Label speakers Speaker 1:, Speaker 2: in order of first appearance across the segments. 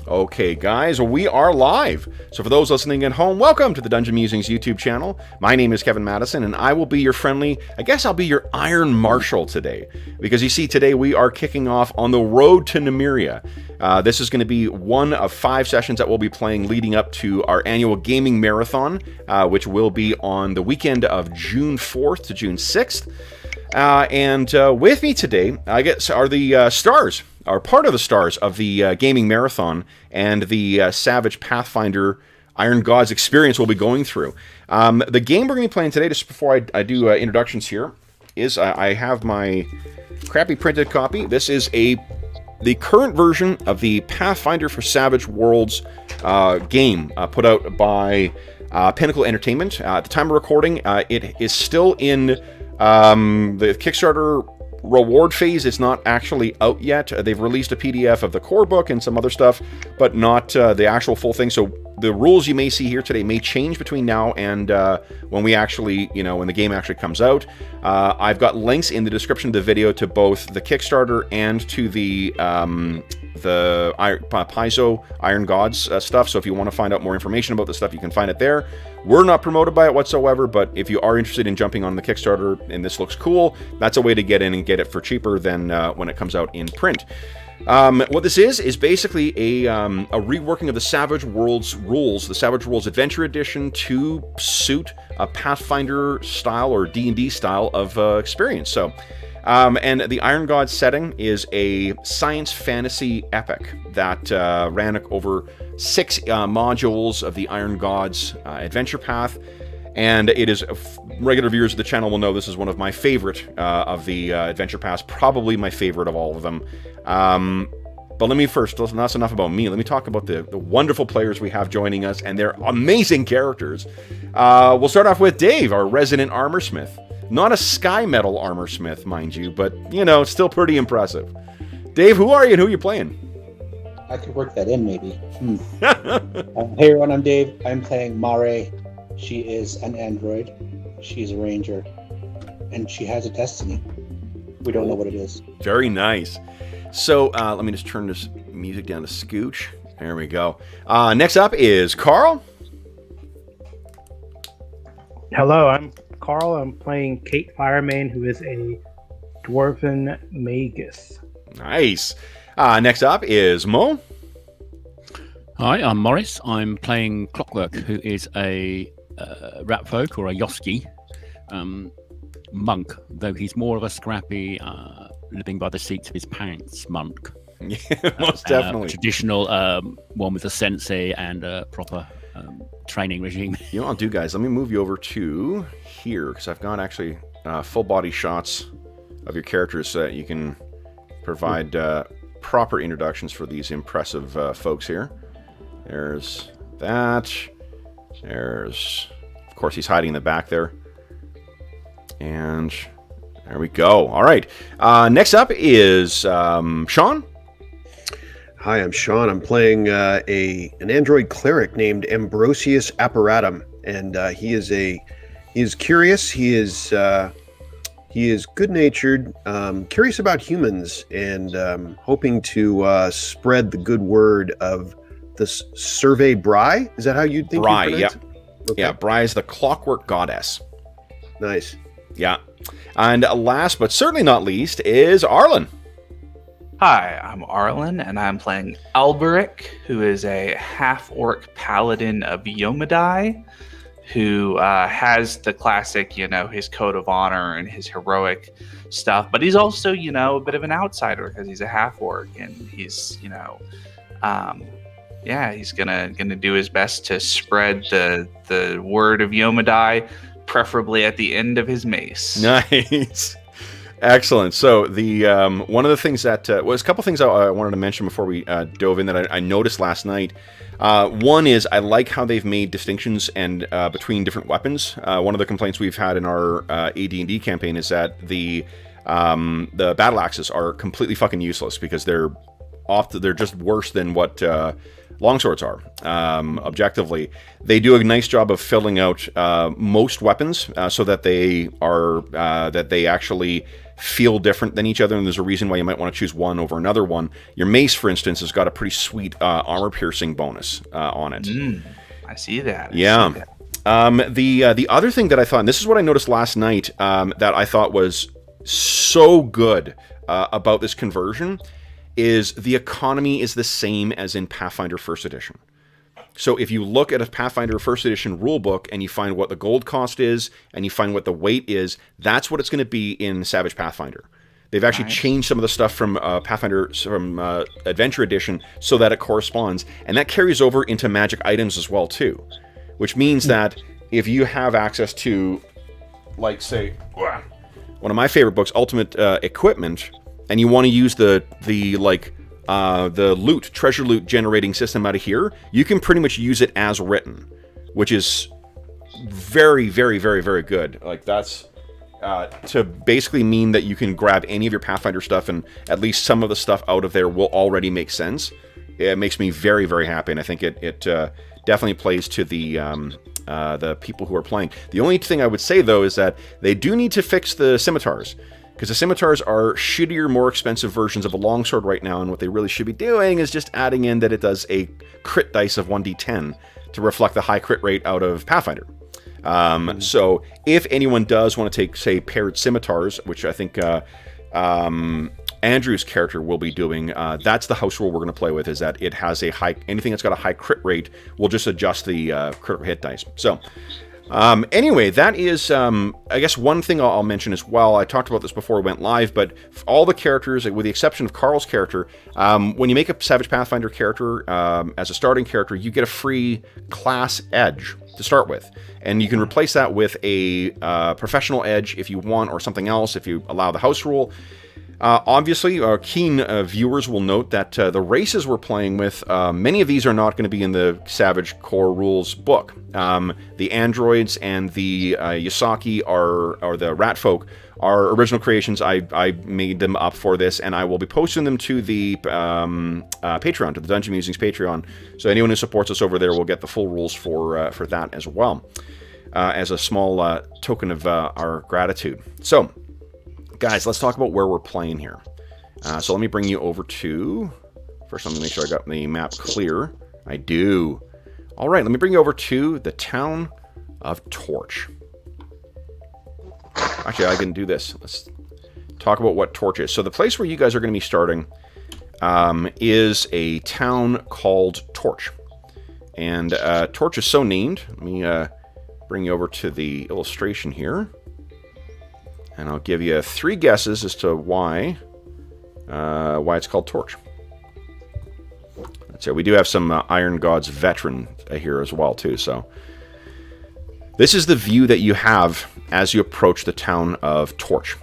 Speaker 1: Okay, guys, we are live. So for those listening at home, welcome to the Dungeon Musings YouTube channel. My name is Kevin Madison, and I will be your friendly, I guess I'll be your Iron Marshal today. Because you see, today we are kicking off on the road to Numeria. This is going to be one of 5 sessions that we'll be playing leading up to our annual gaming marathon, which will be on the weekend of June 4th to June 6th. And with me today, I guess, are the stars, are part of the stars of the gaming marathon and the Savage Pathfinder Iron Gods experience we'll be going through. The game we're going to be playing today, just before I do introductions here, is I have my crappy printed copy. This is the current version of the Pathfinder for Savage Worlds game put out by Pinnacle Entertainment. At the time of recording, it is still in the Kickstarter reward phase. It's not actually out yet. They've released a PDF of the core book and some other stuff, but not the actual full thing. So the rules you may see here today may change between now and when we actually, when the game actually comes out. I've got links in the description of the video to both the Kickstarter and to the Paizo Iron Gods stuff. So if you want to find out more information about the stuff, you can find it there. We're not promoted by it whatsoever, but if you are interested in jumping on the Kickstarter and this looks cool, that's a way to get in and get it for cheaper than when it comes out in print. What this is basically a reworking of the Savage Worlds rules, the Savage Worlds Adventure Edition, to suit a Pathfinder style or D&D style of experience. So, and the Iron Gods setting is a science fantasy epic that ran over 6 modules of the Iron Gods adventure path. And it is, regular viewers of the channel will know this is one of my favorite of the adventure paths, probably my favorite of all of them. But let me first, that's enough about me. Let me talk about the wonderful players we have joining us and their amazing characters. We'll start off with Dave, our resident armor smith. Not a sky metal armor smith, mind you, but, still pretty impressive. Dave, who are you and who are you playing?
Speaker 2: I could work that in, maybe. Hey everyone, I'm Dave. I'm playing Mare. She is an android. She's a ranger. And she has a destiny. We don't know what it is.
Speaker 1: Very nice. So, let me just turn this music down to scooch. There we go. Next up is Carl.
Speaker 3: Hello, I'm Carl. I'm playing Kate Firemane, who is a dwarven magus.
Speaker 1: Nice. Next up is Mo.
Speaker 4: Hi, I'm Morris. I'm playing Clockwork, who is a Rapfolk or a Yoski monk, though he's more of a scrappy, living by the seats of his pants monk.
Speaker 1: Yeah, most definitely.
Speaker 4: Traditional one with a sensei and a proper training regime.
Speaker 1: You know what I'll do, guys? Let me move you over to here, because I've got actually full body shots of your characters so that you can provide proper introductions for these impressive folks here. There's that. There's, of course, he's hiding in the back there. And there we go. All right. Next up is Sean.
Speaker 5: Hi, I'm Sean. I'm playing an android cleric named Ambrosius Apparatum, and he is curious. He is good-natured, curious about humans, and hoping to spread the good word of this surveyed Bry. Is that how you'd think?
Speaker 1: Bry,
Speaker 5: you
Speaker 1: yeah.
Speaker 5: Okay.
Speaker 1: Yeah, Bry is the clockwork goddess.
Speaker 5: Nice.
Speaker 1: Yeah. And last but certainly not least is Arlen.
Speaker 6: Hi, I'm Arlen, and I'm playing Alberic, who is a half-orc paladin of Yomadai, who has the classic, his code of honor and his heroic stuff, but he's also, a bit of an outsider because he's a half-orc, and he's, he's gonna do his best to spread the word of Yomadai, preferably at the end of his mace.
Speaker 1: Nice. Excellent. So the one of the things that was a couple things I wanted to mention before we dove in that I noticed last night. One is I like how they've made distinctions and between different weapons. One of the complaints we've had in our AD&D campaign is that the battle axes are completely fucking useless because they're just worse than what longswords are. Objectively, they do a nice job of filling out most weapons so that they actually feel different than each other, and there's a reason why you might want to choose one over another one. Your mace, for instance, has got a pretty sweet armor piercing bonus on it.
Speaker 6: I see that.
Speaker 1: Yeah. The other thing that I thought, and this is what I noticed last night, that I thought was so good about this conversion, is the economy is the same as in Pathfinder First Edition. So if you look at a Pathfinder First Edition rulebook and you find what the gold cost is and you find what the weight is, that's what it's going to be in Savage Pathfinder. They've actually changed some of the stuff from Pathfinder from Adventure Edition so that it corresponds, and that carries over into magic items as well too, which means that if you have access to, like, say, one of my favorite books, Ultimate Equipment, and you want to use the treasure loot generating system out of here, you can pretty much use it as written, which is very, very, very, very good. Like, that's to basically mean that you can grab any of your Pathfinder stuff, and at least some of the stuff out of there will already make sense. It makes me very, very happy, and I think it definitely plays to the people who are playing. The only thing I would say, though, is that they do need to fix the scimitars, because the scimitars are shittier, more expensive versions of a longsword right now, and what they really should be doing is just adding in that it does a crit dice of 1d10 to reflect the high crit rate out of Pathfinder. So if anyone does want to take, say, paired scimitars, which I think Andrew's character will be doing, that's the house rule we're going to play with, is that it has a high, anything that's got a high crit rate will just adjust the crit hit dice. So anyway, that is, I guess, one thing I'll mention as well. I talked about this before we went live, but all the characters, with the exception of Carl's character, when you make a Savage Pathfinder character as a starting character, you get a free class edge to start with. And you can replace that with a professional edge if you want, or something else if you allow the house rule. Obviously, our keen viewers will note that the races we're playing with, many of these are not going to be in the Savage Core Rules book. The androids and the Yasaki or the rat folk are original creations. I made them up for this, and I will be posting them to the Patreon, to the Dungeon Musings Patreon. So anyone who supports us over there will get the full rules for that as well, as a small token of our gratitude. So, guys, let's talk about where we're playing here. So let me bring you over to... First, let me make sure I got the map clear. I do. All right, let me bring you over to the town of Torch. Actually, I can do this. Let's talk about what Torch is. So the place where you guys are going to be starting is a town called Torch. And Torch is so named. Let me bring you over to the illustration here. And I'll give you 3 guesses as to why it's called Torch. So we do have some Iron Gods veteran here as well, too. So this is the view that you have as you approach the town of Torch.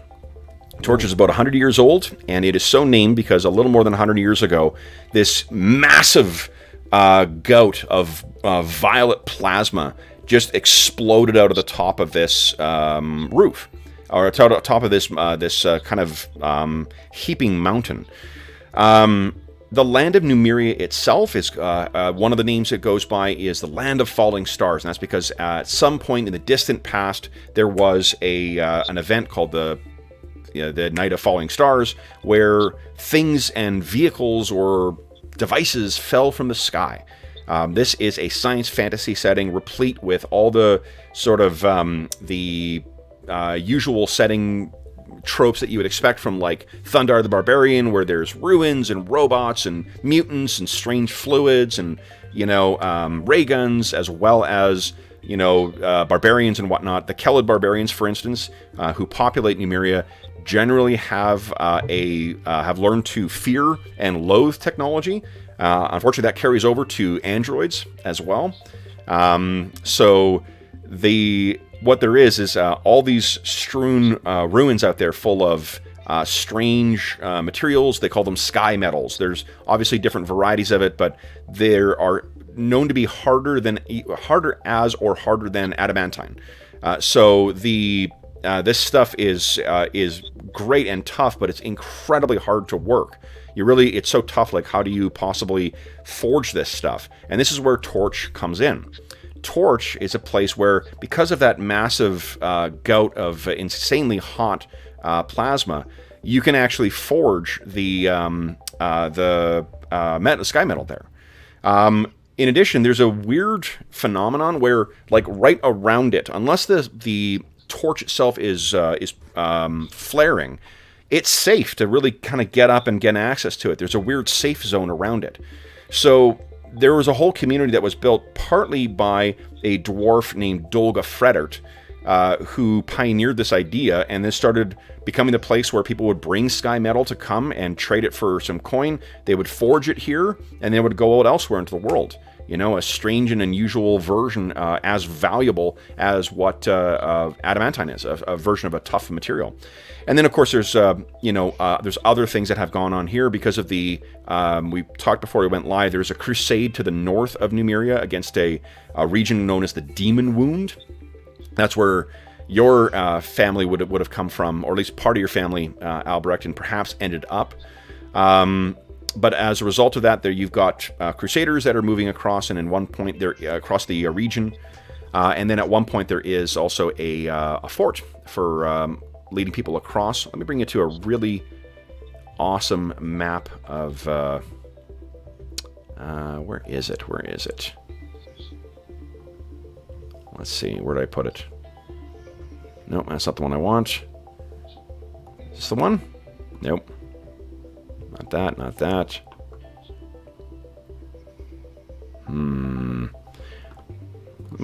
Speaker 1: Torch is about 100 years old, and it is so named because a little more than 100 years ago, this massive gout of violet plasma just exploded out of the top of this roof. Or top of this kind of heaping mountain. The land of Numeria itself is one of the names it goes by is the Land of Falling Stars, and that's because at some point in the distant past there was an event called the Night of Falling Stars, where things and vehicles or devices fell from the sky. This is a science fantasy setting, replete with all the sort of the usual setting tropes that you would expect from, like, Thundar the Barbarian, where there's ruins and robots and mutants and strange fluids and, ray guns, as well as, barbarians and whatnot. The Kelid barbarians, for instance, who populate Numeria, generally have learned to fear and loathe technology. Unfortunately, that carries over to androids as well. What there is all these strewn ruins out there full of strange materials. They call them sky metals. There's obviously different varieties of it, but there are known to be harder than adamantine. So this stuff is great and tough, but it's incredibly hard to work. It's so tough. Like, how do you possibly forge this stuff? And this is where Torch comes in. Torch is a place where, because of that massive gout of insanely hot plasma, you can actually forge the sky metal there. In addition, there's a weird phenomenon where, like, right around it, unless the torch itself is flaring, it's safe to really kind of get up and get access to it. There's a weird safe zone around it. So there was a whole community that was built partly by a dwarf named Dolga Fredert, who pioneered this idea, and this started becoming the place where people would bring sky metal to come and trade it for some coin. They would forge it here, and they would go out elsewhere into the world. You know, a strange and unusual version, as valuable as what adamantine is, a version of a tough material. And then, of course, there's there's other things that have gone on here because of the, we talked before we went live, there's a crusade to the north of Numeria against a region known as the Demon Wound. That's where your family would have come from, or at least part of your family, Albrecht, and perhaps ended up. But as a result of that, there you've got crusaders that are moving across, and in one point they're across the region. And then at one point there is also a fort for leading people across. Let me bring you to a really awesome map of... where is it? Where is it? Let's see, where did I put it? Nope, that's not the one I want. Is this the one? Nope. Not that, not that. I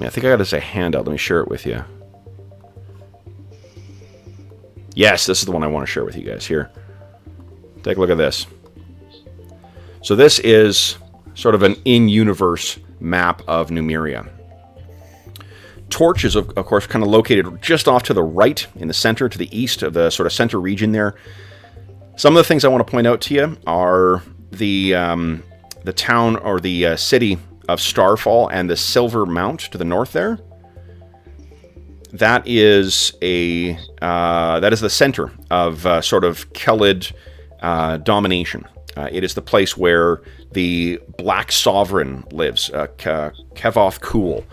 Speaker 1: think I got this a handout. Let me share it with you. Yes, this is the one I want to share with you guys. Here. Take a look at this. So this is sort of an in-universe map of Numeria. Torch is, of course, kind of located just off to the right, in the center, to the east of the sort of center region there. Some of the things I want to point out to you are the town, or the city of Starfall, and the Silver Mount to the north there. That is the center of sort of Kelid domination. It is the place where the Black Sovereign lives, Kevoth Cool,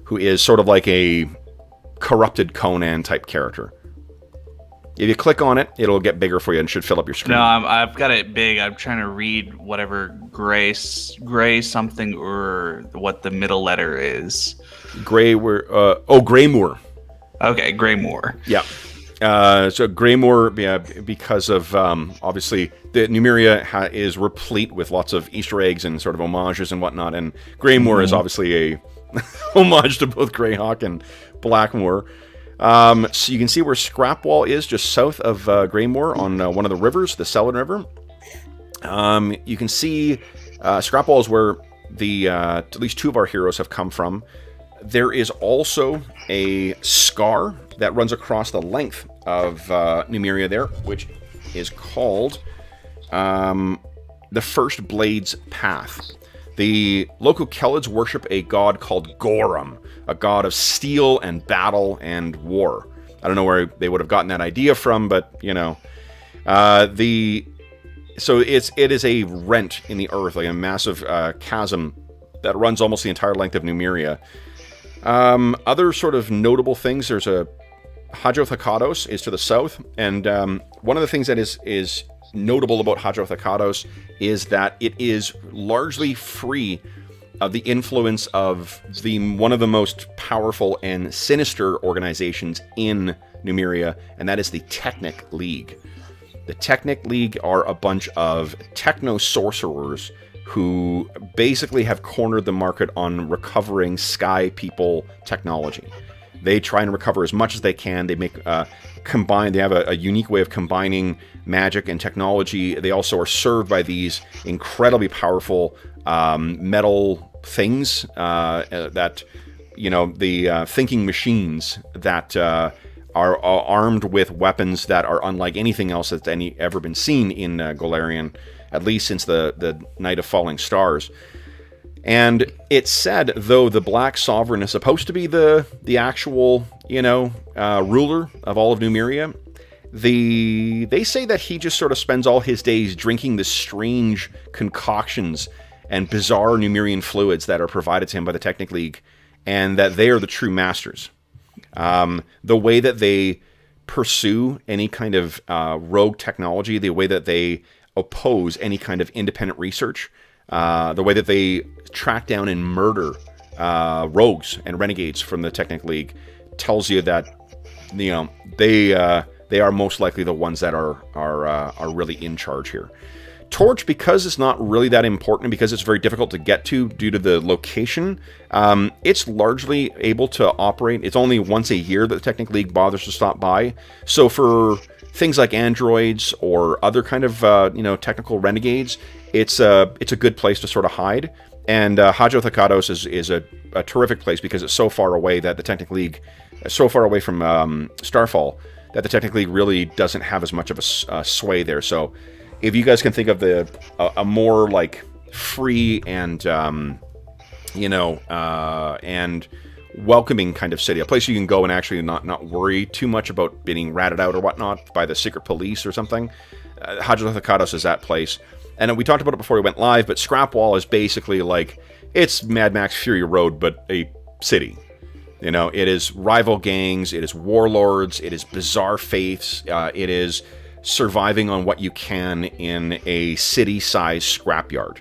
Speaker 1: who is sort of like a corrupted Conan type character. If you click on it, it'll get bigger for you and should fill up your screen.
Speaker 6: No, I've got it big. I'm trying to read whatever gray something, or what the middle letter is.
Speaker 1: Greymoor.
Speaker 6: Okay, Greymoor.
Speaker 1: Yeah. So Greymoor, yeah, because of obviously the Numeria is replete with lots of Easter eggs and sort of homages and whatnot, and Greymoor is obviously a homage to both Greyhawk and Blackmoor. So you can see where Scrapwall is, just south of Greymoor on one of the rivers, the Selwyn River. You can see Scrapwall is where at least two of our heroes have come from. There is also a scar that runs across the length of Numeria there, which is called the First Blade's Path. The local Kelids worship a god called Gorum, a god of steel and battle and war. I don't know where they would have gotten that idea from, but, you know. So it is a rent in the earth, like a massive chasm that runs almost the entire length of Numeria. Other sort of notable things, there's a Hadrothakados is to the south, and one of the things that is notable about Hadrothakados is that it is largely free of the influence of one of the most powerful and sinister organizations in Numeria, and that is the Technic League. The Technic League are a bunch of techno-sorcerers who basically have cornered the market on recovering sky people technology. They try and recover as much as they can. They make they have a unique way of combining magic and technology. They also are served by these incredibly powerful metal things that, you know, the thinking machines that are armed with weapons that are unlike anything else that's ever been seen in Golarion, at least since the Night of Falling Stars. And it's said, though the Black Sovereign is supposed to be the actual, ruler of all of Numeria, they say that he just sort of spends all his days drinking the strange concoctions and bizarre Numerian fluids that are provided to him by the Technic League, and that they are the true masters. The way that they pursue any kind of rogue technology, the way that they oppose any kind of independent research, the way that they track down and murder rogues and renegades from the Technic League, tells you that they are most likely the ones that are really in charge here. Torch, because it's not really that important, because it's very difficult to get to due to the location, it's largely able to operate. It's only once a year that the Technic League bothers to stop by. So for things like androids or other kind of technical renegades, it's a good place to sort of hide. And Hajo Thakados is a terrific place because it's so far away that the Technic League, so far away from Starfall, that the Technic League really doesn't have as much of a sway there. So if you guys can think of a more like free and and welcoming kind of city, a place you can go and actually not worry too much about being ratted out or whatnot by the secret police or something, Hajo Thakados is that place. And we talked about it before we went live, but Scrapwall is basically like, it's Mad Max Fury Road, but a city. It is rival gangs, it is warlords, it is bizarre faiths, it is surviving on what you can in a city-sized scrapyard.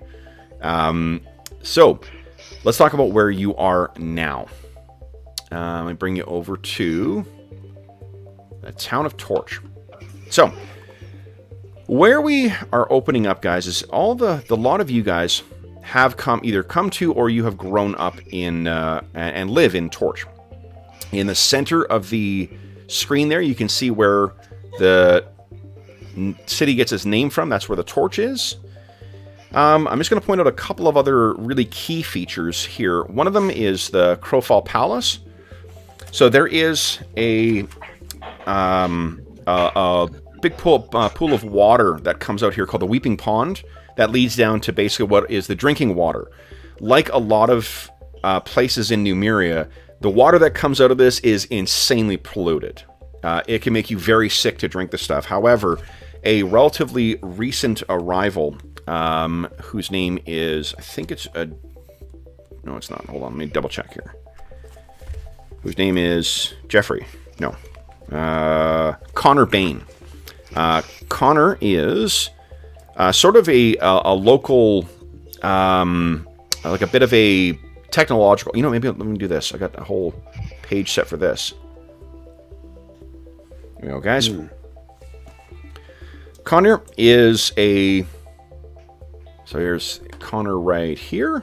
Speaker 1: So, let's talk about where you are now. Let me bring you over to the town of Torch. So, where we are opening up, guys, is the lot of you guys have either come to or you have grown up in and live in Torch. In the center of the screen there, you can see where the city gets its name from. That's where the torch is. I'm just going to point out a couple of other really key features here. One of them is the Crowfall Palace. So there is a big pool of water that comes out here called the Weeping Pond that leads down to basically what is the drinking water. Like a lot of places in Numeria, the water that comes out of this is insanely polluted. It can make you very sick to drink the stuff. However, a relatively recent arrival, whose name is, I think it's no, it's not. Hold on, let me double check here. Whose name is Jeffrey. No. Connor Bain. Connor is sort of a local, like a bit of a technological, maybe let me do this. I got a whole page set for this. There we go, guys. Connor is so here's Connor right here.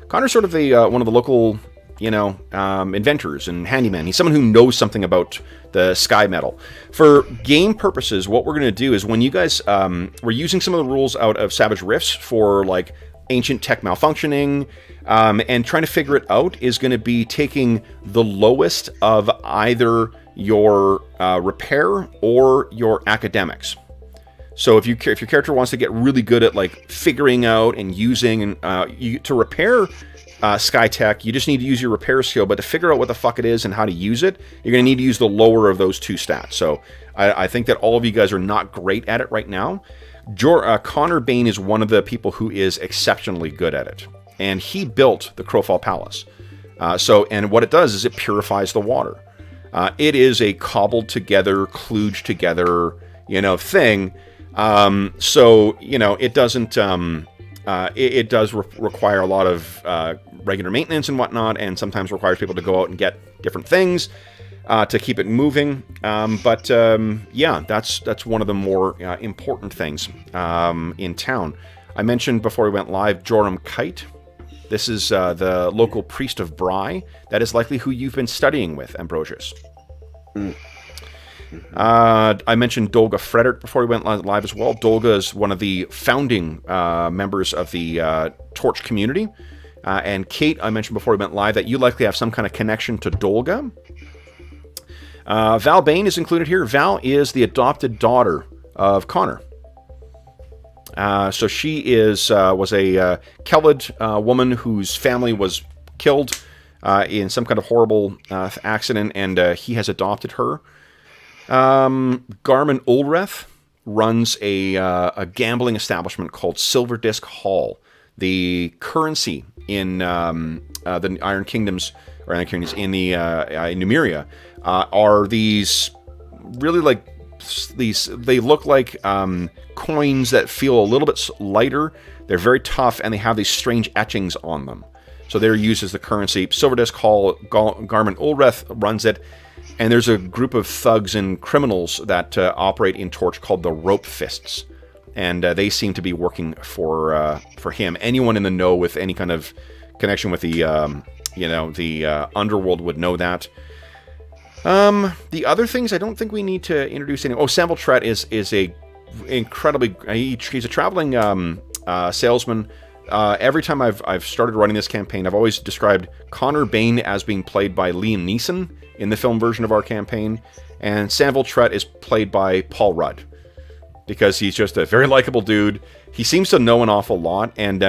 Speaker 1: Connor's sort of one of the local, inventors and handyman. He's someone who knows something about the sky metal. For game purposes, what we're going to do is when you guys, we're using some of the rules out of Savage Rifts for like ancient tech malfunctioning, and trying to figure it out is going to be taking the lowest of either your repair or your academics. So if your character wants to get really good at like figuring out and using to repair sky tech, you just need to use your repair skill. But to figure out what the fuck it is and how to use it, you're going to need to use the lower of those two stats. So I think that all of you guys are not great at it right now. Connor Bain is one of the people who is exceptionally good at it, and he built the Crowfall Palace. And what it does is it purifies the water. It is a cobbled together, kludged together, thing. It doesn't. It does require a lot of regular maintenance and whatnot, and sometimes requires people to go out and get different things to keep it moving. That's one of the more important things in town. I mentioned before we went live Joram Kite. This is the local priest of Bry. That is likely who you've been studying with, Ambrosius. I mentioned Dolga Frederick before we went live as well. Dolga is one of the founding members of the Torch community. And Kate, I mentioned before we went live that you likely have some kind of connection to Dolga. Val Bain is included here. Val is the adopted daughter of Connor. So she was a Kelid woman whose family was killed in some kind of horrible accident, and he has adopted her. Garmin Ulreth runs a gambling establishment called Silver Disc Hall. The currency in the Iron Kingdoms, or Iron Kingdoms in the in Numeria, are these really like these. They look like coins that feel a little bit lighter. They're very tough, and they have these strange etchings on them. So they're used as the currency. Silverdesk Hall, Garmin Ulreth runs it, and there's a group of thugs and criminals that operate in Torch called the Rope Fists, and they seem to be working for him. Anyone in the know with any kind of connection with the underworld would know that. The other things, I don't think we need to introduce any. Oh, Sam Tret is a incredibly. He's a traveling salesman. Every time I've started running this campaign, I've always described Connor Bain as being played by Liam Neeson in the film version of our campaign, and Sam Tret is played by Paul Rudd, because he's just a very likable dude. He seems to know an awful lot, and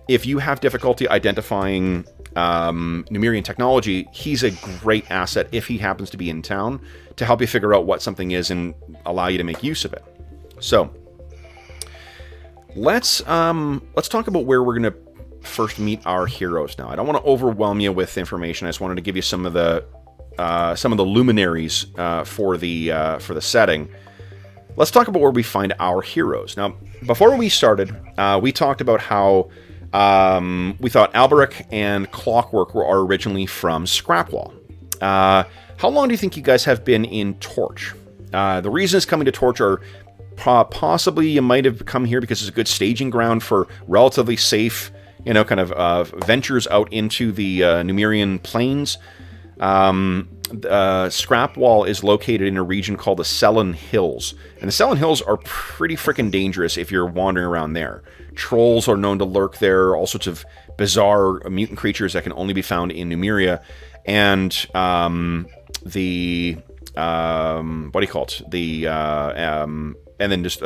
Speaker 1: if you have difficulty identifying Numerian technology, he's a great asset if he happens to be in town to help you figure out what something is and allow you to make use of it. So let's talk about where we're going to first meet our heroes now. I don't want to overwhelm you with information. I just wanted to give you some of the luminaries for the setting. Let's talk about where we find our heroes. Now, before we started, we talked about how we thought Alberic and Clockwork are originally from Scrapwall. How long do you think you guys have been in Torch? The reasons coming to Torch are possibly you might have come here because it's a good staging ground for relatively safe, kind of ventures out into the Numerian plains. Scrapwall is located in a region called the Sellen Hills. And the Sellen Hills are pretty freaking dangerous if you're wandering around there. Trolls are known to lurk there, all sorts of bizarre mutant creatures that can only be found in Numeria. And and then just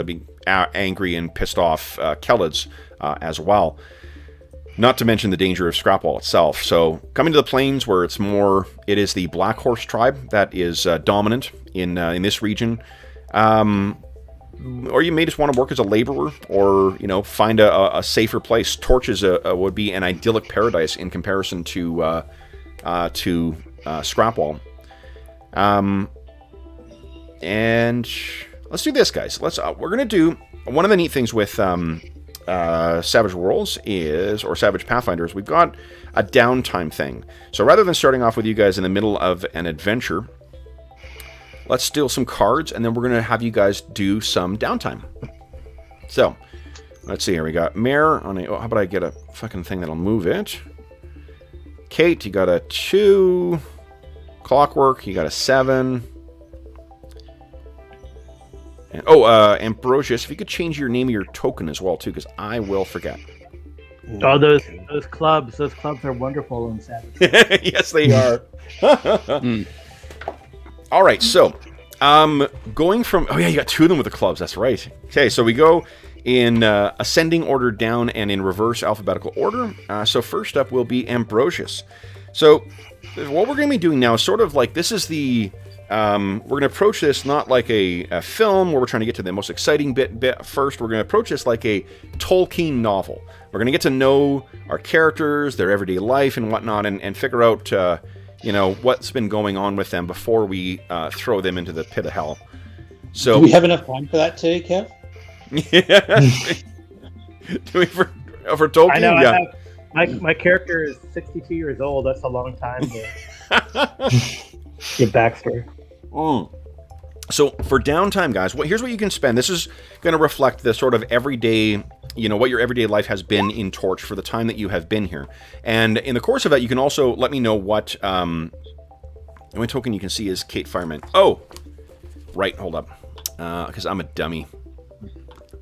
Speaker 1: angry and pissed off Kellids as well. Not to mention the danger of Scrapwall itself. So coming to the plains where it is the Black Horse tribe that is dominant in this region. Or you may just want to work as a laborer, or find a safer place. Torch would be an idyllic paradise in comparison to Scrapwall. And let's do this, guys. We're gonna do one of the neat things with Savage Worlds or Savage Pathfinders. We've got a downtime thing. So rather than starting off with you guys in the middle of an adventure, let's steal some cards, and then we're going to have you guys do some downtime. So, let's see here. We got Mare on how about I get a fucking thing that'll move it? Kate, you got a 2. Clockwork, you got a 7. And, Ambrosius, if you could change your name of your token as well, too, because I will forget.
Speaker 3: Oh, those clubs are wonderful in Savage.
Speaker 1: Yes, they are. All right, so going from... Oh, yeah, you got 2 of them with the clubs. That's right. Okay, so we go in ascending order down and in reverse alphabetical order. So first up will be Ambrosius. So what we're going to be doing now is sort of like... This is the... we're going to approach this not like a film where we're trying to get to the most exciting bit first. We're going to approach this like a Tolkien novel. We're going to get to know our characters, their everyday life and whatnot, and figure out... what's been going on with them before we throw them into the pit of hell. So,
Speaker 2: do we have enough time for that today, Kev?
Speaker 1: Yeah. Do we for Tolkien?
Speaker 3: I know.
Speaker 1: Yeah.
Speaker 3: My character is 62 years old. That's a long time to get backstory.
Speaker 1: So for downtime, guys, here's what you can spend. This is going to reflect the sort of everyday, what your everyday life has been in Torch for the time that you have been here. And in the course of that, you can also let me know what... the only token you can see is Kate Fireman. Oh! Right, hold up. Because I'm a dummy.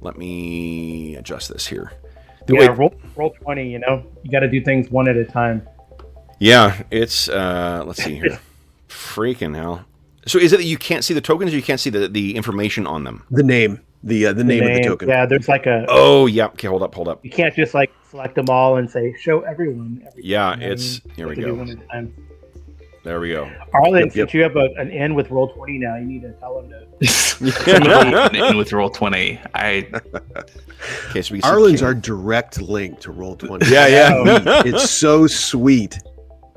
Speaker 1: Let me adjust this here.
Speaker 3: Roll 20, you got to do things one at a time.
Speaker 1: Yeah, it's... let's see here. Freaking hell. So is it that you can't see the tokens, or you can't see the information on them?
Speaker 5: The name. The name of the token.
Speaker 3: Yeah, there's like a...
Speaker 1: Oh, yeah. Okay, hold up.
Speaker 3: You can't just select them all and say, show everyone.
Speaker 1: Yeah, it's... Here we go. There we go.
Speaker 3: Arlen, since you have an N with Roll 20 now, you need to tell him to...
Speaker 6: An N with Roll 20.
Speaker 1: Okay, so
Speaker 5: Arlen's our direct link to Roll 20.
Speaker 1: Yeah.
Speaker 5: It's so sweet.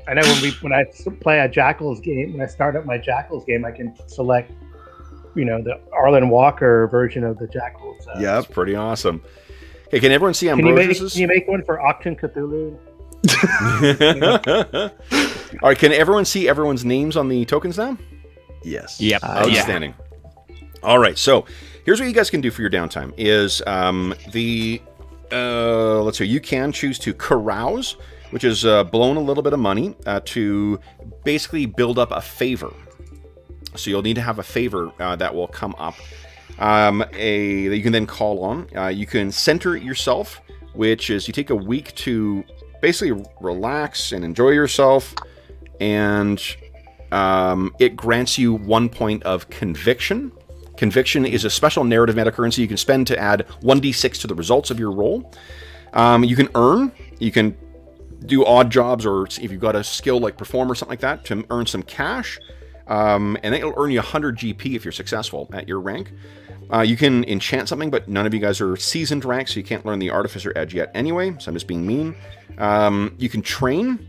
Speaker 3: I know when I play a Jackals game, when I start up my Jackals game, I can select the Arlen Walker version of the Jackals.
Speaker 5: Yep.
Speaker 1: That's pretty awesome. Hey, can everyone see
Speaker 3: Can you
Speaker 1: Ambrosius's?
Speaker 3: make one for Auction Cthulhu?
Speaker 1: All right, can everyone see everyone's names on the tokens now?
Speaker 5: Yes.
Speaker 4: Yep.
Speaker 1: Outstanding. All right, so here's what you guys can do for your downtime is let's see, you can choose to carouse, which is blown a little bit of money to basically build up a favor. So you'll need to have a favor that will come up that you can then call on. You can center yourself, which is you take a week to basically relax and enjoy yourself, and it grants you 1 point of conviction. Conviction is a special narrative meta currency you can spend to add 1d6 to the results of your roll. You can earn, you can do odd jobs, or if you've got a skill like perform or something like that, to earn some cash. And it'll earn you 100 GP if you're successful at your rank. You can enchant something, but none of you guys are seasoned rank, so you can't learn the Artificer Edge yet anyway, so I'm just being mean. You can train.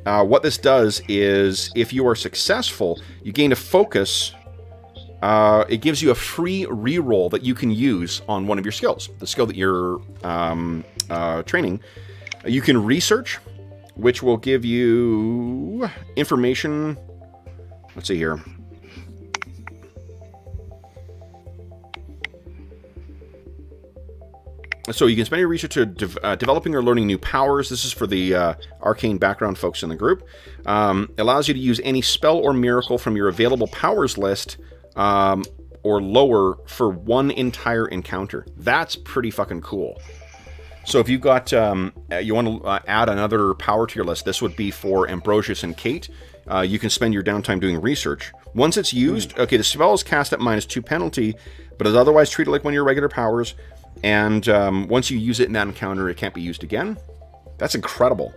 Speaker 1: What this does is, if you are successful, you gain a focus. It gives you a free reroll that you can use on one of your skills. The skill that you're training. You can research, which will give you information. Let's see here. So you can spend your research to developing or learning new powers. This is for the arcane background folks in the group. It allows you to use any spell or miracle from your available powers list or lower for one entire encounter. That's pretty fucking cool. So if you've got, you want to add another power to your list, this would be for Ambrosius and Kate. You can spend your downtime doing research. Once it's used, okay, the spell is cast at -2 penalty, but is otherwise treated like one of your regular powers. And once you use it in that encounter, it can't be used again. That's incredible.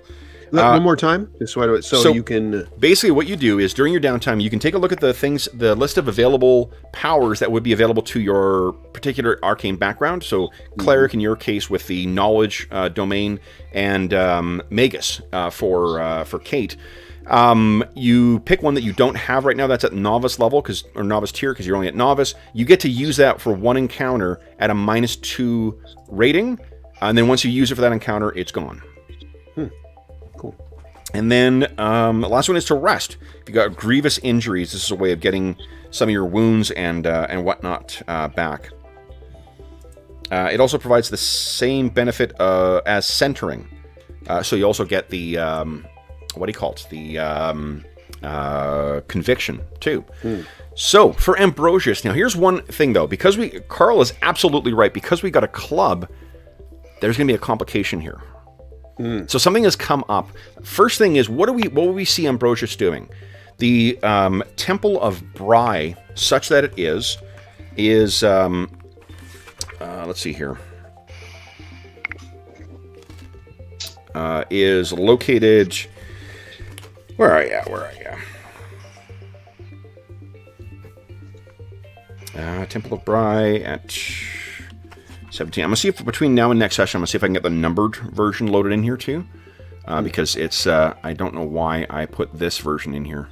Speaker 5: One more time, so you can.
Speaker 1: Basically, what you do is during your downtime, you can take a look at the list of available powers that would be available to your particular arcane background. So, cleric in your case with the knowledge domain, and magus for Kate. You pick one that you don't have right now that's at novice level, or novice tier, because you're only at novice. You get to use that for one encounter at a -2 rating, and then once you use it for that encounter, it's gone.
Speaker 5: Cool.
Speaker 1: And then the last one is to rest. If you got grievous injuries, this is a way of getting some of your wounds and whatnot back. It also provides the same benefit as centering. So you also get the what do you call it? The conviction too. So for Ambrosius, now here's one thing though, because Carl is absolutely right. Because we got a club, there's going to be a complication here. So something has come up. First thing is, what will we see Ambrosius doing? The Temple of Bry, such that it is let's see here, is located. Where are you? Temple of Bry at 17. I'm going to see if between now and next session, I'm going to see if I can get the numbered version loaded in here too. Because it's, I don't know why I put this version in here.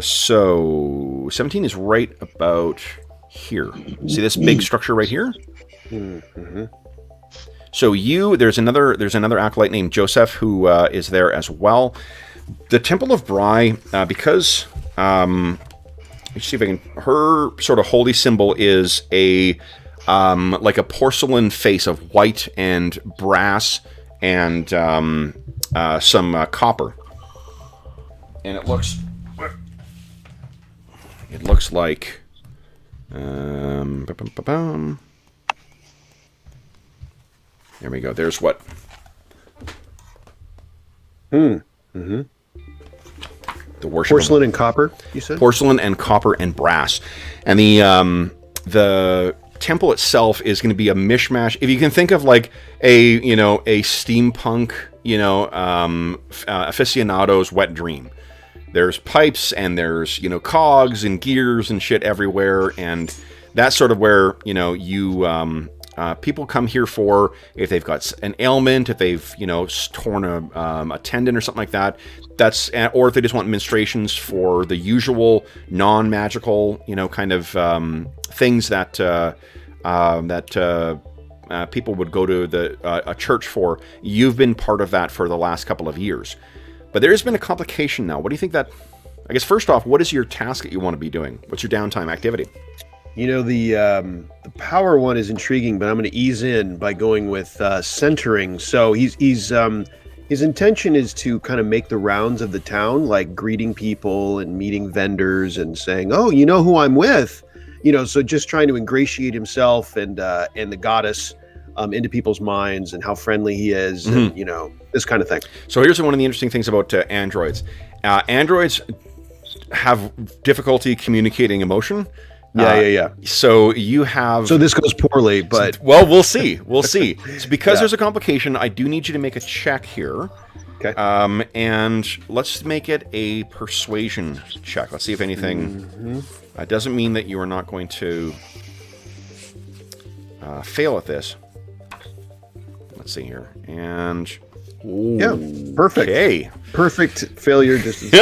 Speaker 1: So 17 is right about here. See this big structure right here?
Speaker 5: Mm-hmm.
Speaker 1: So there's another acolyte named Joseph who is there as well. The Temple of Bry, because let's see if I can. Her sort of holy symbol is like a porcelain face of white and brass and some copper, and it looks like. There we go. There's what.
Speaker 5: Mm-hmm.
Speaker 1: The worship
Speaker 5: porcelain and copper, you said?
Speaker 1: Porcelain and copper and brass. And the temple itself is going to be a mishmash. If you can think of like a steampunk, aficionado's wet dream. There's pipes and there's, cogs and gears and shit everywhere. And that's sort of where, you people come here for if they've got an ailment, if they've torn a tendon or something like that. Or if they just want ministrations for the usual non-magical kind of things that people would go to a church for. You've been part of that for the last couple of years, but there's been a complication now. What do you think that? I guess first off, what is your task that you want to be doing? What's your downtime activity?
Speaker 5: The power one is intriguing, but I'm going to ease in by going with centering. So his intention is to kind of make the rounds of the town, like greeting people and meeting vendors and saying, "Oh, you know who I'm with," So just trying to ingratiate himself and the goddess into people's minds and how friendly he is, and this kind of thing.
Speaker 1: So here's one of the interesting things about androids. Androids have difficulty communicating emotion.
Speaker 5: Yeah.
Speaker 1: So you have.
Speaker 5: So this goes poorly, but
Speaker 1: well, we'll see. So because there's a complication, I do need you to make a check here.
Speaker 5: Okay.
Speaker 1: And let's make it a persuasion check. Let's see if anything. Doesn't mean that you are not going to fail at this. Let's see here, and. Ooh,
Speaker 5: yeah, perfect.
Speaker 1: Okay.
Speaker 5: Perfect failure distance.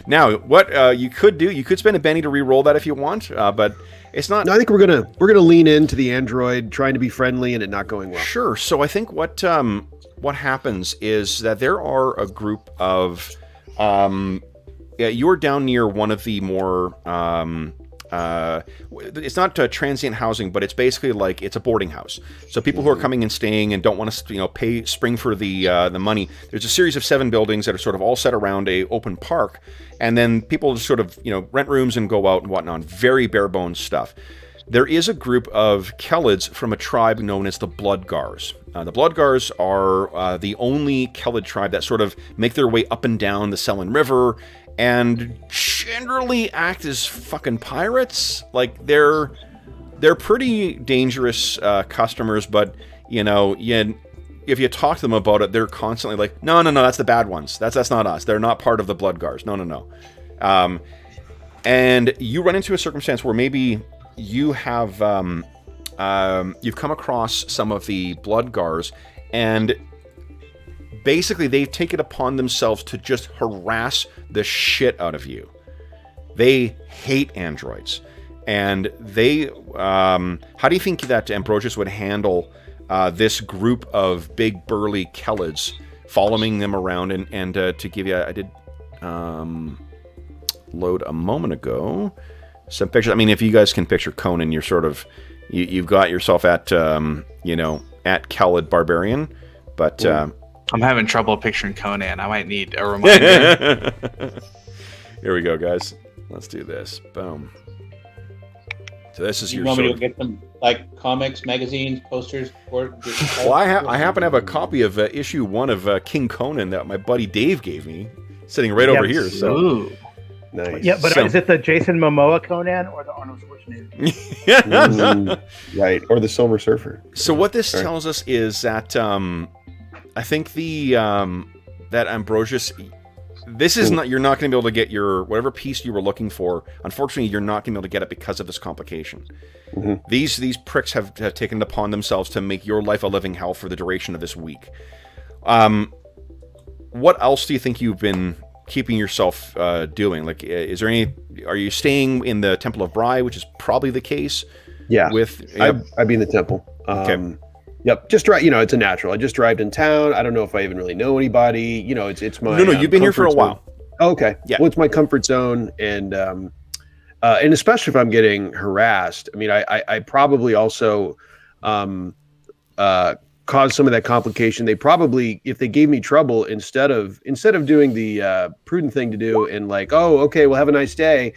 Speaker 1: Now, what you could do, you could spend a penny to re-roll that if you want, but it's not.
Speaker 5: No, I think we're gonna lean into the android trying to be friendly and it not going well.
Speaker 1: Sure. So I think what happens is that there are a group of you're down near one of the more it's not transient housing, but it's basically like it's a boarding house. So people who are coming and staying and don't want to spring for the money. There's a series of 7 buildings that are sort of all set around a open park, and then people just sort of rent rooms and go out and whatnot. Very bare bones stuff. There is a group of Kelids from a tribe known as the Bloodgars. The Bloodgars are the only Kelid tribe that sort of make their way up and down the Selin River and generally act as fucking pirates. Like they're pretty dangerous customers, but if you talk to them about it, they're constantly like, no, that's the bad ones. That's not us. They're not part of the Bloodgars. No. And you run into a circumstance where maybe you have you've come across some of the Bloodgars, and basically they've taken upon themselves to just harass the shit out of you. They hate androids, and they how do you think that Ambrosius would handle this group of big burly Kelids following them around? And to give you, I did load a moment ago some pictures. I mean, if you guys can picture Conan, you're sort of you've got yourself at at Kelid Barbarian, but
Speaker 6: I'm having trouble picturing Conan. I might need a reminder.
Speaker 1: Here we go, guys. Let's do this. Boom. So this is
Speaker 2: you
Speaker 1: your
Speaker 2: want
Speaker 1: sort
Speaker 2: me
Speaker 1: of...
Speaker 2: to get them like comics, magazines, posters?
Speaker 1: Well, I happen to have a copy of issue 1 of King Conan that my buddy Dave gave me, sitting right over here. So.
Speaker 6: Ooh.
Speaker 5: Nice.
Speaker 3: Yeah, but is it the Jason Momoa Conan or the Arnold Schwarzenegger?
Speaker 5: Right, or the Silver Surfer.
Speaker 1: So what this tells us is that I think that Ambrosius, this is not, you're not going to be able to get your whatever piece you were looking for. Unfortunately, you're not going to be able to get it because of this complication. Mm-hmm. These pricks have taken it upon themselves to make your life a living hell for the duration of this week. What else do you think you've been keeping yourself doing? Like, are you staying in the Temple of Bry, which is probably the case?
Speaker 5: Yeah, I'd be in the temple.
Speaker 1: Okay.
Speaker 5: Yep, just right. It's a natural. I just arrived in town. I don't know if I even really know anybody. It's my
Speaker 1: no. You've been here for a while.
Speaker 5: Oh, okay.
Speaker 1: Yeah.
Speaker 5: Well, it's my comfort zone, and especially if I'm getting harassed. I mean, I probably also caused some of that complication. They probably, if they gave me trouble, instead of doing the prudent thing to do and like, oh, okay, well, have a nice day.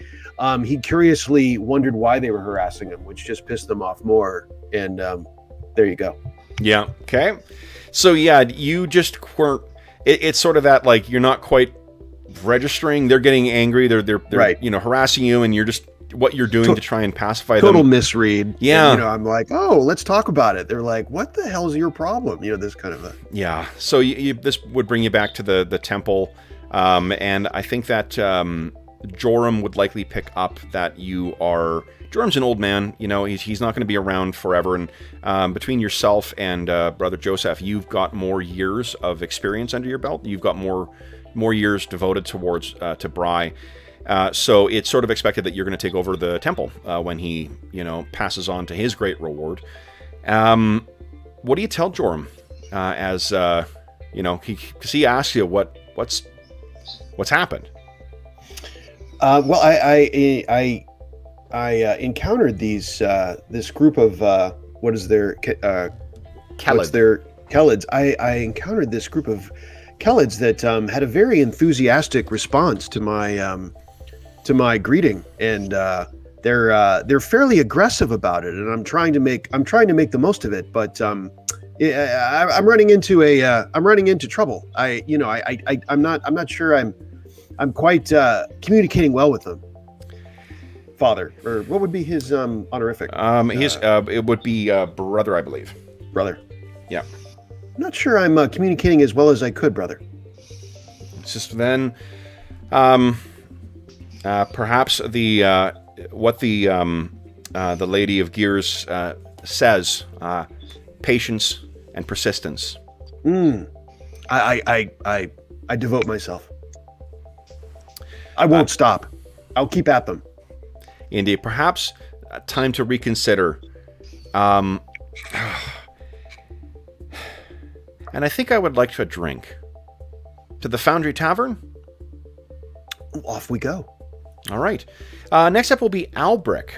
Speaker 5: He curiously wondered why they were harassing him, which just pissed them off more. And there you go.
Speaker 1: Yeah. Okay. So yeah, you just weren't. It's sort of that, like, you're not quite registering. They're getting angry. They're
Speaker 5: right.
Speaker 1: Harassing you, and you're just what you're doing to try and pacify them.
Speaker 5: Total misread.
Speaker 1: Yeah.
Speaker 5: And, I'm like, oh, let's talk about it. They're like, what the hell's your problem? This kind of a.
Speaker 1: Yeah. So this would bring you back to the temple, and I think that Joram would likely pick up that you are... Joram's an old man, you know, he's not going to be around forever, and between yourself and Brother Joseph, you've got more years of experience under your belt. You've got more years devoted towards to Bry. So it's sort of expected that you're going to take over the temple when he, you know, passes on to his great reward. What do you tell Joram as, you know, because he asks you what's happened?
Speaker 5: Well, I encountered this group of what is their what's their Kelids. I encountered this group of Kelids that had a very enthusiastic response to my greeting, and they're fairly aggressive about it, and I'm trying to make the most of it, but I'm running into trouble. I'm not sure I'm quite communicating well with them. Father, or what would be his honorific?
Speaker 1: It would be brother, I believe.
Speaker 5: Brother.
Speaker 1: Yeah.
Speaker 5: I'm not sure I'm communicating as well as I could, brother.
Speaker 1: It's just then, perhaps what the Lady of Gears says, patience and persistence.
Speaker 5: I devote myself. I won't stop. I'll keep at them.
Speaker 1: Indeed, perhaps time to reconsider. And I think I would like a drink. To the Foundry Tavern?
Speaker 5: Off we go.
Speaker 1: All right. Next up will be Alberic.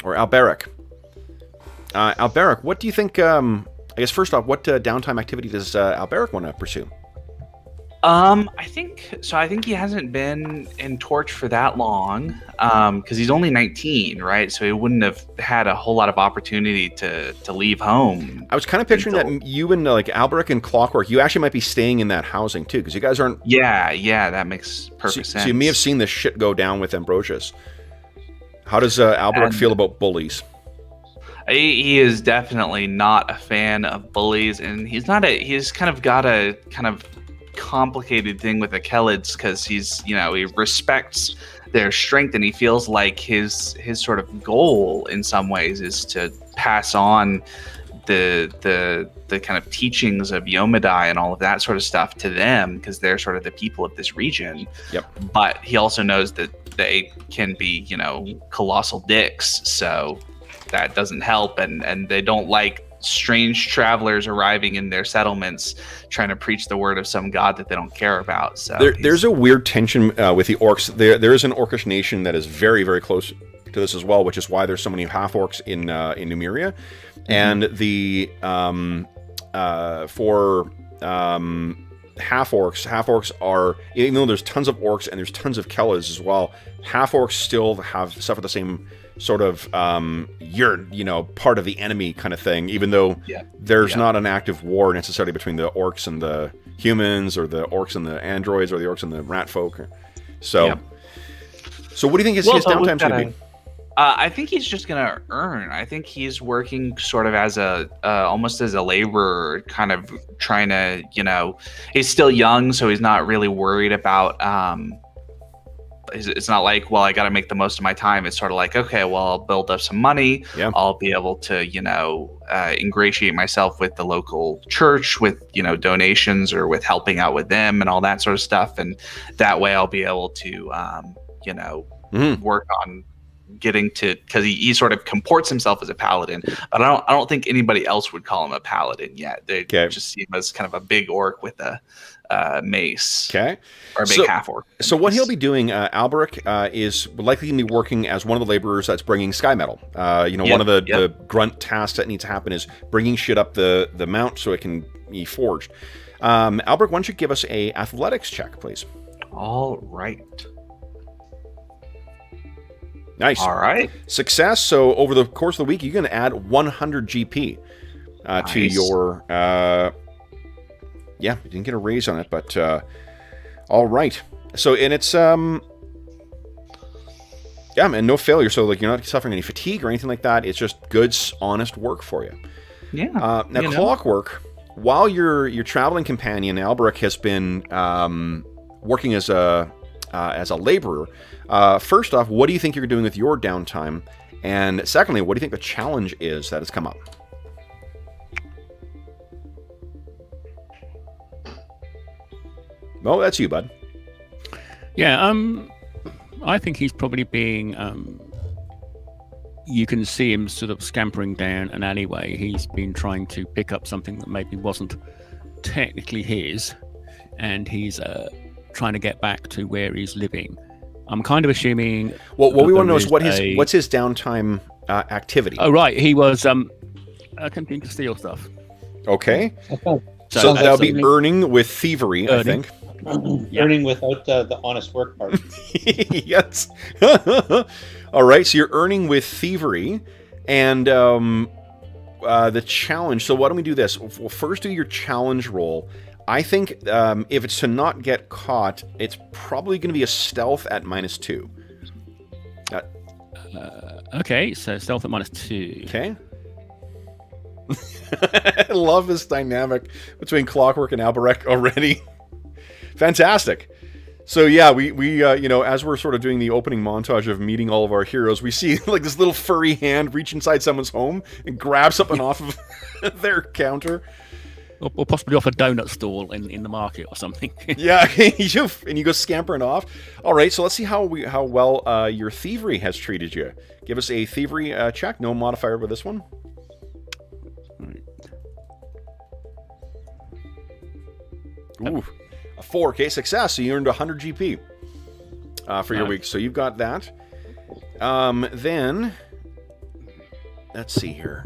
Speaker 1: Or Alberic. Alberic, what do you think... I guess first off, what downtime activity does Alberic want to pursue?
Speaker 6: I think he hasn't been in Torch for that long, because he's only 19, right? So he wouldn't have had a whole lot of opportunity to leave home.
Speaker 1: I was kind of picturing that you and like Alberic and Clockwork, you actually might be staying in that housing too, because you guys aren't.
Speaker 6: Yeah, that makes perfect sense.
Speaker 1: So you may have seen this shit go down with Ambrosius. How does Alberic feel about bullies?
Speaker 6: He is definitely not a fan of bullies, and he's kind of got a kind of complicated thing with the Kelids, because he respects their strength, and he feels like his sort of goal in some ways is to pass on the kind of teachings of Yomadai and all of that sort of stuff to them, because they're sort of the people of this region.
Speaker 1: Yep.
Speaker 6: But he also knows that they can be, colossal dicks, so that doesn't help, and they don't like strange travelers arriving in their settlements trying to preach the word of some god that they don't care about. So
Speaker 1: there's a weird tension with the orcs. There is an orcish nation that is very, very close to this as well, which is why there's so many half orcs in Numeria. Mm-hmm. And the for half orcs are, even though there's tons of orcs and there's tons of Kellas as well, half orcs still suffer the same sort of you're part of the enemy kind of thing, even though there's not an active war necessarily between the orcs and the humans, or the orcs and the androids, or the orcs and the rat folk. So so what do you think his downtime should be?
Speaker 6: I think he's just gonna earn. I think he's working sort of as a almost as a laborer, kind of trying to, he's still young, so he's not really worried about it's not like, well, I got to make the most of my time. It's sort of like, okay, well, I'll build up some money. Yeah. I'll be able to, ingratiate myself with the local church with, donations, or with helping out with them and all that sort of stuff. And that way I'll be able to, work on getting to, because he sort of comports himself as a paladin, but I don't think anybody else would call him a paladin yet. They just see him as kind of a big orc with a mace.
Speaker 1: Okay.
Speaker 6: Or a big half orc.
Speaker 1: So what he'll be doing, Alberic, is likely going to be working as one of the laborers that's bringing sky metal. One of the grunt tasks that needs to happen is bringing shit up the mount so it can be forged. Alberic, why don't you give us a athletics check, please?
Speaker 6: All right.
Speaker 1: Nice.
Speaker 6: All right.
Speaker 1: Success. So over the course of the week, you're going to add 100 GP to your... you didn't get a raise on it, but all right. So, and it's and no failure. So, like, you're not suffering any fatigue or anything like that. It's just good, honest work for you.
Speaker 6: Yeah.
Speaker 1: Now, Clockwork, while your traveling companion Alberic has been working as a as a laborer. First off, what do you think you're doing with your downtime? And secondly, what do you think the challenge is that has come up? Oh, that's you, bud.
Speaker 4: Yeah, I think he's probably being. You can see him sort of scampering down an alleyway. He's been trying to pick up something that maybe wasn't technically his, and he's trying to get back to where he's living. I'm kind of assuming.
Speaker 1: Well, what we want to know is what's his downtime activity.
Speaker 4: Oh, right, he was attempting to steal stuff.
Speaker 1: Okay,
Speaker 2: Okay.
Speaker 1: so that'll be
Speaker 2: something-
Speaker 1: earning with thievery, I think.
Speaker 2: Earning without the honest work part.
Speaker 1: Yes. All right, so you're earning with thievery, and the challenge. So why don't we do this? We'll first do your challenge roll. I think if it's to not get caught, it's probably going to be a stealth at -2.
Speaker 4: Okay, so stealth at -2.
Speaker 1: Okay. I love this dynamic between Clockwork and Alberic already. Fantastic. So yeah, we as we're sort of doing the opening montage of meeting all of our heroes, we see like this little furry hand reach inside someone's home and grab something off of their counter.
Speaker 4: Or possibly off a donut stall in the market or something.
Speaker 1: Yeah, and you go scampering off. All right, so let's see how well your thievery has treated you. Give us a thievery check. No modifier with this one. Ooh, a 4. Okay, success. So you earned 100 GP for your week. So you've got that. Then let's see here.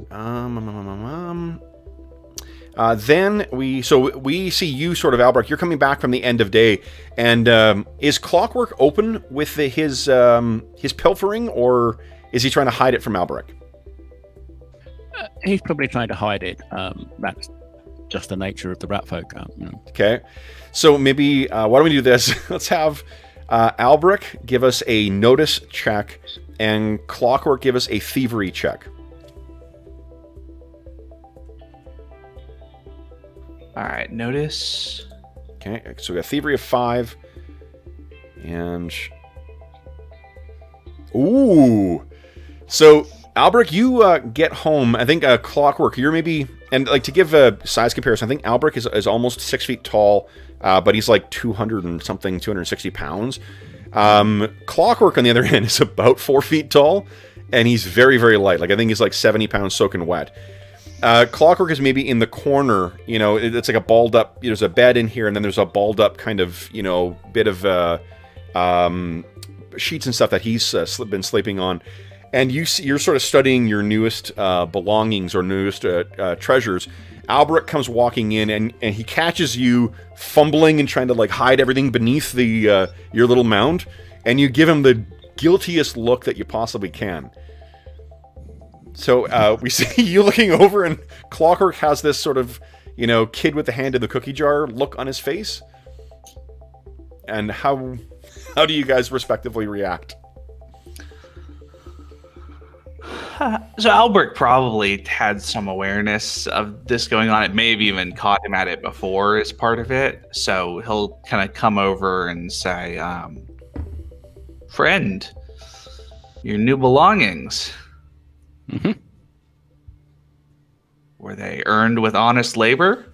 Speaker 1: Then we see you sort of, Albrecht. You're coming back from the end of day, and is Clockwork open with his pilfering, or is he trying to hide it from Albrecht?
Speaker 4: He's probably trying to hide it. That's just the nature of the rat folk.
Speaker 1: Okay, so maybe why don't we do this? Let's have Albrecht give us a notice check, and Clockwork give us a thievery check.
Speaker 6: All right, notice.
Speaker 1: Okay, so we got thievery of 5, and ooh, so Albrecht, you get home. I think Clockwork, you're maybe, and like to give a size comparison, I think Albrecht is almost 6 feet tall, but he's like 200 and something, 260 pounds. Clockwork, on the other hand, is about 4 feet tall, and he's very, very light. Like I think he's like 70 pounds soaking wet. Clockwork is maybe in the corner, it's like a balled up, there's a bed in here, and then there's a balled up kind of, bit of sheets and stuff that he's been sleeping on. And you're sort of studying your newest belongings or newest treasures. Albrecht comes walking in, and he catches you fumbling and trying to like hide everything beneath your little mound, and you give him the guiltiest look that you possibly can. So we see you looking over, and Clockwork has this sort of, kid with the hand in the cookie jar look on his face. And how do you guys respectively react?
Speaker 6: So Albert probably had some awareness of this going on. It may have even caught him at it before as part of it. So he'll kind of come over and say, friend, your new belongings.
Speaker 4: Mm-hmm.
Speaker 6: Were they earned with honest labor?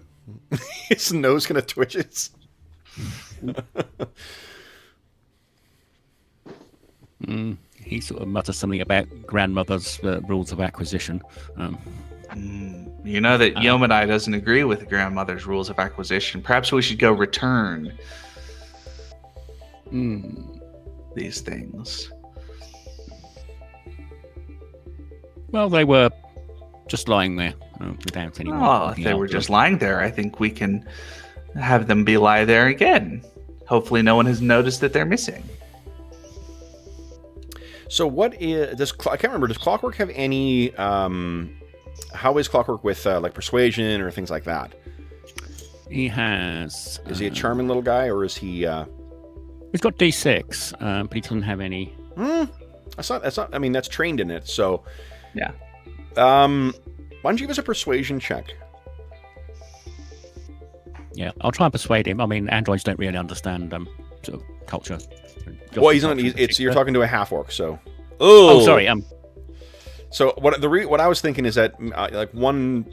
Speaker 1: His nose kind of twitches.
Speaker 4: He sort of mutters something about grandmother's rules of acquisition.
Speaker 6: You know that Yomadai doesn't agree with grandmother's rules of acquisition. Perhaps we should go return these things.
Speaker 4: Well, they were just lying there without any.
Speaker 6: Oh, if they were just lying there, I think we can have them lie there again. Hopefully no one has noticed that they're missing.
Speaker 1: So what I can't remember, does Clockwork have any, how is Clockwork with like persuasion or things like that?
Speaker 4: He has.
Speaker 1: Is he a charming little guy, or is he...
Speaker 4: He's got D6, but he doesn't have any...
Speaker 1: That's not, I mean, that's trained in it, so...
Speaker 6: Yeah.
Speaker 1: Why don't you give us a persuasion check?
Speaker 4: Yeah, I'll try and persuade him. I mean, androids don't really understand sort of culture.
Speaker 1: Well, he's not. You're talking to a half orc, so.
Speaker 4: Oh, sorry.
Speaker 1: So what I was thinking is that like one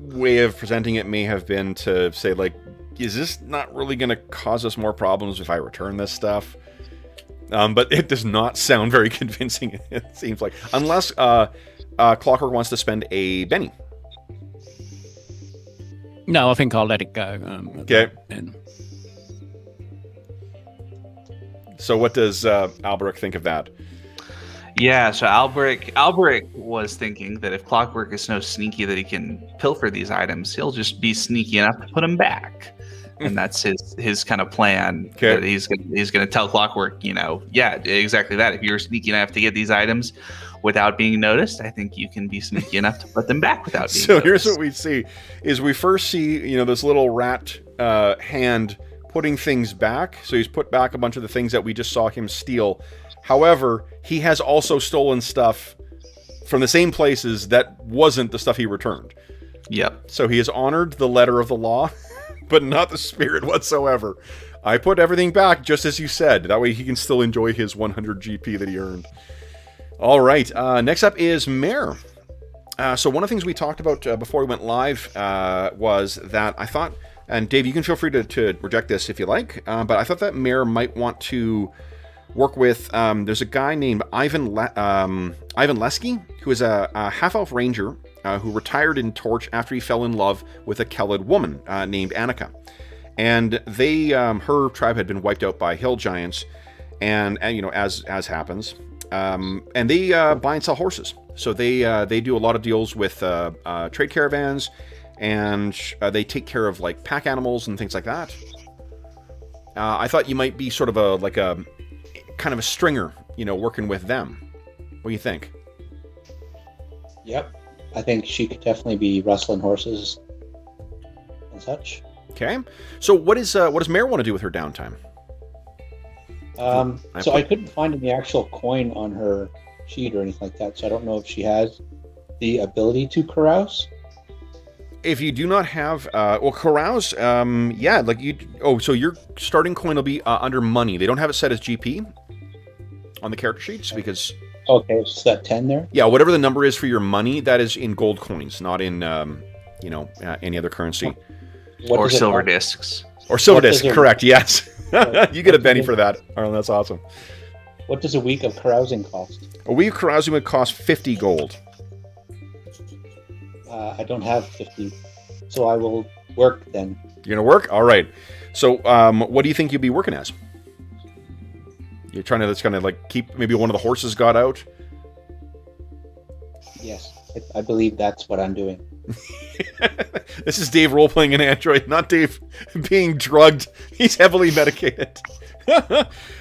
Speaker 1: way of presenting it may have been to say like, is this not really going to cause us more problems if I return this stuff? But it does not sound very convincing. It seems like, unless Clockwork wants to spend a Benny.
Speaker 4: No, I think I'll let it go.
Speaker 1: Okay. So what does Alberic think of that?
Speaker 6: Yeah, so Alberic was thinking that if Clockwork is so sneaky that he can pilfer these items, he'll just be sneaky enough to put them back. And that's his kind of plan.
Speaker 1: Okay.
Speaker 6: That he's going to tell Clockwork, yeah, exactly that. If you're sneaky enough to get these items without being noticed, I think you can be sneaky enough to put them back without being noticed.
Speaker 1: Here's what we see, is we first see, this little rat hand putting things back. So he's put back a bunch of the things that we just saw him steal. However, he has also stolen stuff from the same places that wasn't the stuff he returned.
Speaker 6: Yep.
Speaker 1: So he has honored the letter of the law, but not the spirit whatsoever. I put everything back just as you said. That way he can still enjoy his 100 GP that he earned. All right. Next up is Mare. So one of the things we talked about before we went live was that I thought, and Dave, you can feel free to reject this if you like, but I thought that Mare might want to work with, there's a guy named Ivan Lesky, who is a half-elf ranger who retired in Torch after he fell in love with a Kelid woman named Annika. And they, her tribe had been wiped out by hill giants, and as happens, and they buy and sell horses. So they do a lot of deals with trade caravans, and they take care of like pack animals and things like that. I thought you might be sort of a kind of a stringer, working with them. What do you think?
Speaker 2: Yep. I think she could definitely be rustling horses and such.
Speaker 1: Okay. So what does Mare want to do with her downtime?
Speaker 2: I couldn't find any actual coin on her sheet or anything like that, so I don't know if she has the ability to carouse.
Speaker 1: If you do not have, carouse, yeah, like so your starting coin will be under money. They don't have it set as GP on the character sheets because...
Speaker 2: Okay, so that 10 there?
Speaker 1: Yeah, whatever the number is for your money, that is in gold coins, not in, any other currency.
Speaker 6: Or silver discs.
Speaker 1: Or silver discs, correct, yes. You get a Benny for that, Arlen, that's awesome.
Speaker 2: What does a week of carousing cost?
Speaker 1: A week of carousing would cost 50 gold.
Speaker 2: I don't have 50, so I will work then.
Speaker 1: You're going to work? All right. So what do you think you'll be working as? You're trying to, that's going to like keep, maybe one of the horses got out?
Speaker 2: Yes, I believe that's what I'm doing.
Speaker 1: This is Dave role-playing an android, not Dave being drugged. He's heavily medicated.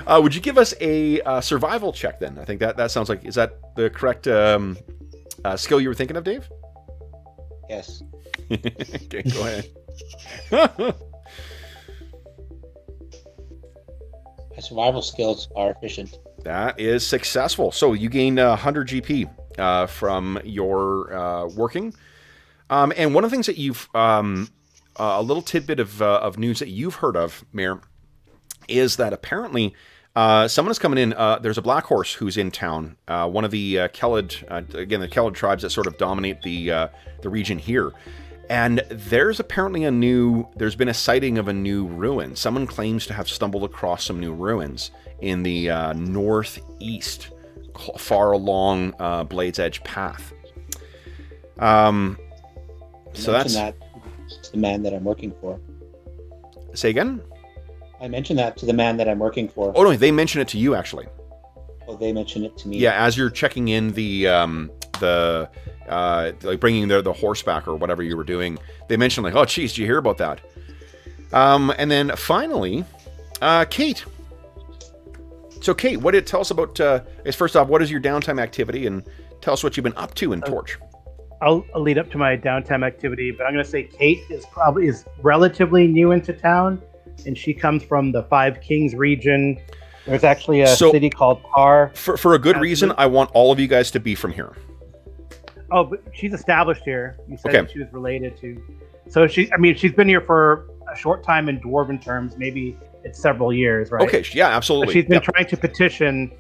Speaker 1: Would you give us a survival check then? I think that sounds like, is that the correct skill you were thinking of, Dave?
Speaker 2: Yes.
Speaker 1: Okay, go ahead.
Speaker 2: My survival skills are efficient.
Speaker 1: That is successful. So you gain 100 GP from your working. And one of the things that you've, a little tidbit of news that you've heard of, Mare, is that apparently someone is coming in. There's a black horse who's in town. One of the Kelid, again, the Kelid tribes that sort of dominate the region here. And there's apparently there's been a sighting of a new ruin. Someone claims to have stumbled across some new ruins in the northeast, far along Blade's Edge Path. So that's
Speaker 2: the man that I'm working for.
Speaker 1: Say again?
Speaker 2: I mentioned that to the man that I'm working for.
Speaker 1: Oh no, they mentioned it to you actually.
Speaker 2: Oh, they mentioned it to me.
Speaker 1: Yeah, as you're checking in the like bringing the horseback or whatever you were doing, they mentioned like, oh geez, did you hear about that? And then finally, Kate. So Kate, tell us about? First off, what is your downtime activity, and tell us what you've been up to in Torch.
Speaker 3: I'll lead up to my downtime activity, but I'm going to say Kate is relatively new into town, and she comes from the Five Kings region. There's actually a city called Tar.
Speaker 1: For a good reason, I want all of you guys to be from here.
Speaker 3: Oh, but she's established here. You said that she was related to. So she's been here for a short time in Dwarven terms, maybe it's several years, right?
Speaker 1: Okay, yeah, absolutely.
Speaker 3: But she's been trying to petition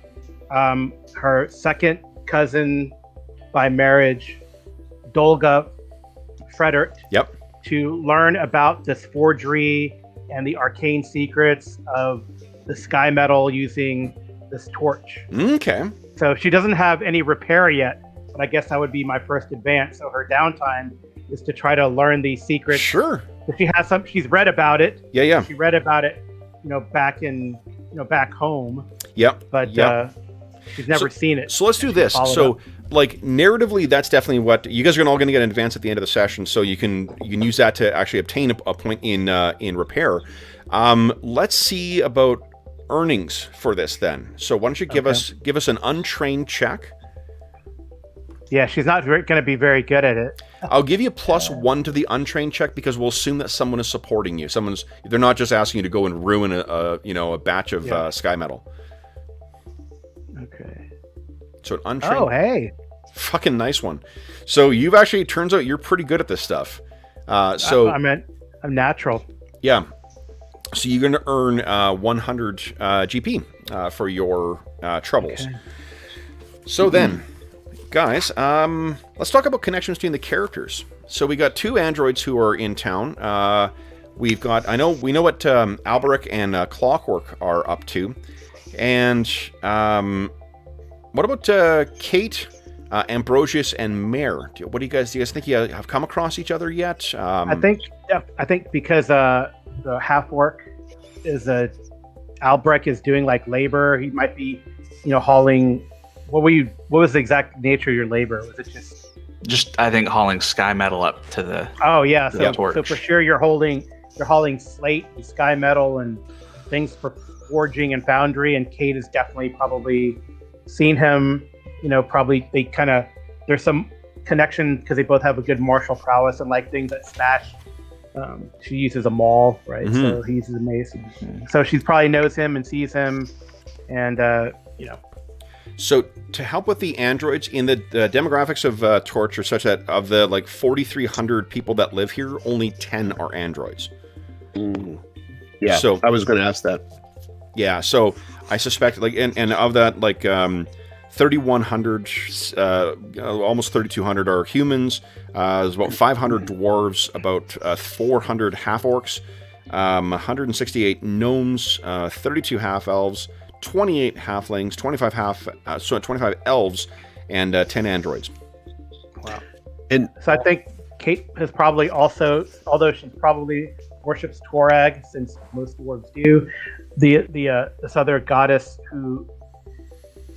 Speaker 3: her second cousin by marriage, Dolga Frederick, to learn about this forgery and the arcane secrets of the sky metal using this torch.
Speaker 1: Okay.
Speaker 3: So she doesn't have any repair yet, but I guess that would be my first advance. So her downtime is to try to learn these secrets.
Speaker 1: Sure.
Speaker 3: If she has she's read about it.
Speaker 1: Yeah.
Speaker 3: She read about it, back home.
Speaker 1: Yep.
Speaker 3: But she's never seen it.
Speaker 1: So let's do this. So, like, narratively, that's definitely what you guys are all going to get an advance at the end of the session. So you can use that to actually obtain a point in repair. Let's see about earnings for this then. So why don't you give us an untrained check?
Speaker 3: Yeah, she's not going to be very good at it.
Speaker 1: I'll give you +1 to the untrained check because we'll assume that someone is supporting you. They're not just asking you to go and ruin a batch of sky metal.
Speaker 3: Okay.
Speaker 1: So an untrained.
Speaker 3: Oh, hey.
Speaker 1: Fucking nice one. So it turns out you're pretty good at this stuff. I'm
Speaker 3: natural.
Speaker 1: Yeah. So you're going to earn 100 GP for your troubles. Okay. So then, guys, let's talk about connections between the characters. So we got 2 androids who are in town. We know what Alberic and Clockwork are up to. And what about Kate, Ambrosius, and Mare? Do you guys think you have come across each other yet?
Speaker 3: I think because the half orc is Albrecht is doing like labor. He might be, hauling. What was the exact nature of your labor? Was it just
Speaker 6: I think hauling sky metal up to the torch.
Speaker 3: So for sure you're hauling slate and sky metal and things for forging and foundry, and Kate has definitely probably seen him. Probably there's some connection because they both have a good martial prowess and like things that smash. She uses a maul, right? Mm-hmm. So he uses a mace. Mm-hmm. So she probably knows him and sees him, and
Speaker 1: So to help with the androids, in the demographics of Torch are such that of the 4,300 people that live here, only 10 are androids.
Speaker 5: Mm. Yeah, so I was going to ask that.
Speaker 1: Yeah, so I suspect and of that 3,100, almost 3,200 are humans. There's about 500 dwarves, about 400 half-orcs, 168 gnomes, 32 half-elves, 28 halflings, 25 elves, and 10 androids.
Speaker 3: Wow. And so I think Kate has probably also, although she probably worships Torag, since most dwarves do, this other goddess who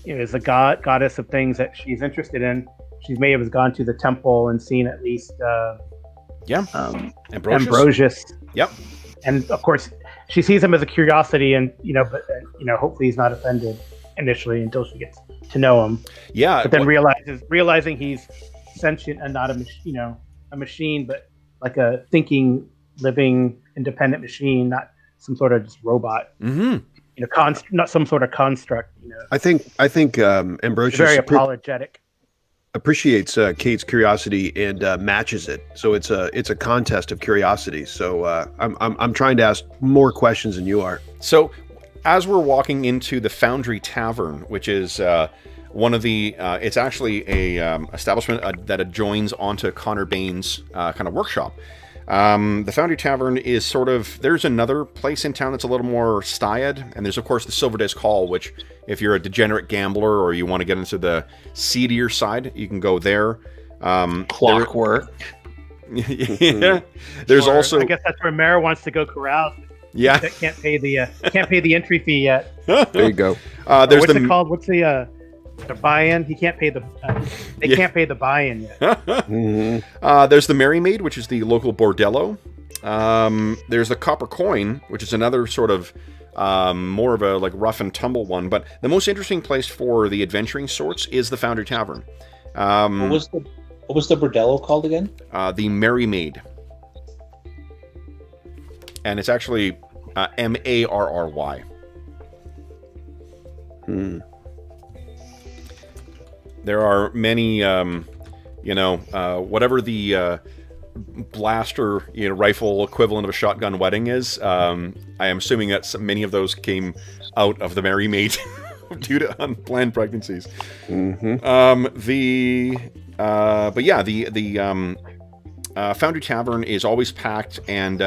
Speaker 3: is a goddess of things that she's interested in. She may have gone to the temple and seen at least Ambrosius.
Speaker 1: Yep.
Speaker 3: And of course she sees him as a curiosity, and but hopefully he's not offended initially until she gets to know him.
Speaker 1: Yeah.
Speaker 3: But then realizing he's sentient and not a machine, but like a thinking, living, independent machine, not some sort of just robot.
Speaker 1: Mm-hmm.
Speaker 3: Not some sort of construct.
Speaker 5: I think Ambrosius
Speaker 3: very apologetic.
Speaker 5: Appreciates Kate's curiosity and matches it. So it's a contest of curiosity. So I'm trying to ask more questions than you are.
Speaker 1: So as we're walking into the Foundry Tavern, which is one of the it's actually a establishment that adjoins onto Connor Bain's kind of workshop. The Foundry Tavern is sort of, there's another place in town that's a little more styed, and there's of course the Silver Disc Hall, which if you're a degenerate gambler or you want to get into the seedier side, you can go there.
Speaker 6: Clockwork.
Speaker 1: Yeah. There's also,
Speaker 3: I guess that's where Mare wants to go carouse.
Speaker 1: Yeah.
Speaker 3: Can't pay the entry fee yet.
Speaker 5: There you go.
Speaker 1: There's
Speaker 3: what's it called? What's the buy-in? He can't pay they can't pay the buy-in yet.
Speaker 5: Mm-hmm.
Speaker 1: There's the Merry Maid, which is the local bordello. There's the Copper Coin, which is another sort of more of a rough and tumble one. But the most interesting place for the adventuring sorts is the Foundry Tavern.
Speaker 2: What was the bordello called again?
Speaker 1: The Merry Maid, and it's actually Marry. There are many, whatever the blaster, rifle equivalent of a shotgun wedding is. I am assuming that many of those came out of the Merry Maid due to unplanned pregnancies.
Speaker 5: Mm-hmm.
Speaker 1: Foundry Tavern is always packed, and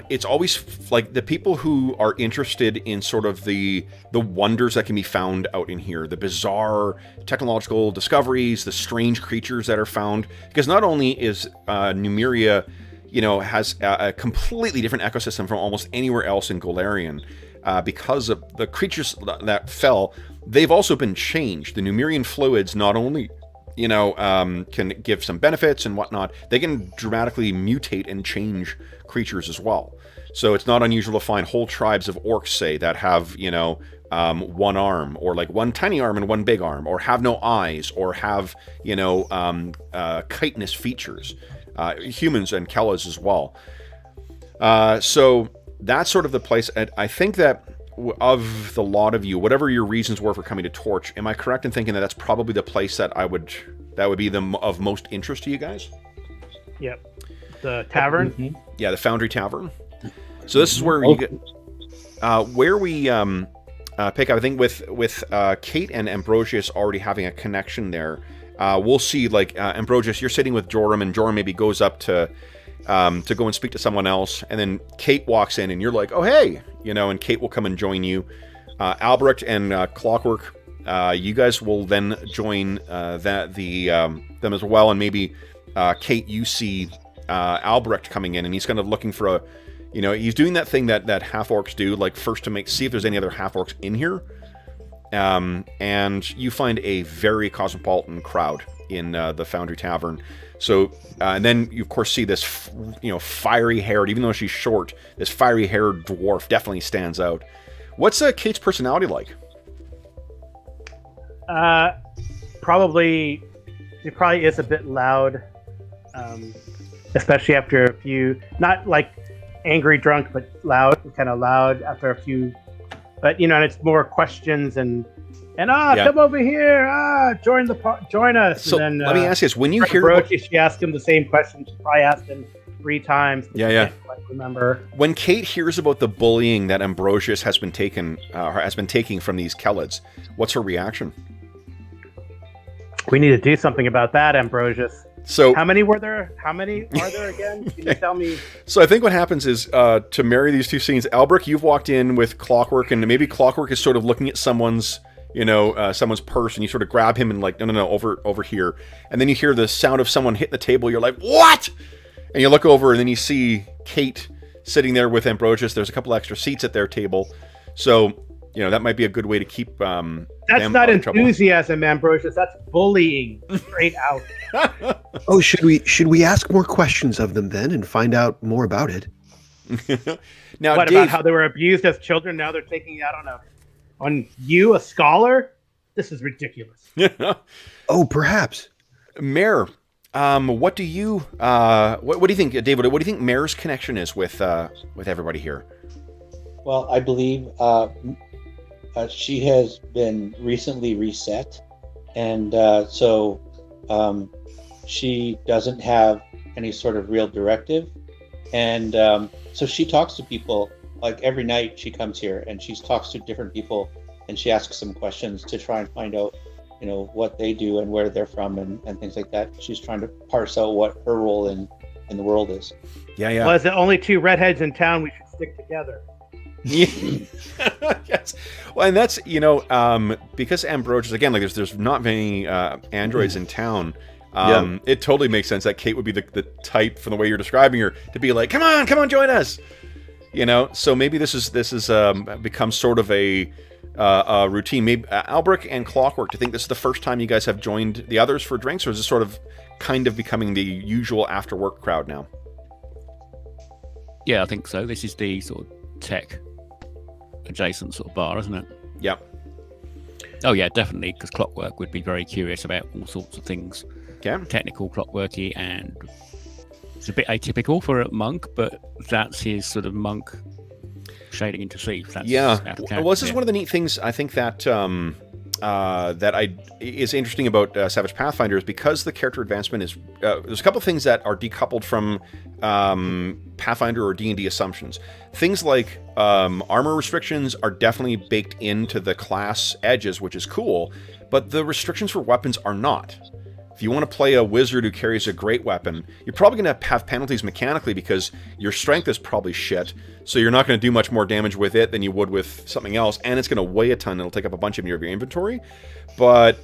Speaker 1: it's always like the people who are interested in sort of the wonders that can be found out in here, the bizarre technological discoveries, the strange creatures that are found. Because not only is Numeria, has a completely different ecosystem from almost anywhere else in Golarion, because of the creatures that fell, they've also been changed. The Numerian fluids not only can give some benefits and whatnot, they can dramatically mutate and change creatures as well. So it's not unusual to find whole tribes of orcs, say, that have, one arm, or like one tiny arm and one big arm, or have no eyes, or have, chitinous features. Humans and Kellas as well. So that's sort of the place. I think that of the lot of you, whatever your reasons were for coming to Torch, am I correct in thinking that that's probably the place that would be of most interest to you guys?
Speaker 3: Yep. The tavern?
Speaker 2: Mm-hmm.
Speaker 1: Yeah, the Foundry Tavern. So this is where you get where we pick up, I think, with Kate and Ambrosius already having a connection there. We'll see, like, Ambrosius, you're sitting with Joram, and Joram maybe goes up to go and speak to someone else, and then Kate walks in, and you're like, oh, hey, and Kate will come and join you. Albrecht and Clockwork, you guys will then join them as well, and maybe Kate, you see Albrecht coming in, and he's kind of looking for he's doing that thing that half-orcs do, like first to see if there's any other half-orcs in here, and you find a very cosmopolitan crowd in the Foundry Tavern. So, and then you of course see this, fiery-haired, even though she's short, this fiery-haired dwarf definitely stands out. What's Kate's personality like?
Speaker 3: She probably is a bit loud, especially after a few, not like angry drunk, but kind of loud after a few. But and it's more questions and come over here, join us.
Speaker 1: So
Speaker 3: and then,
Speaker 1: let me ask you this: when you hear
Speaker 3: Brooke, she asked him the same question. She probably asked him 3 times.
Speaker 1: Yeah.
Speaker 3: Can't quite remember.
Speaker 1: When Kate hears about the bullying that Ambrosius has been taking from these Kellids, what's her reaction?
Speaker 3: We need to do something about that, Ambrosius.
Speaker 1: So
Speaker 3: how many were there? How many are there again? Can you tell me?
Speaker 1: So I think what happens is, to marry these two scenes, Albrecht, you've walked in with Clockwork, and maybe Clockwork is sort of looking at someone's purse, and you sort of grab him and like, no, over here. And then you hear the sound of someone hit the table. You're like, what? And you look over, and then you see Kate sitting there with Ambrosius. There's a couple extra seats at their table. So, that might be a good way to keep
Speaker 3: that's not enthusiasm, Ambrosius. That's bullying straight out.
Speaker 5: Oh, should we ask more questions of them then and find out more about it?
Speaker 1: Now,
Speaker 3: what
Speaker 1: Dave,
Speaker 3: about how they were abused as children? Now they're taking it out on you, a scholar? This is ridiculous.
Speaker 5: Oh, perhaps.
Speaker 1: Mayor, what do you think, David? What do you think Mayor's connection is with everybody here?
Speaker 2: Well, I believe she has been recently reset, and so she doesn't have any sort of real directive, and so she talks to people. Like every night she comes here and she talks to different people, and she asks some questions to try and find out what they do and where they're from and things like that. She's trying to parse out what her role in the world is.
Speaker 1: Yeah.
Speaker 3: Well, as the only 2 redheads in town, we should stick together.
Speaker 1: Yes. Well, and that's because Ambrosius, again, like there's not many androids in town. It totally makes sense that Kate would be the type, from the way you're describing her, to be like, come on, join us. So maybe this is become sort of a routine. Maybe Albrecht and Clockwork, do you think this is the first time you guys have joined the others for drinks, or is this sort of kind of becoming the usual after work crowd now?
Speaker 4: Yeah, I think so. This is the sort of tech adjacent sort of bar, isn't it?
Speaker 1: Yep.
Speaker 4: Oh yeah, definitely, because Clockwork would be very curious about all sorts of things.
Speaker 1: Okay.
Speaker 4: Technical, clockworky, and it's a bit atypical for a monk, but that's his sort of monk shading into thief. That's
Speaker 1: Well, this is one of the neat things I think that that is interesting about Savage Pathfinder is because the character advancement is there's a couple things that are decoupled from Pathfinder or D&D assumptions. Things like armor restrictions are definitely baked into the class edges, which is cool, but the restrictions for weapons are not. If you want to play a wizard who carries a great weapon, you're probably going to have penalties mechanically because your strength is probably shit, so you're not going to do much more damage with it than you would with something else, and it's going to weigh a ton. It'll take up a bunch of your inventory. But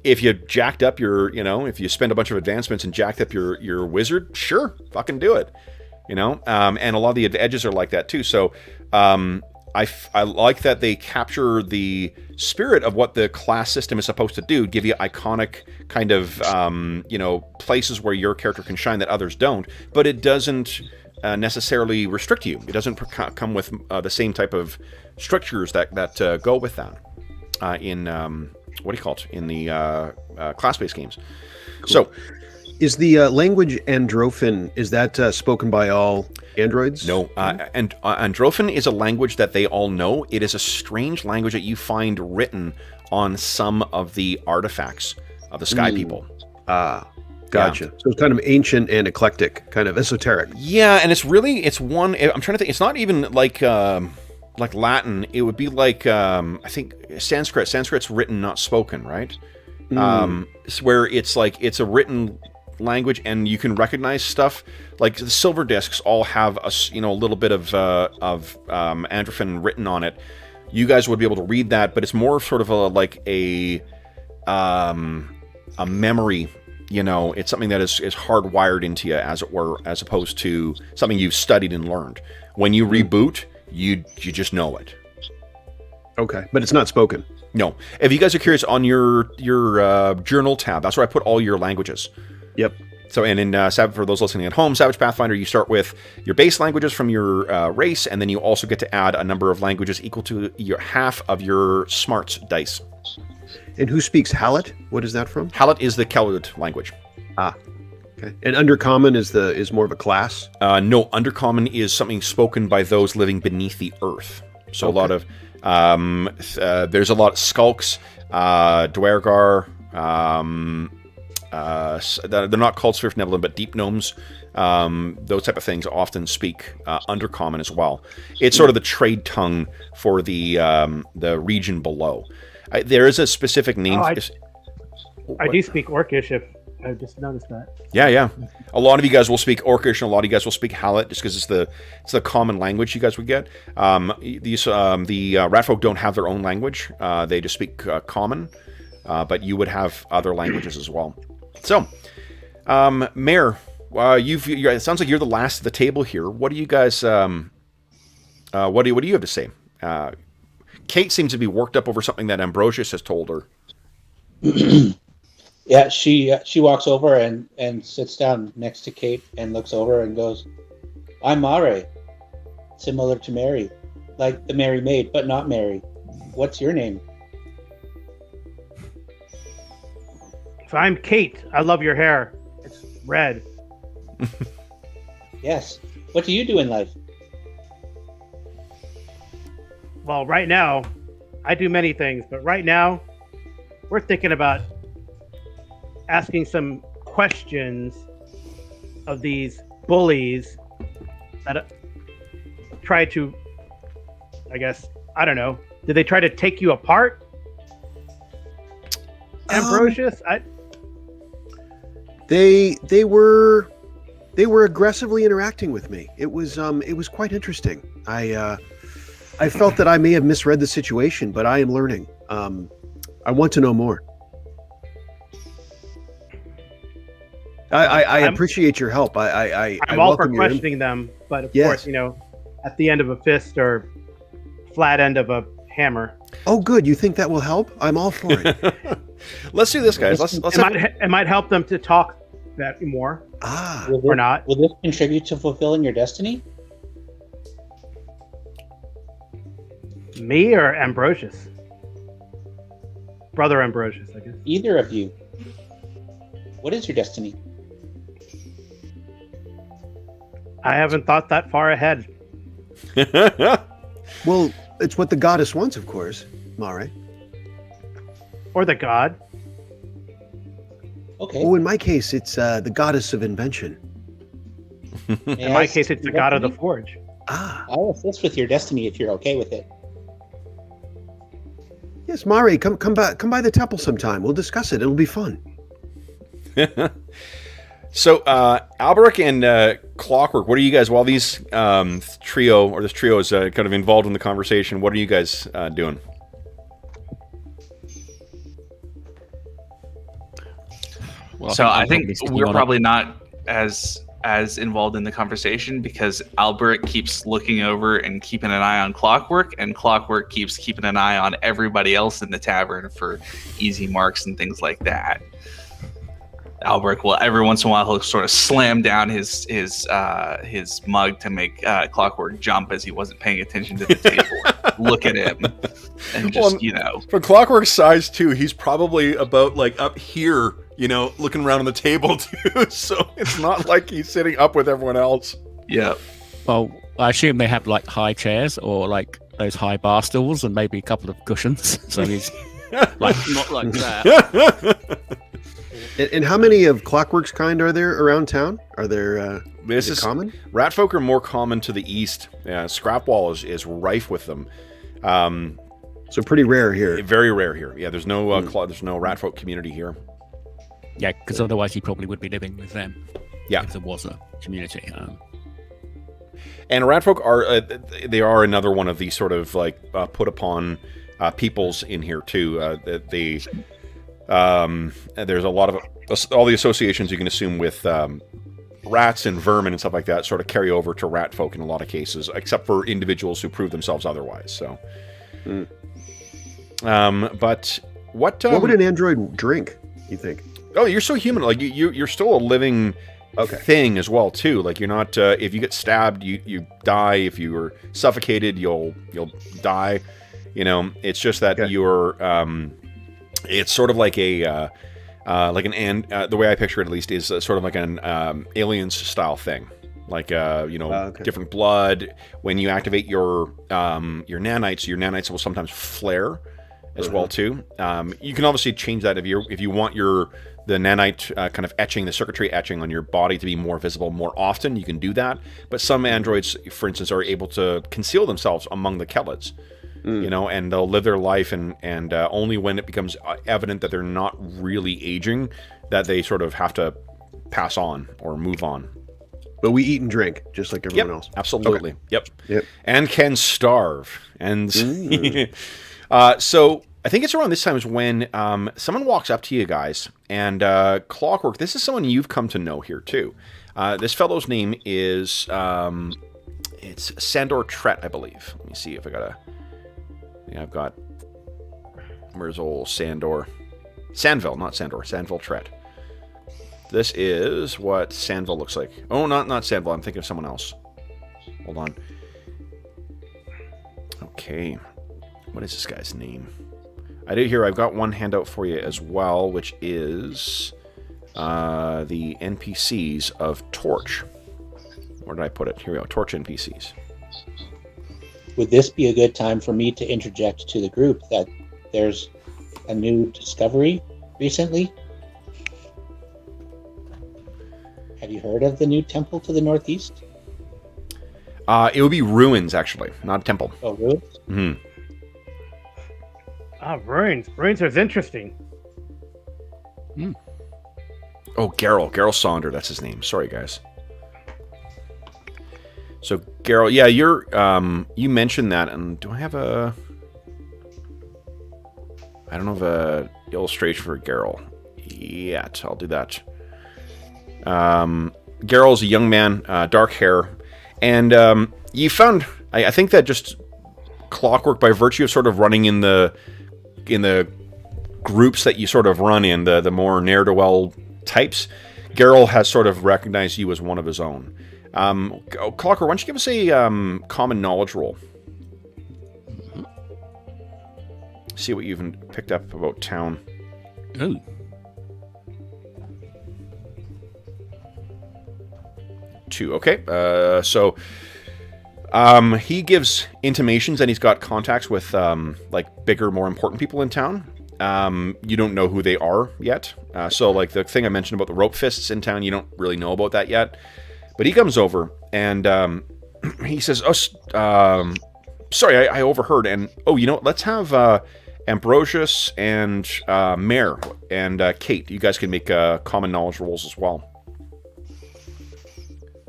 Speaker 1: if you jacked up your, if you spend a bunch of advancements and jacked up your wizard, sure, fucking do it. And a lot of the edges are like that too. So I like that they capture the spirit of what the class system is supposed to do, give you iconic kind of, places where your character can shine that others don't, but it doesn't necessarily restrict you. It doesn't come with the same type of structures that go with that in, in the class-based games.
Speaker 5: Cool.
Speaker 1: So,
Speaker 5: is the language Androphin, is that spoken by all androids?
Speaker 1: No, and Androphin is a language that they all know. It is a strange language that you find written on some of the artifacts of the Sky People.
Speaker 5: Gotcha. Yeah. So it's kind of ancient and eclectic, kind of esoteric.
Speaker 1: Yeah, and it's one. I'm trying to think. It's not even like Latin. It would be like I think Sanskrit. Sanskrit's written, not spoken, right? Where it's like it's a written language and you can recognize stuff like the silver discs all have a little bit of Androphin written on it. You guys would be able to read that, but it's more sort of a memory. It's something that is hardwired into you, as it were, as opposed to something you've studied and learned. When you reboot, you just know it.
Speaker 5: Okay, but it's not spoken.
Speaker 1: No. If you guys are curious, on your journal tab, that's where I put all your languages.
Speaker 5: Yep.
Speaker 1: So, and in for those listening at home, Savage Pathfinder, you start with your base languages from your race, and then you also get to add a number of languages equal to your half of your smarts dice.
Speaker 5: And who speaks Hallett? What is that from?
Speaker 1: Hallett is the Kelwood language.
Speaker 5: Ah, okay. And Undercommon is more of a class?
Speaker 1: No, Undercommon is something spoken by those living beneath the earth. So okay. A lot of there's a lot of Skulks, Dwergar. They're not called Swift-Neblin, but Deep Gnomes. Those type of things often speak Undercommon as well. It's sort of the trade tongue for the region below. There is a specific name.
Speaker 3: I do speak Orcish. If I just noticed that.
Speaker 1: Yeah. A lot of you guys will speak Orcish, and a lot of you guys will speak Hallett, just because it's the common language you guys would get. The Ratfolk don't have their own language. They just speak Common, but you would have other languages as well. So, Mayor, it sounds like you're the last of the table here. What do you guys? What do you have to say? Kate seems to be worked up over something that Ambrosius has told her.
Speaker 2: Yeah, she walks over and sits down next to Kate and looks over and goes, "I'm Mare, similar to Mary, like the Merry Maid, but not Mary. What's your name?"
Speaker 3: So I'm Kate. I love your hair. It's red.
Speaker 2: Yes. What do you do in life?
Speaker 3: Well, right now, I do many things, but right now, we're thinking about asking some questions of these bullies that try to, I don't know, did they try to take you apart? Ambrosius?
Speaker 5: They were aggressively interacting with me. It was quite interesting. I felt that I may have misread the situation, but I am learning. I want to know more. I appreciate your help. I'm
Speaker 3: all for questioning them, but of course, at the end of a fist or flat end of a hammer.
Speaker 5: Oh, good. You think that will help? I'm all for it.
Speaker 1: Let's do this, guys.
Speaker 3: It might help them to talk that more. Or not.
Speaker 2: Will this contribute to fulfilling your destiny?
Speaker 3: Me or Ambrosius? Brother Ambrosius, I guess.
Speaker 2: Either of you. What is your destiny?
Speaker 3: I haven't thought that far ahead.
Speaker 5: Well, it's what the goddess wants, of course, Mare.
Speaker 3: Or the god.
Speaker 2: Okay.
Speaker 5: Oh, in my case, it's the goddess of invention.
Speaker 3: In my case, it's the god of the forge.
Speaker 5: Ah,
Speaker 2: I'll assist with your destiny if you're okay with it.
Speaker 5: yes, Mari, come by the temple sometime. We'll discuss it. It'll be fun.
Speaker 1: So, Alberic and Clockwork, what are you guys, while these this trio is kind of involved in the conversation, what are you guys doing?
Speaker 4: Well,
Speaker 6: So I
Speaker 4: I'm
Speaker 6: think
Speaker 4: probably sticking
Speaker 6: we're
Speaker 4: on
Speaker 6: probably not as involved in the conversation because Albert keeps looking over and keeping an eye on Clockwork, and Clockwork keeps keeping an eye on everybody else in the tavern for easy marks and things like that. Albert will every once in a while he'll sort of slam down his mug to make Clockwork jump as he wasn't paying attention to the table. Look at him, and just
Speaker 1: For Clockwork's size too, he's probably about like up here, looking around on the table too. So it's not like he's sitting up with everyone else.
Speaker 6: Yeah.
Speaker 4: Well, I assume they have like high chairs or like those high bar stools and maybe a couple of cushions. So he's like not like that.
Speaker 5: And how many of Clockwork's kind are there around town? Are there
Speaker 1: This is
Speaker 5: common?
Speaker 1: Ratfolk are more common to the east. Scrapwall is rife with them.
Speaker 5: So pretty rare here.
Speaker 1: Very rare here. Yeah, there's no there's no Ratfolk community here.
Speaker 4: Yeah, because otherwise he probably would be living with them.
Speaker 1: Yeah,
Speaker 4: if there was a community.
Speaker 1: And Ratfolk are they are another one of these sort of like put upon peoples in here too. There's a lot of all the associations you can assume with rats and vermin and stuff like that sort of carry over to rat folk in a lot of cases, except for individuals who prove themselves otherwise. So, but what
Speaker 5: would an android drink, you think?
Speaker 1: Oh, you're so human. Like you're still a living thing as well too. Like you're not. If you get stabbed, you die. If you were suffocated, you'll die. It's just that you're. It's sort of like the way I picture it at least is sort of like an Aliens style thing, like different blood. When you activate your nanites will sometimes flare as well too. You can obviously change that if you want the nanite kind of etching, the circuitry etching on your body to be more visible more often. You can do that, but some androids, for instance, are able to conceal themselves among the Kellids. And they'll live their life, and only when it becomes evident that they're not really aging, that they sort of have to pass on or move on.
Speaker 5: But we eat and drink just like everyone else.
Speaker 1: Absolutely.
Speaker 5: Okay.
Speaker 1: Yep. And can starve. And so I think it's around this time is when someone walks up to you guys, and Clockwork. This is someone you've come to know here too. This fellow's name is it's Sandor Tret, I believe. Let me see if I got a. Yeah, I've got... Where's old Sandor? Sandville, not Sandor. Sandville Tret. This is what Sandville looks like. Oh, not Sandville. I'm thinking of someone else. Hold on. Okay. What is this guy's name? I do here. I've got one handout for you as well, which is the NPCs of Torch. Where did I put it? Here we go. Torch NPCs.
Speaker 2: Would this be a good time for me to interject to the group that there's a new discovery recently? Have you heard of the new temple to the northeast?
Speaker 1: It would be ruins, actually, not a temple.
Speaker 2: Oh, ruins?
Speaker 1: Mm-hmm.
Speaker 3: Ruins. Ruins is interesting.
Speaker 1: Oh, Geralt Sonder, that's his name. Sorry, guys. So, Geralt, yeah, you mentioned that, and do I have I don't have a illustration for Geralt yet. I'll do that. Geralt's a young man, dark hair, and you found, I think that just Clockwork, by virtue of sort of running in the groups that you sort of run in, the more ne'er-do-well types, Geralt has sort of recognized you as one of his own. Clockwork, why don't you give us a common knowledge roll? See what you've picked up about town.
Speaker 4: Ooh.
Speaker 1: Two. Okay. So he gives intimations, and he's got contacts with like bigger, more important people in town. You don't know who they are yet. So like the thing I mentioned about the rope fists in town, you don't really know about that yet. But he comes over and he says, sorry, I overheard. And, you know what? Let's have Ambrosius and Mare and Kate. You guys can make common knowledge rolls as well.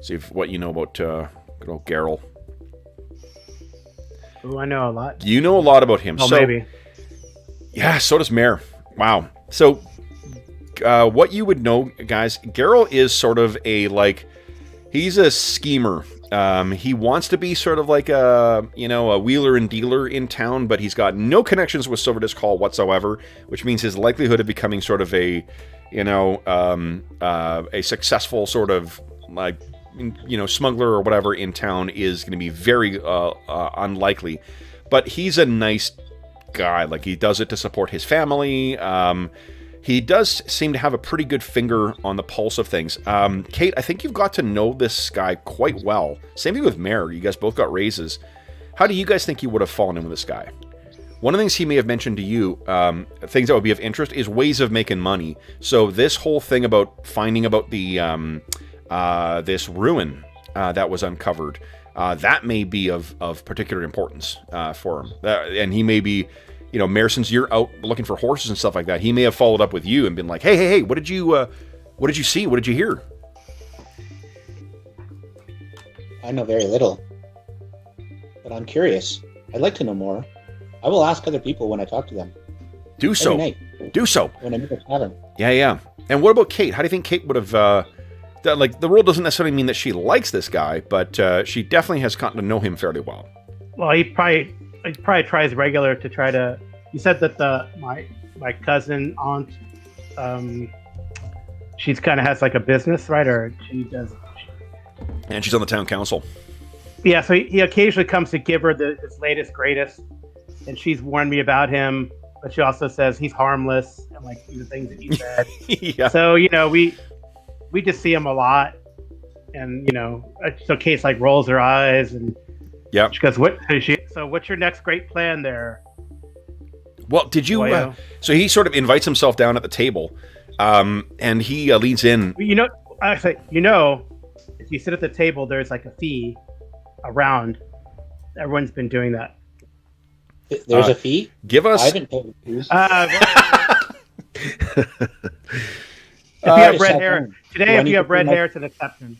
Speaker 1: See what you know about good old Geralt.
Speaker 3: Oh, I know a lot.
Speaker 1: You know a lot about him.
Speaker 3: Oh,
Speaker 1: so,
Speaker 3: maybe.
Speaker 1: Yeah, so does Mare. Wow. So, what you would know, guys, Geralt is sort of he's a schemer. He wants to be sort of like a wheeler and dealer in town, but he's got no connections with Silverdisk Hall whatsoever, which means his likelihood of becoming sort of a successful sort of smuggler or whatever in town is going to be very unlikely. But he's a nice guy. Like, he does it to support his family. He does seem to have a pretty good finger on the pulse of things. Kate, I think you've got to know this guy quite well. Same thing with Mare. You guys both got raises. How do you guys think you would have fallen in with this guy? One of the things he may have mentioned to you, things that would be of interest, is ways of making money. So this whole thing about finding about the this ruin that was uncovered, that may be of particular importance for him. And he may be, Mare, since you're out looking for horses and stuff like that, he may have followed up with you and been like, hey, what did you see? What did you hear?
Speaker 2: I know very little, but I'm curious. I'd like to know more. I will ask other people when I talk to them.
Speaker 1: Do so.
Speaker 2: Every night,
Speaker 1: Do so.
Speaker 2: when I'm in the tavern.
Speaker 1: Yeah. And what about Kate? How do you think Kate would have... the role doesn't necessarily mean that she likes this guy, but she definitely has gotten to know him fairly well.
Speaker 3: Well, he probably tries regular to try to... You said that my cousin, aunt, she's kind of has like a business, right? Or she does...
Speaker 1: And she's on the town council.
Speaker 3: Yeah, so he occasionally comes to give her his latest, greatest, and she's warned me about him, but she also says he's harmless, and like the things that you said.
Speaker 1: Yeah.
Speaker 3: So, we just see him a lot, and, so Kate's like rolls her eyes, and
Speaker 1: yeah,
Speaker 3: she goes, so what's your next great plan there?
Speaker 1: Well, did you, so he sort of invites himself down at the table, and he leans in.
Speaker 3: If you sit at the table, there's like a fee around. Everyone's been doing that.
Speaker 2: There's a fee?
Speaker 1: Give us...
Speaker 2: I haven't paid fees.
Speaker 3: If you have red hair today, if you have red hair, it's an exception.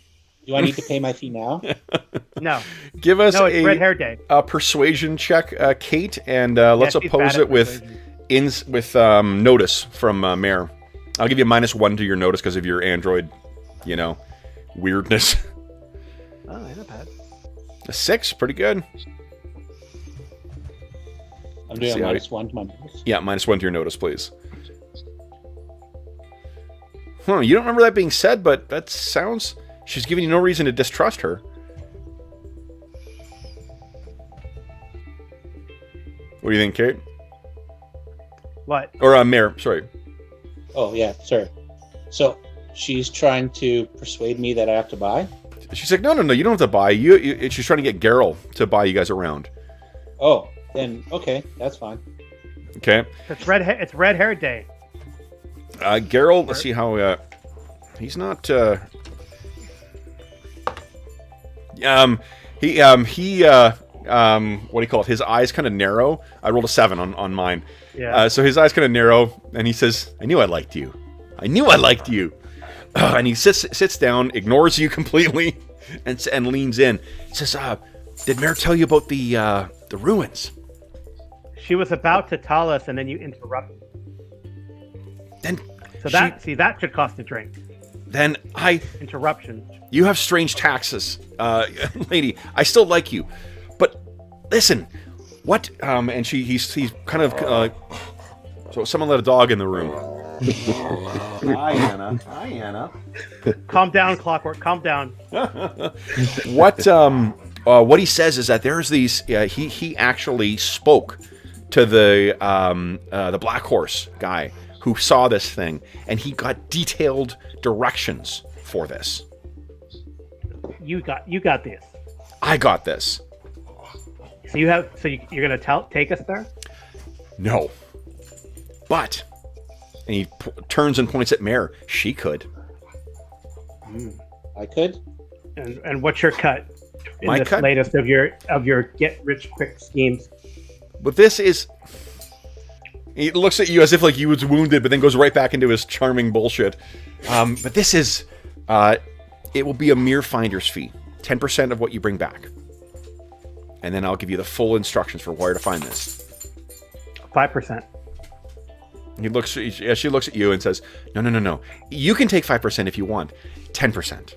Speaker 2: Do I need to pay my fee now?
Speaker 3: No.
Speaker 1: Give us
Speaker 3: it's red hair day.
Speaker 1: A persuasion check, Kate, and let's oppose it with notice from Mare. I'll give you -1 to your notice because of your android, weirdness.
Speaker 3: Oh, not bad.
Speaker 1: A 6, pretty good.
Speaker 2: I'm doing a -1 to my notice.
Speaker 1: Yeah, -1 to your notice, please. You don't remember that being said, but that sounds... She's giving you no reason to distrust her. What do you think, Kate?
Speaker 3: What?
Speaker 1: Or Mare, sorry.
Speaker 2: Oh, yeah, sorry. So, she's trying to persuade me that I have to buy?
Speaker 1: She's like, no, you don't have to buy. She's trying to get Geralt to buy you guys around.
Speaker 2: Oh, then, okay, that's fine.
Speaker 1: Okay.
Speaker 3: It's red hair day.
Speaker 1: Geralt, let's see how... he's not... what do you call it? His eyes kind of narrow. I rolled a 7 on mine.
Speaker 3: Yeah.
Speaker 1: So his eyes kind of narrow, and he says, I knew I liked you. And he sits down, ignores you completely, and leans in. He says, did Mare tell you about the ruins?
Speaker 3: She was about to tell us, and then you interrupted.
Speaker 1: Then
Speaker 3: that should cost a drink.
Speaker 1: Then
Speaker 3: interruption.
Speaker 1: You have strange taxes, lady. I still like you, but listen, what? And he's kind of so someone let a dog in the room. Hi, Anna.
Speaker 3: Calm down, Clockwork. Calm down.
Speaker 1: What he says is that there's these. He actually spoke to the Black Horse guy who saw this thing, and he got detailed directions for this.
Speaker 3: You got this.
Speaker 1: I got this.
Speaker 3: So you're gonna take us there?
Speaker 1: No. But, and he turns and points at Mare, she could.
Speaker 2: I could.
Speaker 3: And what's your cut in
Speaker 1: My
Speaker 3: this
Speaker 1: cut?
Speaker 3: latest of your get rich quick schemes?
Speaker 1: But this is... He looks at you as if like you was wounded, but then goes right back into his charming bullshit. But this is... it will be a mere finder's fee. 10% of what you bring back. And then I'll give you the full instructions for where to find this.
Speaker 3: 5%.
Speaker 1: She looks at you and says, No. You can take 5% if you want. 10%.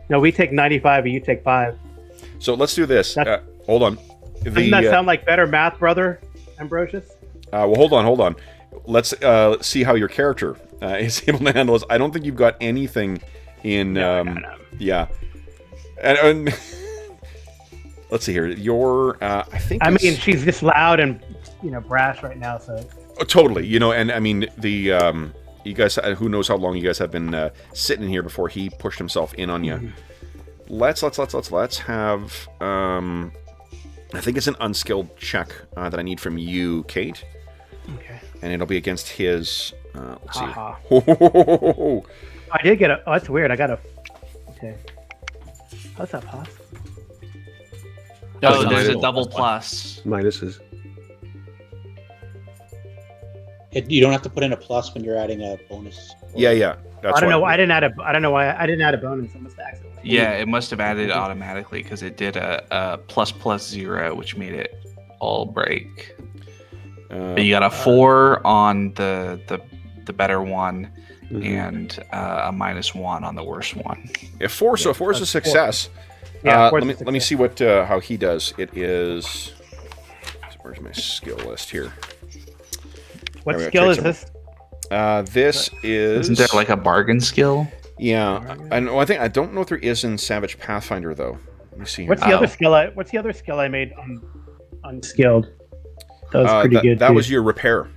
Speaker 3: No, we take 95, and you take 5.
Speaker 1: So let's do this. Hold on.
Speaker 3: Doesn't that sound like better math, brother, Ambrosius?
Speaker 1: Well, hold on. Let's see how your character is able to handle this. I don't think you've got anything in...
Speaker 3: No.
Speaker 1: Yeah. And let's see here. I
Speaker 3: mean, she's just loud and, brash right now, so...
Speaker 1: Oh, totally. And I mean, the... you guys, who knows how long you guys have been sitting in here before he pushed himself in on you. Mm-hmm. Let's have... I think it's an unskilled check that I need from you, Kate.
Speaker 3: Okay.
Speaker 1: And it'll be against his... let's see.
Speaker 3: I did get a... Oh, that's weird. I got a... Okay. How's that possible?
Speaker 6: Oh, there's a double plus.
Speaker 5: Minuses.
Speaker 2: You don't have to put in a plus when you're adding a bonus.
Speaker 1: Yeah. That's
Speaker 3: I don't know why I didn't add a bonus. I must accidentally.
Speaker 6: Yeah, it must have added automatically because it did a ++0, which made it all break. But you got a 4 on the better one, and a -1 on the worst one.
Speaker 1: Yeah, 4. So 4 is a success.
Speaker 3: Yeah,
Speaker 1: let me see what how he does. It is. Where's my skill list here?
Speaker 3: What skill is this?
Speaker 1: This is.
Speaker 6: Isn't there like a bargain skill?
Speaker 1: Yeah, I don't know if there is in Savage Pathfinder though. Let me see.
Speaker 3: What's the other skill I made on unskilled? That was pretty good.
Speaker 1: That was your repair.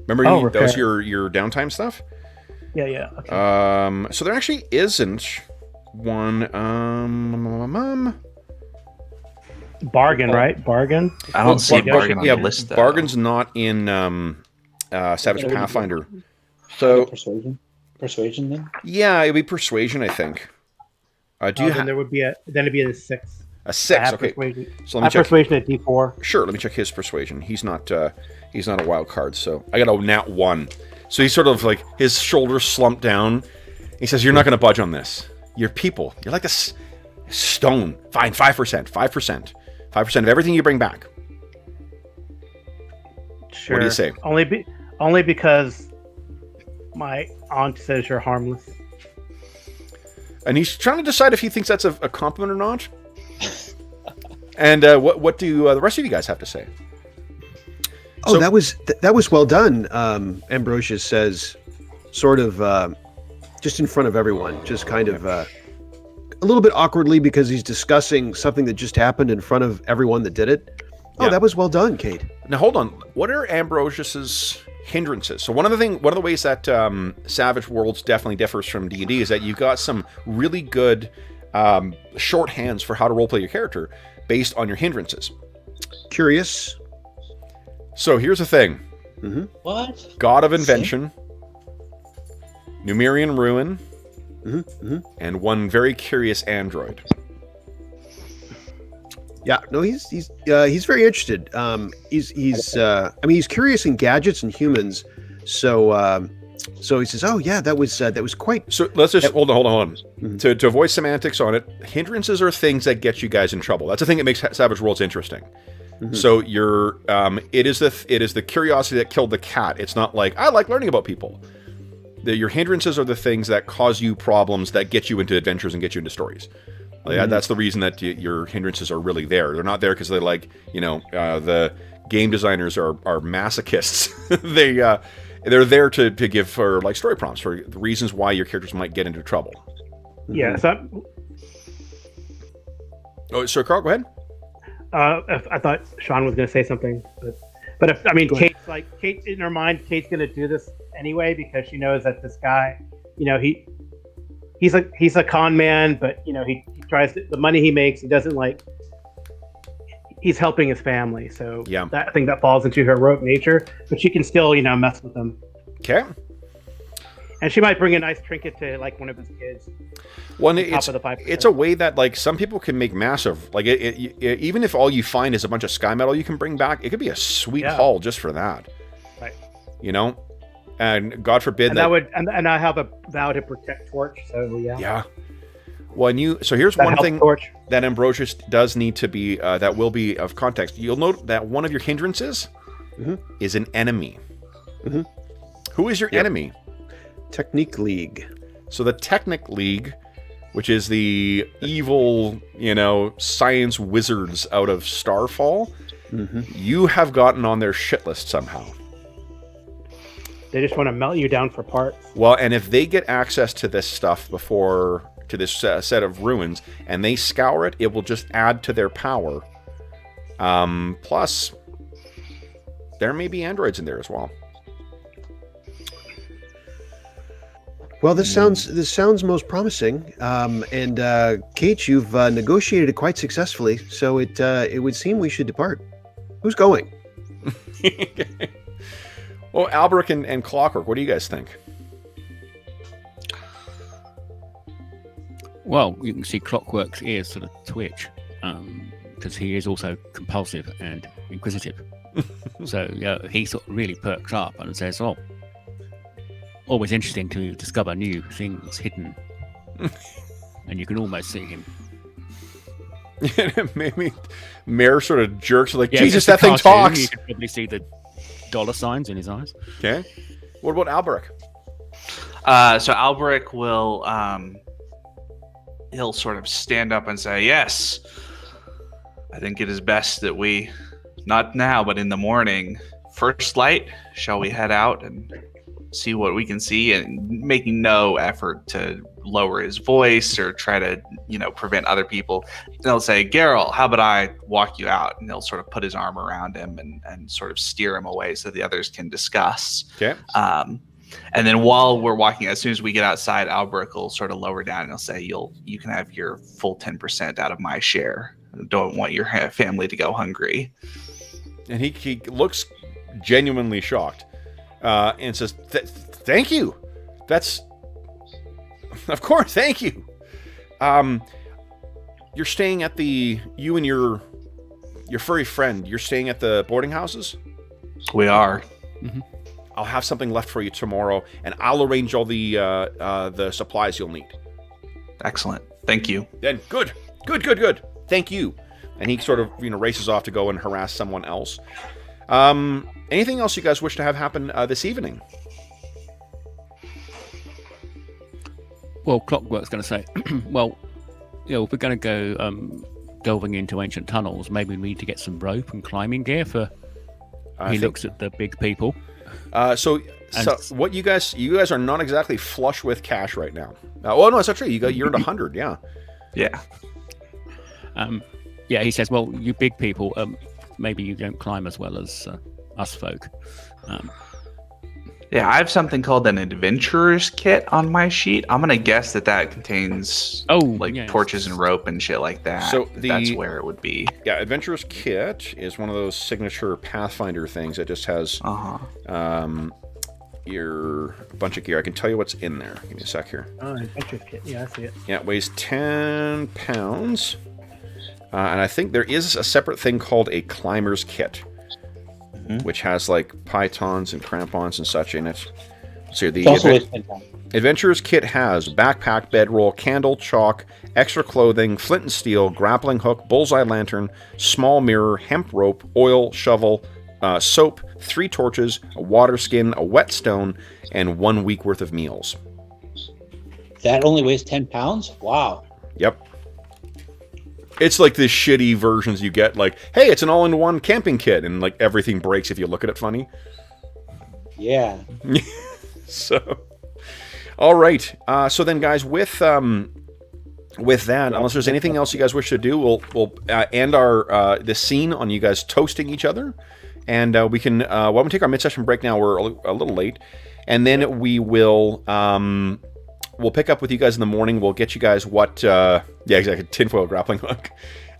Speaker 1: Remember,
Speaker 3: repair.
Speaker 1: That was your downtime stuff.
Speaker 3: Yeah. Okay.
Speaker 1: So there actually isn't one.
Speaker 3: Bargain, right? Bargain.
Speaker 6: I don't see bargain on the list. Though.
Speaker 1: Bargain's not in Savage Pathfinder. So
Speaker 2: persuasion then?
Speaker 1: Yeah, it'd be persuasion, I think.
Speaker 3: Then it'd be a 6.
Speaker 1: A 6, okay.
Speaker 3: Persuasion.
Speaker 1: So let me check.
Speaker 3: Persuasion at D4.
Speaker 1: Sure, let me check his persuasion. He's not a wild card, so I got a nat 1. So he's sort of like his shoulders slumped down. He says, "You're not going to budge on this. You're people. You're like a stone. Fine, 5%. 5% of everything you bring back."
Speaker 3: Sure.
Speaker 1: What do you say?
Speaker 3: Only because my aunt says you're harmless.
Speaker 1: And he's trying to decide if he thinks that's a compliment or not. And what do the rest of you guys have to say?
Speaker 5: Oh, that was well done. Ambrosius says, sort of just in front of everyone, just kind of a little bit awkwardly because he's discussing something that just happened in front of everyone that did it. Oh, yeah. That was well done, Kate.
Speaker 1: Now hold on. What are Ambrosius's hindrances? So one of the ways that Savage Worlds definitely differs from D&D is that you've got some really good shorthands for how to roleplay your character based on your hindrances.
Speaker 5: Curious.
Speaker 1: So here's the thing.
Speaker 5: Mm-hmm.
Speaker 2: What?
Speaker 1: God of Invention, Numerian Ruin, and one very curious android.
Speaker 5: Yeah, no, he's very interested. He's curious in gadgets and humans. So he says, "Oh yeah, that was quite."
Speaker 1: So let's just hold on. Mm-hmm. To avoid semantics on it, hindrances are things that get you guys in trouble. That's the thing that makes Savage Worlds interesting. Mm-hmm. So it is the curiosity that killed the cat. It's not like I like learning about people. Your hindrances are the things that cause you problems that get you into adventures and get you into stories. That's the reason that your hindrances are really there. They're not there because they the game designers are masochists. They're there to give for like story prompts for the reasons why your characters might get into trouble.
Speaker 3: Yeah.
Speaker 1: So Carl, go ahead.
Speaker 3: I thought Sean was going to say something, but Kate in her mind, Kate's going to do this anyway because she knows that this guy, he's a con man, but he tries to, the money he makes, he doesn't like. he's helping his family. So
Speaker 1: Yeah.
Speaker 3: I think that falls into her heroic nature, but she can still, mess with him.
Speaker 1: Okay.
Speaker 3: And she might bring a nice trinket to like one of his kids.
Speaker 1: Well,
Speaker 3: Top of the 5%.
Speaker 1: it's a way that like some people can make massive, like even if all you find is a bunch of sky metal you can bring back, it could be a sweet haul just for that.
Speaker 3: Right.
Speaker 1: And God forbid
Speaker 3: and I have a vow to protect Torch. So yeah.
Speaker 1: Yeah. Well, so here's
Speaker 3: That
Speaker 1: one
Speaker 3: helps
Speaker 1: thing
Speaker 3: Torch.
Speaker 1: that Ambrosius does need to be, that will be of context. You'll note that one of your hindrances is an enemy.
Speaker 5: Mm-hmm.
Speaker 1: Who is your enemy?
Speaker 5: Technique League.
Speaker 1: So the Technic League, which is the evil, science wizards out of Starfall, you have gotten on their shit list somehow.
Speaker 3: They just want to melt you down for parts.
Speaker 1: Well, and if they get access to this stuff to this set of ruins, and they scour it, it will just add to their power. Plus, there may be androids in there as well.
Speaker 5: Well, this sounds most promising. And Kate, you've negotiated it quite successfully, so it would seem we should depart. Who's going?
Speaker 1: Well, Alberic and Clockwork, what do you guys think?
Speaker 4: Well, you can see Clockwork's ears sort of twitch because he is also compulsive and inquisitive. So he sort of really perks up and says, "Oh, always interesting to discover new things hidden." And you can almost see him.
Speaker 1: Maybe Mare sort of jerks like,
Speaker 4: Yeah,
Speaker 1: Jesus,
Speaker 4: just a
Speaker 1: that thing
Speaker 4: cartoon.
Speaker 1: talks.
Speaker 4: You can probably see the dollar signs in his eyes.
Speaker 1: Okay. What about Alberic?
Speaker 6: So Alberic will he'll sort of stand up and say, "Yes, I think it is best that we, not now, but in the morning, first light, shall we head out and see what we can see," and making no effort to lower his voice or try to, prevent other people. And they'll say, "Geralt, how about I walk you out?" And they'll sort of put his arm around him and sort of steer him away so the others can discuss.
Speaker 1: Okay.
Speaker 6: And then while we're walking, as soon as we get outside, Alberic will sort of lower down and he'll say, you can have your full 10% out of my share. I don't want your family to go hungry."
Speaker 1: And he looks genuinely shocked and says, "Thank you. That's, of course, thank you. You're staying at you and your furry friend, you're staying at the boarding houses?"
Speaker 6: We are.
Speaker 1: Mm-hmm. I'll have something left for you tomorrow, and I'll arrange all the supplies you'll need.
Speaker 6: Excellent. Thank you.
Speaker 1: Then good. Thank you. And he sort of races off to go and harass someone else. Anything else you guys wish to have happen this evening?
Speaker 4: Well, Clockwork's going to say, well, if we're going to go delving into ancient tunnels, maybe we need to get some rope and climbing gear for. He looks at the big people.
Speaker 1: So what you guys are not exactly flush with cash right now. No, it's not true. You earned 100. Yeah.
Speaker 6: Yeah.
Speaker 4: Yeah. He says, well, you big people, maybe you don't climb as well as us folk.
Speaker 6: Yeah, I have something called an adventurer's kit on my sheet. I'm gonna guess that contains torches and rope and shit like that.
Speaker 1: So
Speaker 6: that's where it would be.
Speaker 1: Yeah, adventurer's kit is one of those signature Pathfinder things that just has your bunch of gear. I can tell you what's in there. Give me a sec here.
Speaker 3: Oh, adventurer's kit. Yeah, I see it.
Speaker 1: Yeah, it weighs 10 pounds, and I think there is a separate thing called a climber's kit, which has like pythons and crampons and such in it. So the adventurer's kit has backpack, bedroll, candle, chalk, extra clothing, flint and steel, grappling hook, bullseye lantern, small mirror, hemp rope, oil, shovel, soap, 3 torches, a water skin, a whetstone, and 1 week worth of meals.
Speaker 2: That only weighs 10 pounds? Wow.
Speaker 1: Yep. It's like the shitty versions you get, like, hey, it's an all-in-one camping kit, and like everything breaks if you look at it funny.
Speaker 2: Yeah.
Speaker 1: So, all right. So then, guys, with that, unless there's anything else you guys wish to do, we'll end our this scene on you guys toasting each other, and we can we take our mid-session break now. We're a little late, and then we will we'll pick up with you guys in the morning. We'll get you guys what exactly, tinfoil grappling hook.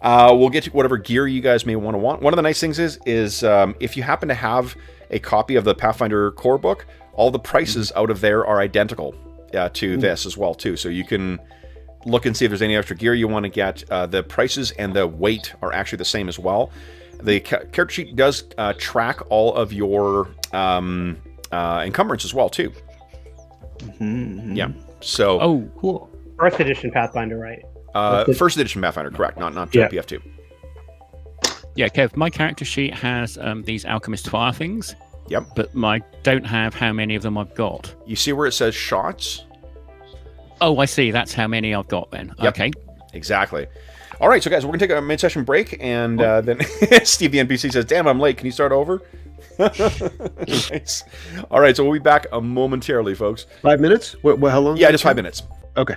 Speaker 1: We'll get to whatever gear you guys may want. One of the nice things is if you happen to have a copy of the Pathfinder core book, all the prices out of there are identical to this as well too. So you can look and see if there's any extra gear you want to get. The prices and the weight are actually the same as well. The character sheet does track all of your encumbrance as well too. Yeah. So.
Speaker 4: Oh, cool.
Speaker 3: First edition Pathfinder, right?
Speaker 1: First edition Pathfinder, correct? Not PF2.
Speaker 4: Yeah, Kev. My character sheet has these alchemist fire things.
Speaker 1: Yep.
Speaker 4: But I don't have how many of them I've got.
Speaker 1: You see where it says shots?
Speaker 4: Oh, I see. That's how many I've got then.
Speaker 1: Yep.
Speaker 4: Okay.
Speaker 1: Exactly. All right, so guys, we're going to take a mid-session break, and then Steve the NPC says, damn, I'm late. Can you start over? Nice. All right, so we'll be back momentarily, folks.
Speaker 5: 5 minutes? How long?
Speaker 1: Yeah, just 5 minutes.
Speaker 5: Okay.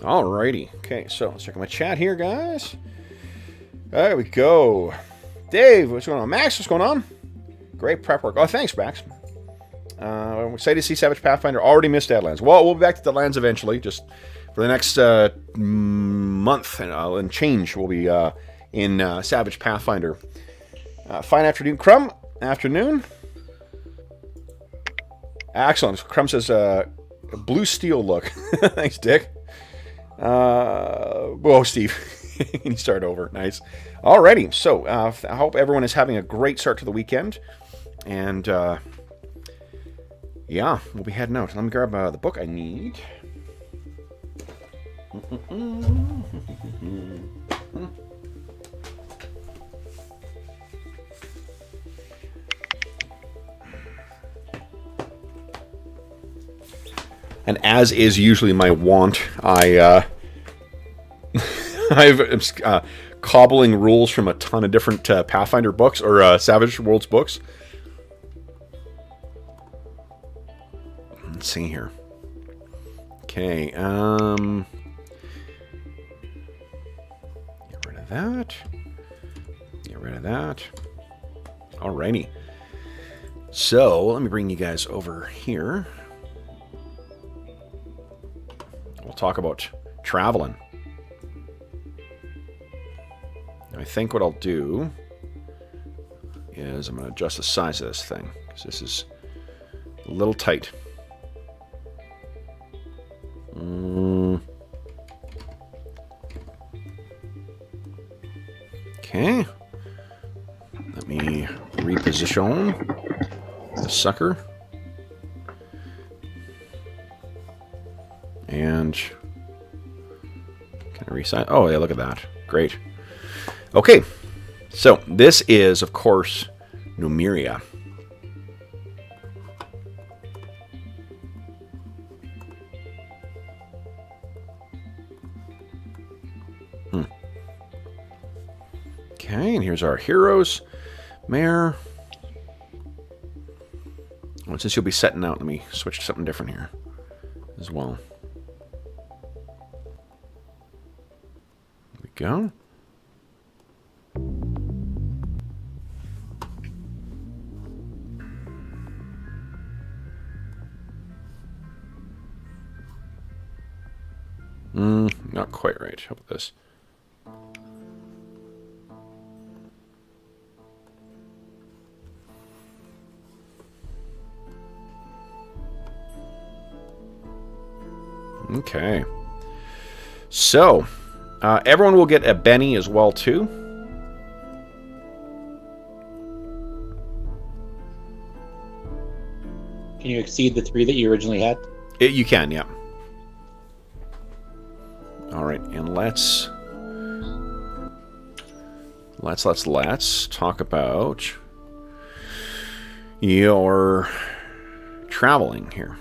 Speaker 1: Alrighty. Okay, so let's check my chat here, guys. There we go. Dave, what's going on? Max, what's going on? Great prep work. Oh, thanks, Max. I'm excited to see Savage Pathfinder. Already missed Deadlands. Well, we'll be back to Deadlands eventually. Just for the next month and change, we'll be in Savage Pathfinder. Fine afternoon, Crumb. Afternoon. Excellent. Crumb says, blue steel look. Thanks, Dick. Whoa, Steve. Can you start over? Nice. Alrighty. So, I hope everyone is having a great start to the weekend. And, yeah, we'll be heading out. Let me grab the book I need. And as is usually my wont, I'm cobbling rules from a ton of different Pathfinder books, or Savage Worlds books. Let's see here. Okay, get rid of that. Get rid of that. Alrighty. So, let me bring you guys over here. We'll talk about traveling. I think what I'll do is I'm going to adjust the size of this thing, because this is a little tight. Okay. Let me reposition the sucker. And can I resize? Oh, yeah, look at that. Great. Okay. So, this is, of course, Numeria. Okay, and here's our heroes. Mayor. Well, since you'll be setting out, let me switch to something different here as well. There we go. Not quite right. How about this? Okay. So, everyone will get a Benny as well, too.
Speaker 2: Can you exceed the 3 that you originally had?
Speaker 1: You can, yeah. All right, and let's talk about your traveling here.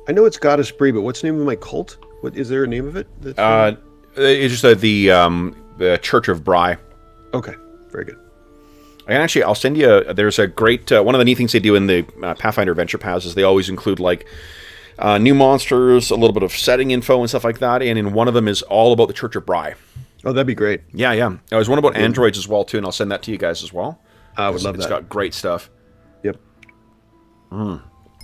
Speaker 5: I know it's Goddess Bree, but what's the name of my cult? What is there a name of it?
Speaker 1: It's just the Church of Bry.
Speaker 5: Okay, very good.
Speaker 1: And actually, I'll send you. There's a great one of the neat things they do in the Pathfinder Adventure Paths is they always include like new monsters, a little bit of setting info and stuff like that. And in one of them is all about the Church of Bry.
Speaker 5: Oh, that'd be great.
Speaker 1: Yeah. There's one about androids as well too, and I'll send that to you guys as well.
Speaker 5: I would love that.
Speaker 1: It's got great stuff.
Speaker 5: Yep.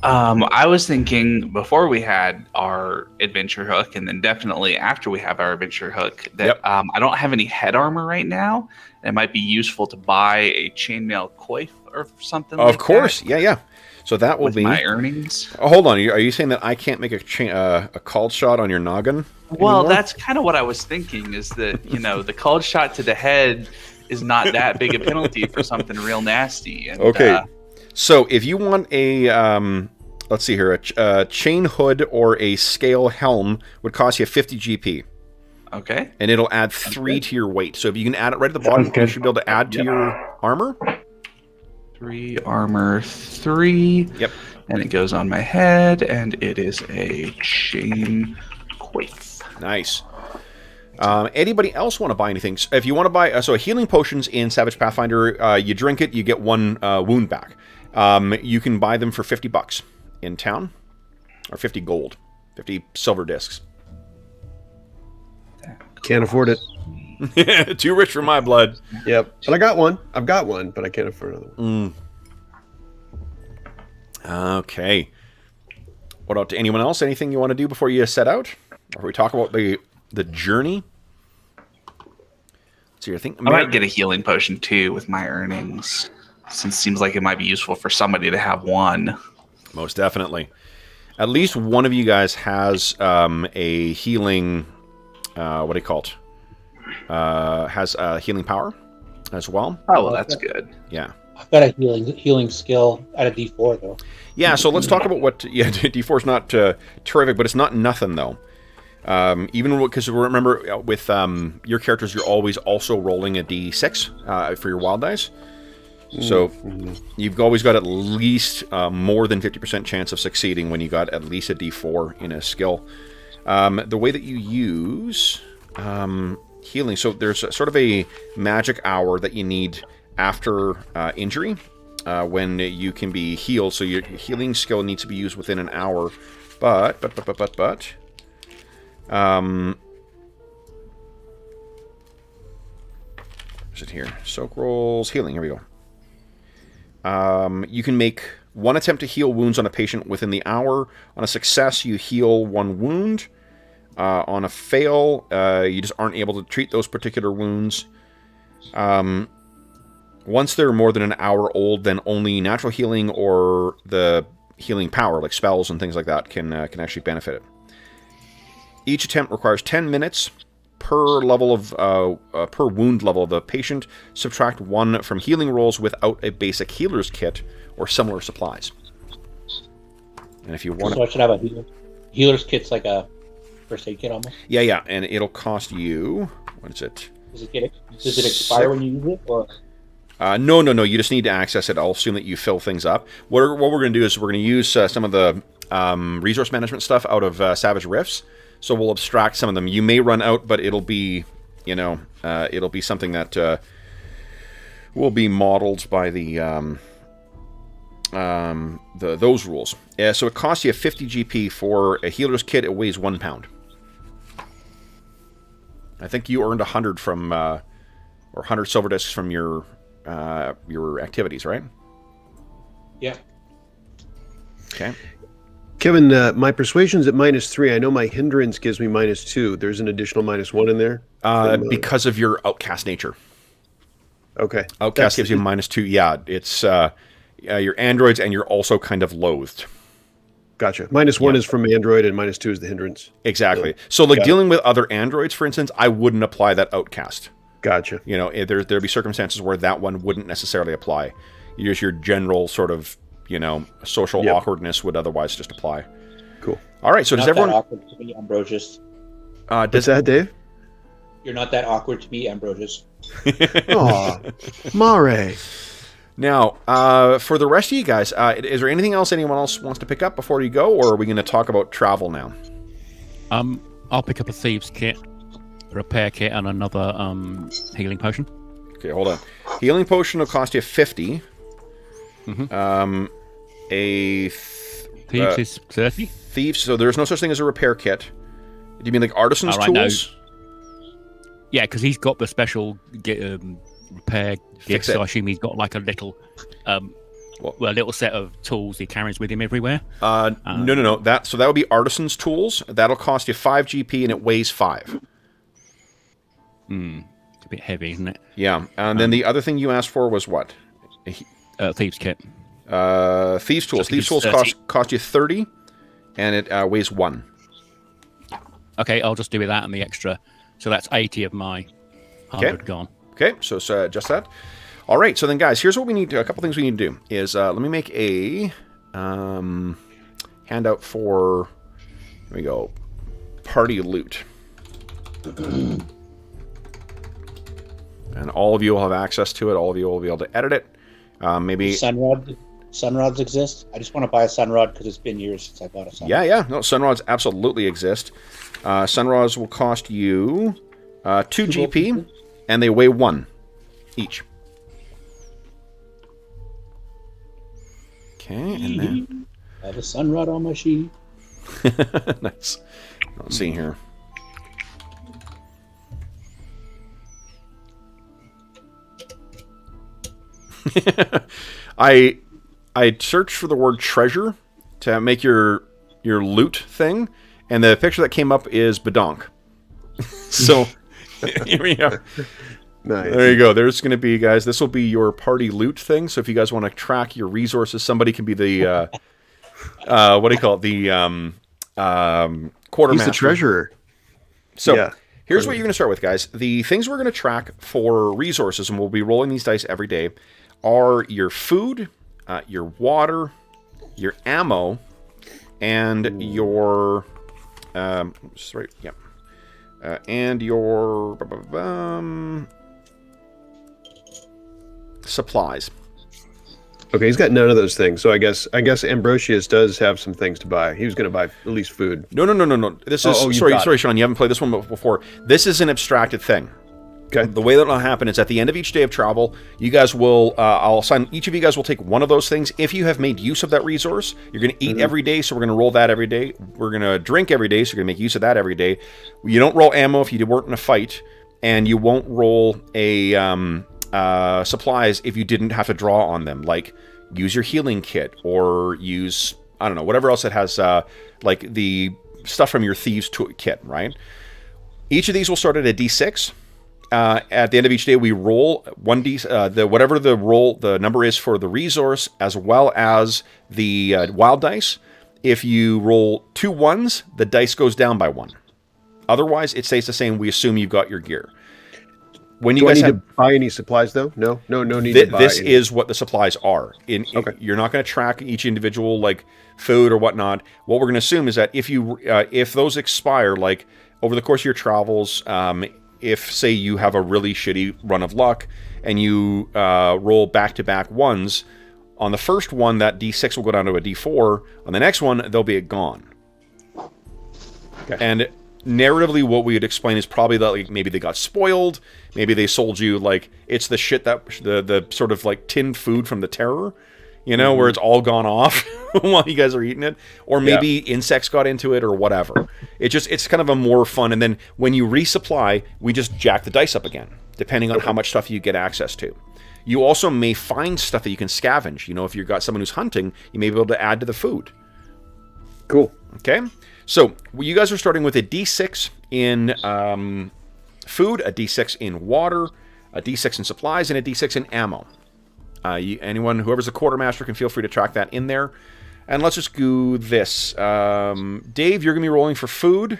Speaker 6: I was thinking before we had our adventure hook, and then definitely after we have our adventure hook, that I don't have any head armor right now. It might be useful to buy a chainmail coif or something.
Speaker 1: Of course, yeah. So that will
Speaker 6: with
Speaker 1: be
Speaker 6: my earnings.
Speaker 1: Oh, hold on, are you saying that I can't make a called shot on your noggin?
Speaker 6: Well,
Speaker 1: anymore?
Speaker 6: that's kind of what I was thinking. Is that the called shot to the head is not that big a penalty for something real nasty. And,
Speaker 1: okay, so if you want a let's see here, a chain hood or a scale helm would cost you 50 GP.
Speaker 6: Okay.
Speaker 1: And it'll add 3 to your weight. So if you can add it right at the bottom, you should be able to add to your armor.
Speaker 6: 3 armor, 3.
Speaker 1: Yep.
Speaker 6: And it goes on my head, and it is a chain coif.
Speaker 1: Nice. Anybody else want to buy anything? If you want to buy, so healing potions in Savage Pathfinder, you drink it, you get 1 wound back. You can buy them for $50 in town, or 50 gold, 50 silver discs.
Speaker 5: Can't afford it.
Speaker 1: Too rich for my blood.
Speaker 5: Yep. But I got one. I've got one, but I can't afford another one.
Speaker 1: Okay. What about to anyone else? Anything you want to do before you set out? Or we talk about the journey? So I think
Speaker 6: I might get a healing potion too with my earnings, since it seems like it might be useful for somebody to have one.
Speaker 1: Most definitely. At least one of you guys has a healing. What do you call it? Has a healing power as well.
Speaker 6: Oh, well, that's good.
Speaker 1: Yeah.
Speaker 2: I've got a healing skill at a D4 though.
Speaker 1: Yeah, so let's talk about what. Yeah, D4 is not terrific, but it's not nothing though. Even because remember with your characters, you're always also rolling a D6 for your wild dice. So you've always got at least more than 50% chance of succeeding when you got at least a D4 in a skill. The way that you use healing, so there's sort of a magic hour that you need after injury when you can be healed. So your healing skill needs to be used within an hour. But is it here? Soak rolls, healing. Here we go. You can make one attempt to heal wounds on a patient within the hour. On a success, you heal one wound. On a fail, you just aren't able to treat those particular wounds. Once they're more than an hour old, then only natural healing or the healing power, like spells and things like that, can actually benefit it. Each attempt requires 10 minutes per level of per wound level of the patient. Subtract 1 from healing rolls without a basic healer's kit or similar supplies. And if you want,
Speaker 2: so I should have a healer's kit's like a first aid kit almost.
Speaker 1: Yeah, and it'll cost you. What is it?
Speaker 2: Does it expire when you use it, or?
Speaker 1: No. You just need to access it. I'll assume that you fill things up. What we're going to do is we're going to use some of the resource management stuff out of Savage Rifts. So we'll abstract some of them. You may run out, but it'll be, it'll be something that will be modeled by the those rules. So it costs you 50 GP for a healer's kit. It weighs 1 pound. I think you earned 100 from, or 100 silver discs from your activities, right?
Speaker 2: Yeah.
Speaker 1: Okay.
Speaker 5: Kevin, my persuasion's at -3. I know my hindrance gives me -2. There's an additional -1 in there?
Speaker 1: Because of your outcast nature.
Speaker 5: Okay.
Speaker 1: Outcast gives you -2. Yeah, it's your androids, and you're also kind of loathed.
Speaker 5: Gotcha. -1 is from android, and -2 is the hindrance.
Speaker 1: Exactly. So, like, dealing with other androids, for instance, I wouldn't apply that outcast.
Speaker 5: Gotcha.
Speaker 1: There'd be circumstances where that one wouldn't necessarily apply. Just your general sort of, social awkwardness would otherwise just apply.
Speaker 5: Cool.
Speaker 1: All right, so does everyone...
Speaker 2: Not that awkward to me, Ambrosius.
Speaker 5: What's that, Dave?
Speaker 2: You're not that awkward to me, Ambrosius.
Speaker 5: Aw, Mare.
Speaker 1: Now, for the rest of you guys, is there anything else anyone else wants to pick up before you go, or are we going to talk about travel now?
Speaker 4: I'll pick up a thieves kit, a repair kit, and another healing potion.
Speaker 1: Okay, hold on. Healing potion will cost you 50.
Speaker 4: Mm-hmm.
Speaker 1: Thieves
Speaker 4: is 30.
Speaker 1: Thieves, so there's no such thing as a repair kit. Do you mean like artisan's tools?
Speaker 4: No. Yeah, because he's got the special repair kit, so I assume he's got like a little, a little set of tools he carries with him everywhere.
Speaker 1: No. That would be artisan's tools. That'll cost you 5 GP, and it weighs 5.
Speaker 4: It's a bit heavy, isn't it?
Speaker 1: Yeah, and then the other thing you asked for was what?
Speaker 4: Thieves kit.
Speaker 1: Thieves tools. Thieves tools cost you 30, and it weighs 1.
Speaker 4: Okay, I'll just do with that and the extra. So that's 80 of my 100 gone.
Speaker 1: Okay, so just that. All right, so then, guys, here's what we need to... A couple things we need to do is... let me make a handout for... Here we go. Party loot. And all of you will have access to it. All of you will be able to edit it. Maybe...
Speaker 2: Sunrods exist? I just want to buy a sunrod because it's been years since I bought a sunrod.
Speaker 1: Yeah. No, sunrods absolutely exist. Sunrods will cost you 2 GP, and they weigh 1 each. Okay, and then...
Speaker 2: I have a sunrod on my sheet.
Speaker 1: Nice. Let's see here. I searched for the word treasure to make your loot thing, and the picture that came up is Badonk. So here we go.
Speaker 5: Nice.
Speaker 1: There you go. There's going to be, guys, this will be your party loot thing. So if you guys want to track your resources, somebody can be the what do you call it? The quartermaster.
Speaker 5: He's the treasurer.
Speaker 1: So here's what you're going to start with, guys. The things we're going to track for resources, and we'll be rolling these dice every day, are your food, your water, your ammo, and your and your supplies.
Speaker 5: Okay, he's got none of those things. So I guess Ambrosius does have some things to buy. He was going to buy at least food.
Speaker 1: No. This is sorry, Sean. You haven't played this one before. This is an abstracted thing.
Speaker 5: Okay.
Speaker 1: The way that it'll happen is at the end of each day of travel, you guys will, I'll assign, each of you guys will take one of those things. If you have made use of that resource, you're going to eat every day, so we're going to roll that every day. We're going to drink every day, so you're going to make use of that every day. You don't roll ammo if you weren't in a fight, and you won't roll a supplies if you didn't have to draw on them, like use your healing kit, or use, I don't know, whatever else it has, like the stuff from your thieves kit, right? Each of these will start at a D6. At the end of each day, we roll whatever the number is for the resource, as well as the wild dice. If you roll 2 1s, the dice goes down by 1. Otherwise, it stays the same. We assume you've got your gear. When
Speaker 5: Do I need to buy any supplies though? No need to buy.
Speaker 1: This is what the supplies are. You're not going to track each individual like food or whatnot. What we're going to assume is that if those expire, like over the course of your travels. If, say, you have a really shitty run of luck and you roll back-to-back 1s, on the first one, that D6 will go down to a D4. On the next one, they'll be gone. Okay. And narratively, what we would explain is probably that like, maybe they got spoiled. Maybe they sold you, like, it's the shit that, the sort of, like, tinned food from the Terror, you know, where it's all gone off while you guys are eating it. Or maybe insects got into it or whatever. It's kind of a more fun. And then when you resupply, we just jack the dice up again, depending on how much stuff you get access to. You also may find stuff that you can scavenge. You know, if you've got someone who's hunting, you may be able to add to the food.
Speaker 5: Cool.
Speaker 1: Okay? So, you guys are starting with a D6 in food, a D6 in water, a D6 in supplies, and a D6 in ammo. Whoever's a quartermaster can feel free to track that in there. And let's just do this. Dave, you're going to be rolling for food.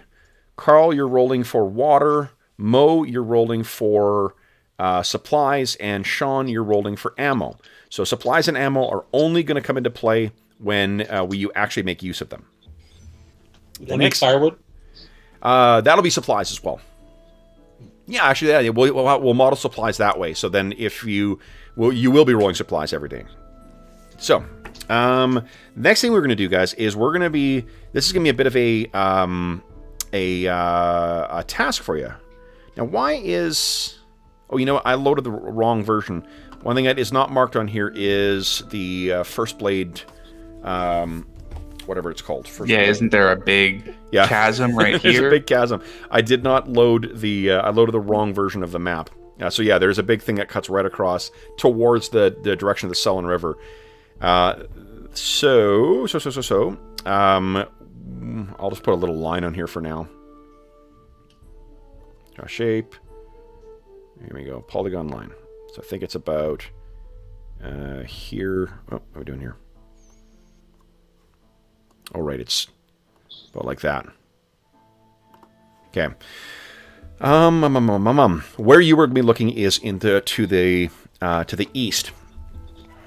Speaker 1: Carl, you're rolling for water. Mo, you're rolling for supplies. And Sean, you're rolling for ammo. So supplies and ammo are only going to come into play when you actually make use of them.
Speaker 2: The next firewood?
Speaker 1: That'll be supplies as well. Yeah, actually, we'll model supplies that way. So then you will be rolling supplies every day. So, next thing we're going to do, guys, is this is going to be a bit of a task for you. Now, I loaded the wrong version. One thing that is not marked on here is the First Blade, whatever it's called. Blade.
Speaker 6: Isn't there a big chasm right here?
Speaker 1: There's a big chasm. I did not load I loaded the wrong version of the map. There's a big thing that cuts right across towards the direction of the Sullen River. I'll just put a little line on here for now. Draw shape. Here we go. Polygon line. So I think it's about here. Oh, what are we doing here? Oh, right. It's about like that. Okay. Where you were going to be looking is to the east.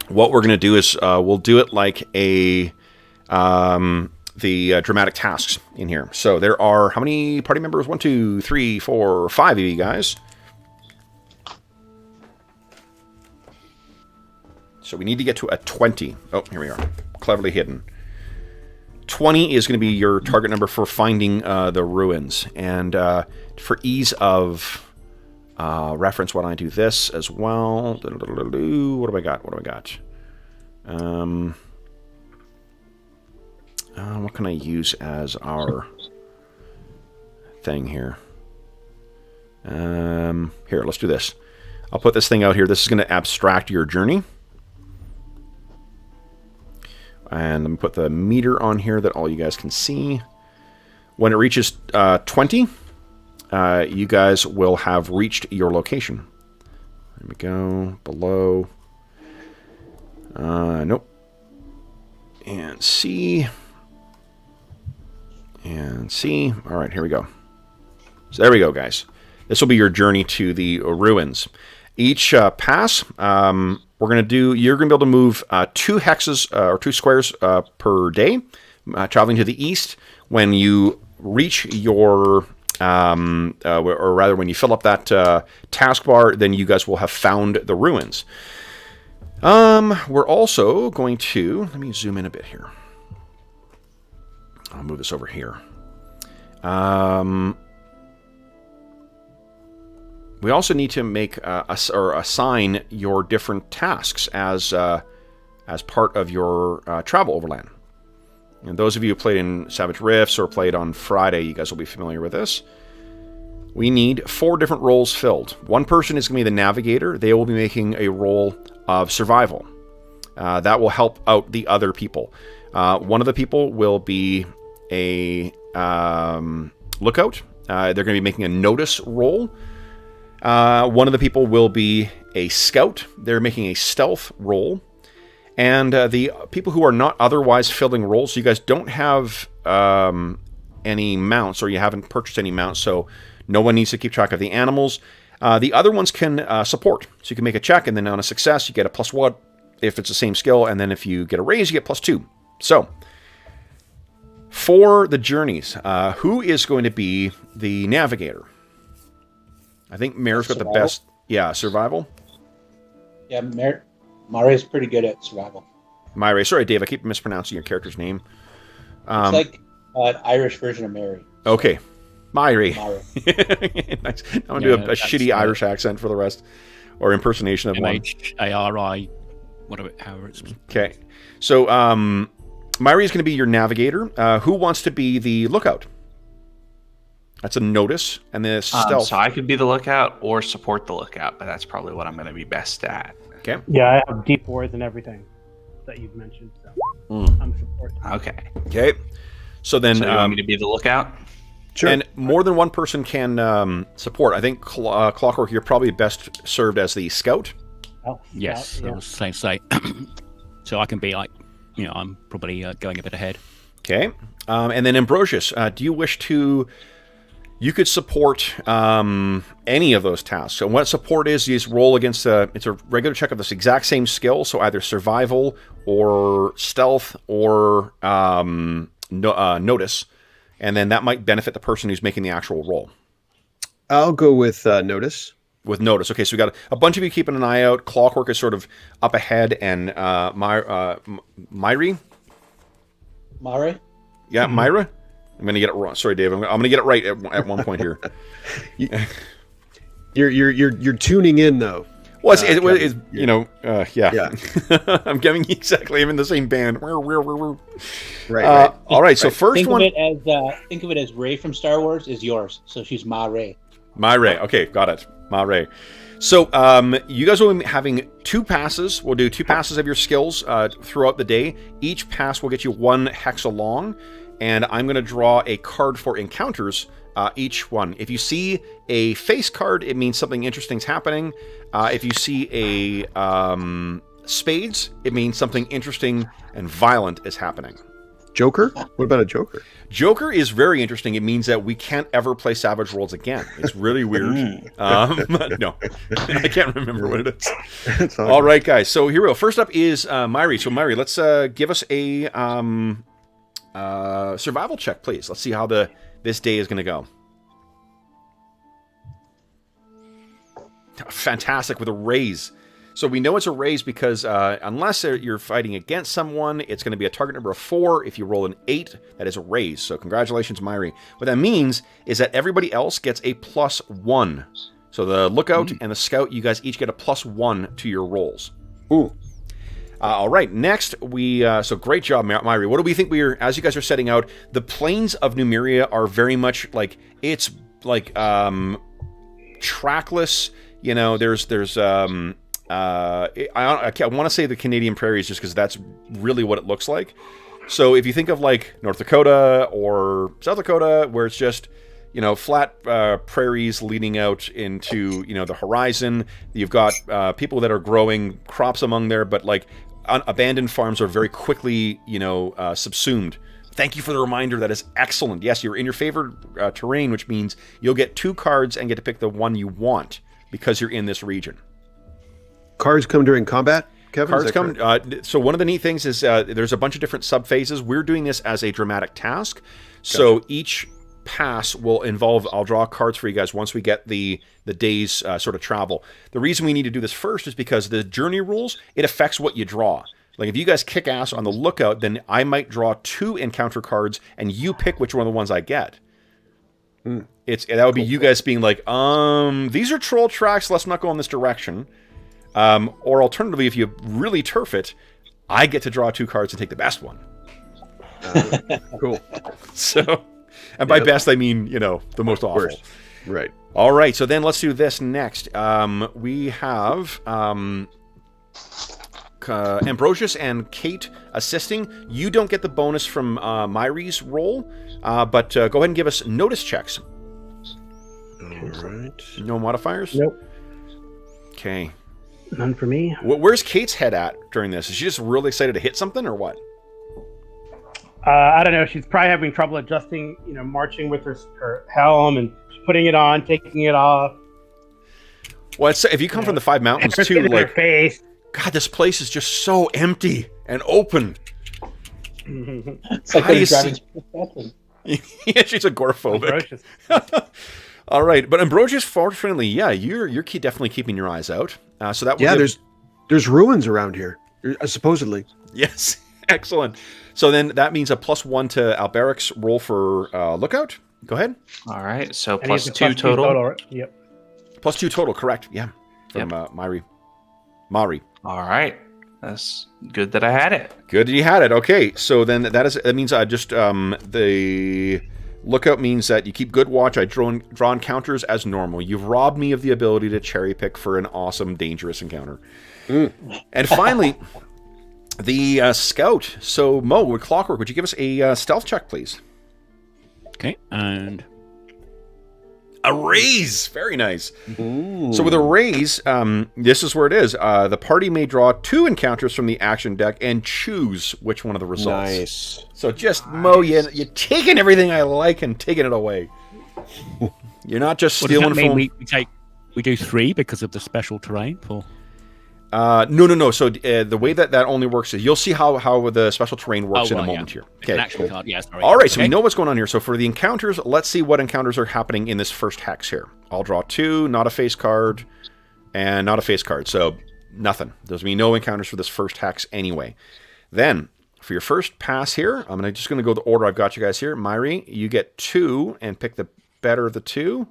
Speaker 1: What we're going to do is we'll do it like the dramatic tasks in here. So there are how many party members? 1, 2, 3, 4, 5 of you guys. So we need to get to a 20. Oh, here we are. Cleverly hidden. 20 is going to be your target number for finding the ruins. And for ease of reference, why don't I do this as well? What do I got? What can I use as our thing here? Here, let's do this. I'll put this thing out here. This is going to abstract your journey. And let me put the meter on here that all you guys can see. When it reaches 20, you guys will have reached your location. There we go. Below. Nope. And C. And C. All right, here we go. So there we go, guys. This will be your journey to the ruins. Each pass, you're going to be able to move 2 hexes or 2 squares per day, traveling to the east. When you reach your, or rather when you fill up that taskbar, then you guys will have found the ruins. We're also going to, let me zoom in a bit here. I'll move this over here. We also need to make or assign your different tasks as part of your travel overland. And those of you who played in Savage Rifts or played on Friday, you guys will be familiar with this. We need 4 different roles filled. One person is going to be the navigator. They will be making a role of survival. That will help out the other people. One of the people will be a lookout. They're going to be making a notice roll. One of the people will be a scout. They're making a stealth roll. And the people who are not otherwise filling roles, so you guys don't have any mounts, or you haven't purchased any mounts, so no one needs to keep track of the animals. The other ones can support. So you can make a check, and then on a success, you get a +1 if it's the same skill, and then if you get a raise, you get +2. So, for the journeys, who is going to be the navigator? I think Mare's got the best... Yeah, survival?
Speaker 2: Yeah, Mare's pretty good at survival.
Speaker 1: Mare. Sorry, Dave, I keep mispronouncing your character's name.
Speaker 2: It's like an Irish version of Mary.
Speaker 1: Okay. Mare. Nice. I'm going to do a shitty Irish accent for the rest. Or impersonation of one.
Speaker 4: M-H-A-R-I, whatever, however it's...
Speaker 1: Okay. So, Mare is going to be your navigator. Who wants to be the lookout? That's a notice. And the stealth.
Speaker 6: So I could be the lookout or support the lookout, but that's probably what I'm going to be best at.
Speaker 1: Okay.
Speaker 3: Yeah, I have D4s and everything that you've mentioned, so I'm support.
Speaker 6: Okay.
Speaker 1: Okay. So then...
Speaker 6: So you want me to be the lookout?
Speaker 5: Sure.
Speaker 1: And more than one person can support. I think Clockwork, you're probably best served as the scout.
Speaker 3: Oh,
Speaker 4: Yes,
Speaker 3: yeah.
Speaker 4: I was saying say. So I can be like, I'm probably going a bit ahead.
Speaker 1: Okay. And then Ambrosius, do you wish to... You could support any of those tasks. So what support is, you just roll against it's a regular check of this exact same skill, so either survival or stealth or notice, and then that might benefit the person who's making the actual roll.
Speaker 5: I'll go with notice.
Speaker 1: With notice. Okay, so we got a bunch of you keeping an eye out. Clockwork is sort of up ahead, and Mare? Yeah, Myra? I'm going to get it wrong. Sorry, Dave. I'm going to get it right at one point here.
Speaker 5: You're tuning in though.
Speaker 1: Well, yeah. I'm giving you exactly. I'm in the same band.
Speaker 5: Right.
Speaker 1: All right. So first
Speaker 2: think
Speaker 1: one.
Speaker 2: Think of it as Rey from Star Wars is yours. So she's Ma Rey.
Speaker 1: Ma Rey. Okay, got it. Ma Rey. So you guys will be having 2 passes. We'll do 2 passes of your skills throughout the day. Each pass will get you 1 hex along. And I'm going to draw a card for encounters, each one. If you see a face card, it means something interesting is happening. If you see a spades, it means something interesting and violent is happening.
Speaker 5: Joker? What about a Joker?
Speaker 1: Joker is very interesting. It means that we can't ever play Savage Worlds again. It's really weird. No, I can't remember what it is. All right, guys. So here we go. First up is Myri. So Myri, let's give us a... survival check, please. Let's see how this day is going to go. Fantastic, with a raise. So we know it's a raise because unless you're fighting against someone, it's going to be a target number of 4. If you roll an 8, that is a raise. So congratulations, Myri. What that means is that everybody else gets a +1. So the lookout and the scout, you guys each get a +1 to your rolls.
Speaker 5: Ooh.
Speaker 1: All right, next so great job, Myri. What do we think as you guys are setting out, the plains of Numeria are very much like, it's like trackless, there's I want to say the Canadian prairies just because that's really what it looks like. So if you think of like North Dakota or South Dakota, where it's just, flat prairies leading out into, the horizon. You've got people that are growing crops among there, but like abandoned farms are very quickly, subsumed. Thank you for the reminder. That is excellent. Yes, you're in your favored terrain, which means you'll get 2 cards and get to pick the one you want because you're in this region.
Speaker 5: Cards come during combat, Kevin?
Speaker 1: Cards come... so one of the neat things is there's a bunch of different sub-phases. We're doing this as a dramatic task. Gotcha. So each pass will involve, I'll draw cards for you guys once we get the day's sort of travel. The reason we need to do this first is because the journey rules, it affects what you draw. Like if you guys kick ass on the lookout, then I might draw 2 encounter cards and you pick which one of the ones I get. That would be you guys being like, these are troll tracks, let's not go in this direction. Or alternatively, if you really turf it, I get to draw 2 cards and take the best one.
Speaker 5: Cool.
Speaker 1: So, and by best I mean, the most awful.
Speaker 5: Worst. Right.
Speaker 1: All right, so then let's do this next. We have Ambrosius and Kate assisting. You don't get the bonus from Myri's roll, but go ahead and give us notice checks.
Speaker 5: All right.
Speaker 1: No modifiers?
Speaker 3: Nope.
Speaker 1: Okay.
Speaker 3: None for me.
Speaker 1: Where's Kate's head at during this? Is she just really excited to hit something or what?
Speaker 3: I don't know. She's probably having trouble adjusting, marching with her helm and putting it on, taking it off.
Speaker 1: Well, if you come from the Five Mountains too,
Speaker 3: in her face.
Speaker 1: God, this place is just so empty and open.
Speaker 2: It's like
Speaker 1: How do
Speaker 2: when
Speaker 1: you
Speaker 2: you're driving
Speaker 1: see-
Speaker 2: to the bathroom.
Speaker 1: Yeah, she's agoraphobic.
Speaker 3: Ferocious.
Speaker 1: All right, but Ambrosius, fortunately, yeah, you're definitely keeping your eyes out. So that will
Speaker 5: there's ruins around here, supposedly.
Speaker 1: Yes, excellent. So then that means a +1 to Alberic's roll for lookout. Go ahead.
Speaker 6: All right, so
Speaker 3: And
Speaker 6: plus
Speaker 3: he's a
Speaker 6: 2 total.
Speaker 3: Yep.
Speaker 1: +2 total, correct? Yeah, from Mari.
Speaker 6: All right, that's good that I had it.
Speaker 1: Good that you had it. Okay, so then that means I just the lookout means that you keep good watch. I draw encounters as normal. You've robbed me of the ability to cherry pick for an awesome, dangerous encounter. And finally, the scout. So Mo, with Clockwork, would you give us a stealth check, please?
Speaker 4: Okay, and
Speaker 1: A raise! Very nice.
Speaker 5: Ooh.
Speaker 1: So with a raise, this is where it is. The party may draw 2 encounters from the action deck and choose which one of the results.
Speaker 5: Nice.
Speaker 1: So just, Mo, you're taking everything I like and taking it away. You're not just
Speaker 4: what does
Speaker 1: stealing
Speaker 4: that mean?
Speaker 1: from...
Speaker 4: We do 3 because of the special terrain? Or?
Speaker 1: No. So the way that only works is you'll see how the special terrain works in a moment here.
Speaker 4: It's an action card, yeah, sorry.
Speaker 1: All right, so
Speaker 4: Okay.
Speaker 1: we know what's going on here. So for the encounters, let's see what encounters are happening in this first hex here. I'll draw 2, not a face card, and not a face card. So nothing. There's going to be no encounters for this first hex anyway. Then, for your first pass here, I'm just going to go the order I've got you guys here. Myri, you get 2 and pick the better of the 2.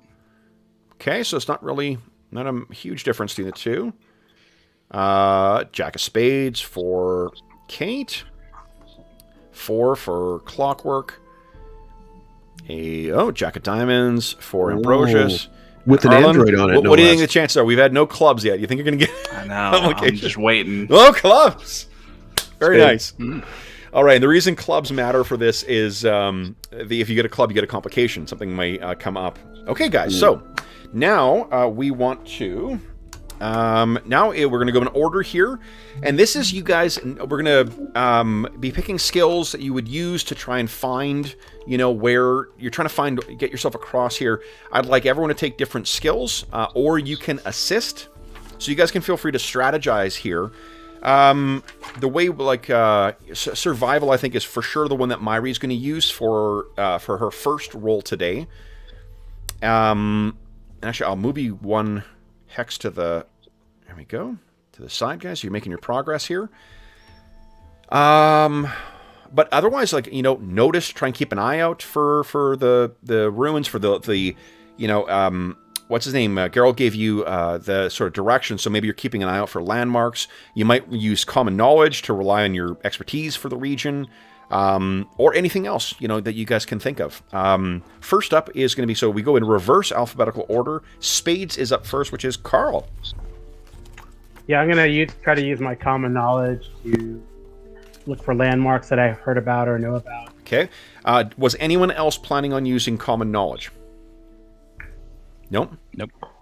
Speaker 1: Okay, so it's not a huge difference between the 2. Jack of Spades for Kate. 4 for Clockwork. Jack of Diamonds for Ambrosius.
Speaker 5: With an
Speaker 1: Harlan,
Speaker 5: android on it.
Speaker 1: What do you think the chances are? We've had no clubs yet. You think you're going to get...
Speaker 6: I know.
Speaker 1: Okay.
Speaker 6: I'm just waiting.
Speaker 1: Oh, clubs! Very
Speaker 5: Spade.
Speaker 1: nice. All right, and the reason clubs matter for this is if you get a club, you get a complication. Something might come up. Okay, guys, so now we want to... now we're going to go in order here, and this is you guys. We're going to be picking skills that you would use to try and find, where you're trying to get yourself across here. I'd like everyone to take different skills, or you can assist. So you guys can feel free to strategize here. The way survival, I think, is for sure the one that Myri's going to use for her first roll today. Actually, I'll move you 1 hex to the... There we go. To the side, guys. So you're making your progress here. But otherwise, notice, try and keep an eye out for the ruins, for the what's his name? Geralt gave you the sort of direction, so maybe you're keeping an eye out for landmarks. You might use common knowledge to rely on your expertise for the region, or anything else, that you guys can think of. First up is going to be, so we go in reverse alphabetical order. Spades is up first, which is Carl.
Speaker 3: Yeah, I'm going to try to use my common knowledge to look for landmarks that I've heard about or know about.
Speaker 1: Okay. Was anyone else planning on using common knowledge? Nope.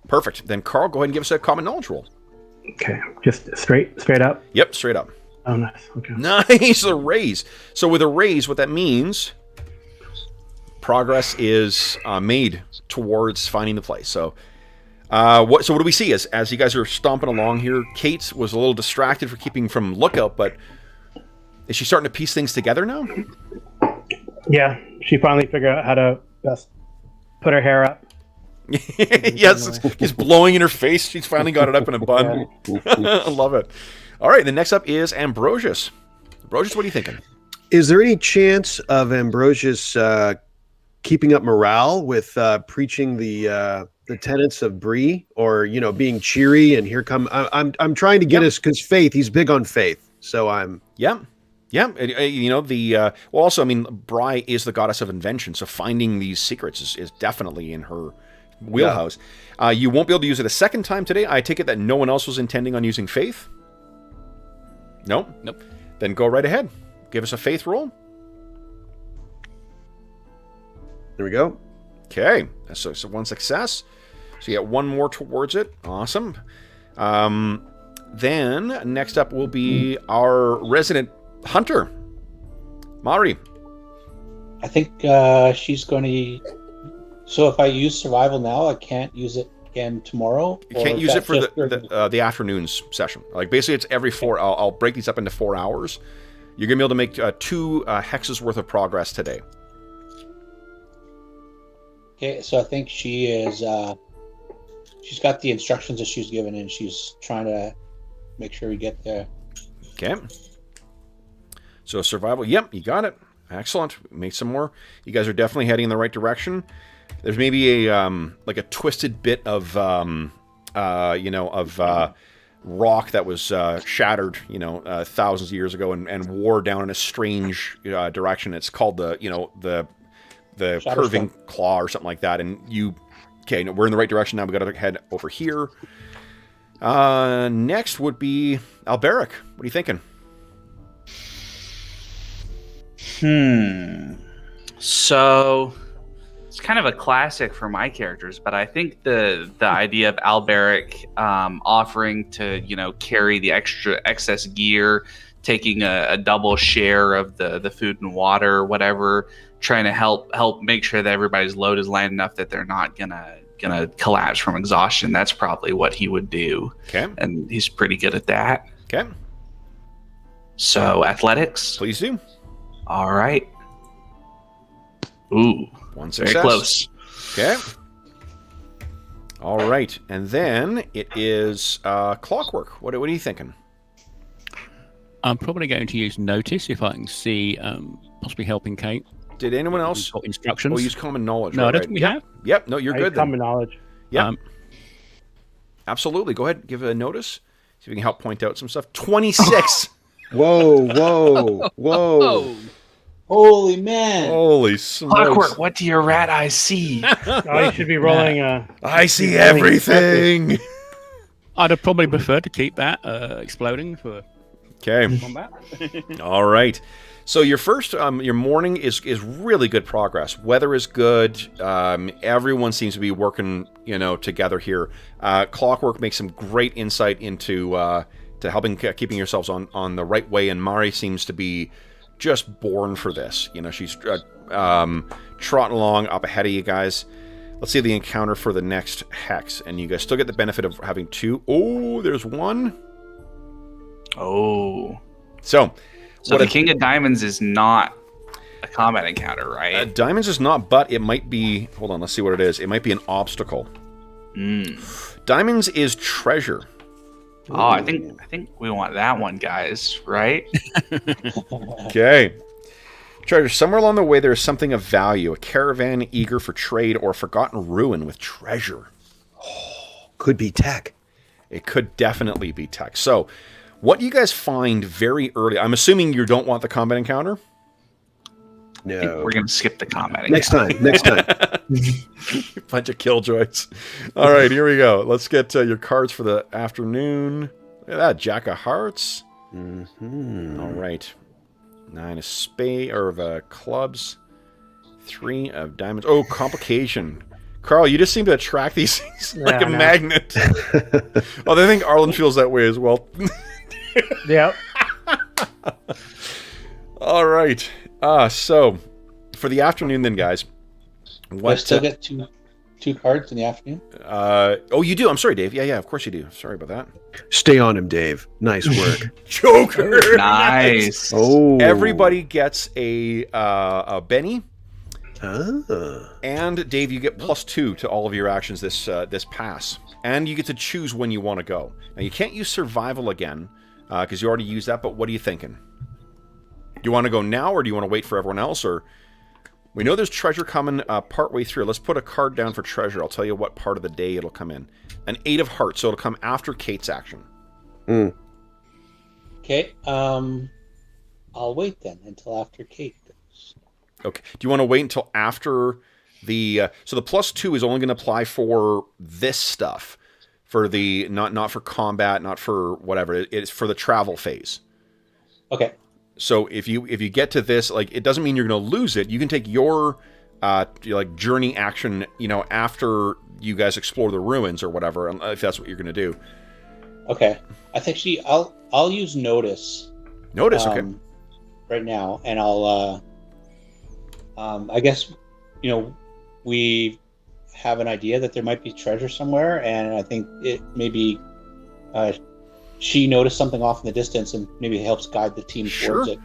Speaker 1: Perfect. Then Carl, go ahead and give us a common knowledge roll.
Speaker 3: Okay, just straight up.
Speaker 1: Yep, straight up.
Speaker 3: Oh, nice. Okay.
Speaker 1: Nice, a raise. So with a raise, what that means, progress is made towards finding the place. So what do we see as you guys are stomping along here? Kate was a little distracted for keeping from lookout, but is she starting to piece things together now?
Speaker 3: Yeah, she finally figured out how to best put her hair up.
Speaker 1: Yes, he's blowing in her face. She's finally got it up in a bun. I love it. All right, the next up is Ambrosius. Ambrosius, what are you thinking?
Speaker 5: Is there any chance of Ambrosius keeping up morale with preaching the tenets of Bree, or being cheery and here come? I'm trying to get us, because faith. He's big on faith, so I'm.
Speaker 1: Yeah. Well, also, I mean, Bri is the goddess of invention, so finding these secrets is definitely in her wheelhouse. Yeah. You won't be able to use it a second time today. I take it that no one else was intending on using faith? Nope. Then go right ahead. Give us a faith roll.
Speaker 5: There we go.
Speaker 1: Okay. So one success. So you get one more towards it. Awesome. Then next up will be our resident hunter, Mari.
Speaker 2: I think she's going to. So if I use survival now, I can't use it again tomorrow.
Speaker 1: You can't use it for the afternoon's session. Like basically, it's every 4. I'll break these up into 4 hours. You're gonna be able to make 2 hexes worth of progress today.
Speaker 2: Okay, so I think she is. She's got the instructions that she's given, and she's trying to make sure we get there.
Speaker 1: Okay. So survival. Yep, you got it. Excellent. Make some more. You guys are definitely heading in the right direction. There's maybe a like a twisted bit of rock that was shattered, thousands of years ago and wore down in a strange direction. It's called the curving claw or something like that. And we're in the right direction now. We got to head over here. Next would be Alberic. What are you thinking?
Speaker 6: So it's kind of a classic for my characters, but I think the idea of Alberic offering to carry the excess gear, taking a double share of the food and water, whatever, trying to help make sure that everybody's load is light enough that they're not gonna collapse from exhaustion. That's probably what he would do. Okay, and he's pretty good at that.
Speaker 1: Okay.
Speaker 6: So athletics,
Speaker 1: please do.
Speaker 6: All right. Ooh,
Speaker 1: one success.
Speaker 6: Very close.
Speaker 1: Okay. All right, and then it is clockwork. What are you thinking?
Speaker 4: I'm probably going to use notice if I can see possibly helping Kate.
Speaker 1: Did anyone else
Speaker 4: instructions?
Speaker 1: Use common knowledge?
Speaker 4: No, I don't think we have.
Speaker 1: Yep. No, you're good.
Speaker 3: Common knowledge.
Speaker 1: Yeah. Absolutely. Go ahead. Give a notice. See if we can help point out some stuff. 26.
Speaker 5: Whoa.
Speaker 2: Holy man.
Speaker 1: Holy smokes.
Speaker 6: Clockwork, what do your rat eyes see?
Speaker 3: You should be rolling.
Speaker 1: I see everything.
Speaker 4: I'd have probably preferred to keep that exploding for combat.
Speaker 1: All right. So your first, your morning is really good progress. Weather is good. Everyone seems to be working, together here. Clockwork makes some great insight into to helping keeping yourselves on the right way, and Mari seems to be just born for this. She's trotting along up ahead of you guys. Let's see the encounter for the next hex, and you guys still get the benefit of having 2. Oh, there's 1.
Speaker 6: Oh.
Speaker 1: So
Speaker 6: the King of Diamonds is not a combat encounter, right?
Speaker 1: Diamonds is not, but it might be... Hold on, let's see what it is. It might be an obstacle. Diamonds is treasure.
Speaker 6: Oh, I think we want that one, guys, right?
Speaker 1: Okay. Treasure. Somewhere along the way, there is something of value. A caravan eager for trade or a forgotten ruin with treasure.
Speaker 5: Could be tech.
Speaker 1: It could definitely be tech. So... what you guys find very early... I'm assuming you don't want the combat encounter?
Speaker 5: No.
Speaker 6: We're going to skip the combat
Speaker 5: encounter. Next time.
Speaker 1: Bunch of killjoys. All right, here we go. Let's get your cards for the afternoon. Look at that. Jack of Hearts.
Speaker 5: Mm-hmm.
Speaker 1: All right. 9 of spades, or of clubs. 3 of diamonds. Oh, complication. Carl, you just seem to attract these things like a magnet. I think Arlen feels that way as well.
Speaker 3: Yeah.
Speaker 1: All right. So for the afternoon then, guys.
Speaker 2: I still get two cards in the afternoon?
Speaker 1: Oh, you do? I'm sorry, Dave. Yeah, of course you do. Sorry about that.
Speaker 5: Stay on him, Dave. Nice work.
Speaker 1: Joker.
Speaker 6: Nice.
Speaker 5: Oh.
Speaker 1: Everybody gets a Benny. And Dave, you get +2 to all of your actions this pass, and you get to choose when you want to go. Now you can't use survival again because you already used that. But what are you thinking? Do you want to go now, or do you want to wait for everyone else? Or we know there's treasure coming partway through. Let's put a card down for treasure. I'll tell you what part of the day it'll come in. An 8 of hearts, so it'll come after Kate's action.
Speaker 2: Okay. I'll wait then until after Kate goes.
Speaker 1: Okay. Do you want to wait until after the... so the +2 is only going to apply for this stuff. For the... Not for combat, not for whatever. It's for the travel phase.
Speaker 2: Okay.
Speaker 1: So if you get to this, like, it doesn't mean you're going to lose it. You can take your like journey action, after you guys explore the ruins or whatever, if that's what you're going to do.
Speaker 2: Okay. I think I'll use notice.
Speaker 1: Notice, okay.
Speaker 2: Right now, and I'll I guess we have an idea that there might be treasure somewhere, and I think it maybe she noticed something off in the distance, and maybe helps guide the team towards it.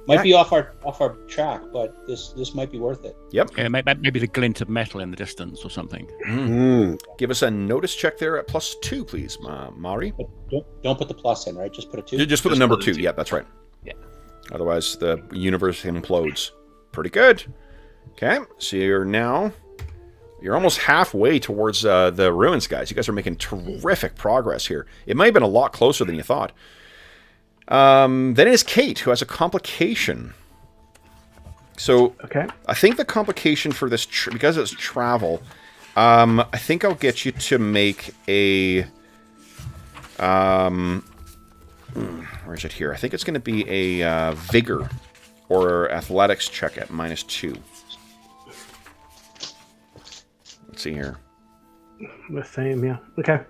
Speaker 2: Might be off our track, but this might be worth it.
Speaker 1: Yep.
Speaker 4: Yeah, maybe the glint of metal in the distance or something.
Speaker 1: Give us a notice check there at +2, please, Mari.
Speaker 2: But don't put the plus in, right? Just put a 2.
Speaker 1: Just put the number 2. Yeah, that's right.
Speaker 6: Yeah.
Speaker 1: Otherwise, the universe implodes. Pretty good. Okay, so you're almost halfway towards the ruins, guys. You guys are making terrific progress here. It might have been a lot closer than you thought. Then it is Kate, who has a complication. So,
Speaker 3: Okay.
Speaker 1: I think the complication for this, because it's travel, I think I'll get you to make a... where is it here? I think it's going to be a vigor or athletics check at -2. Let's see here.
Speaker 3: The same, yeah. Okay.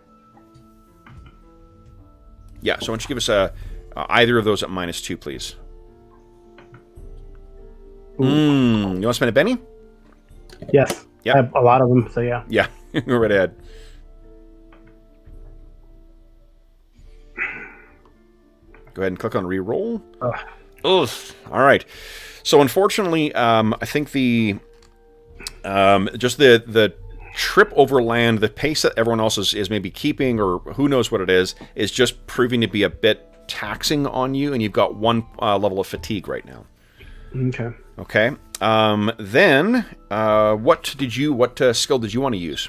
Speaker 1: Yeah, so why don't you give us either of those at -2, please? You want to spend a Benny?
Speaker 3: Yes.
Speaker 1: Yeah.
Speaker 3: I have a lot of them, so yeah.
Speaker 1: Yeah, go right ahead. Go ahead and click on reroll. All right. So unfortunately, I think the just the trip over land, the pace that everyone else is maybe keeping, or who knows what it is just proving to be a bit taxing on you, and you've got 1 level of fatigue right now.
Speaker 3: Okay.
Speaker 1: Okay. Then what skill did you want to use?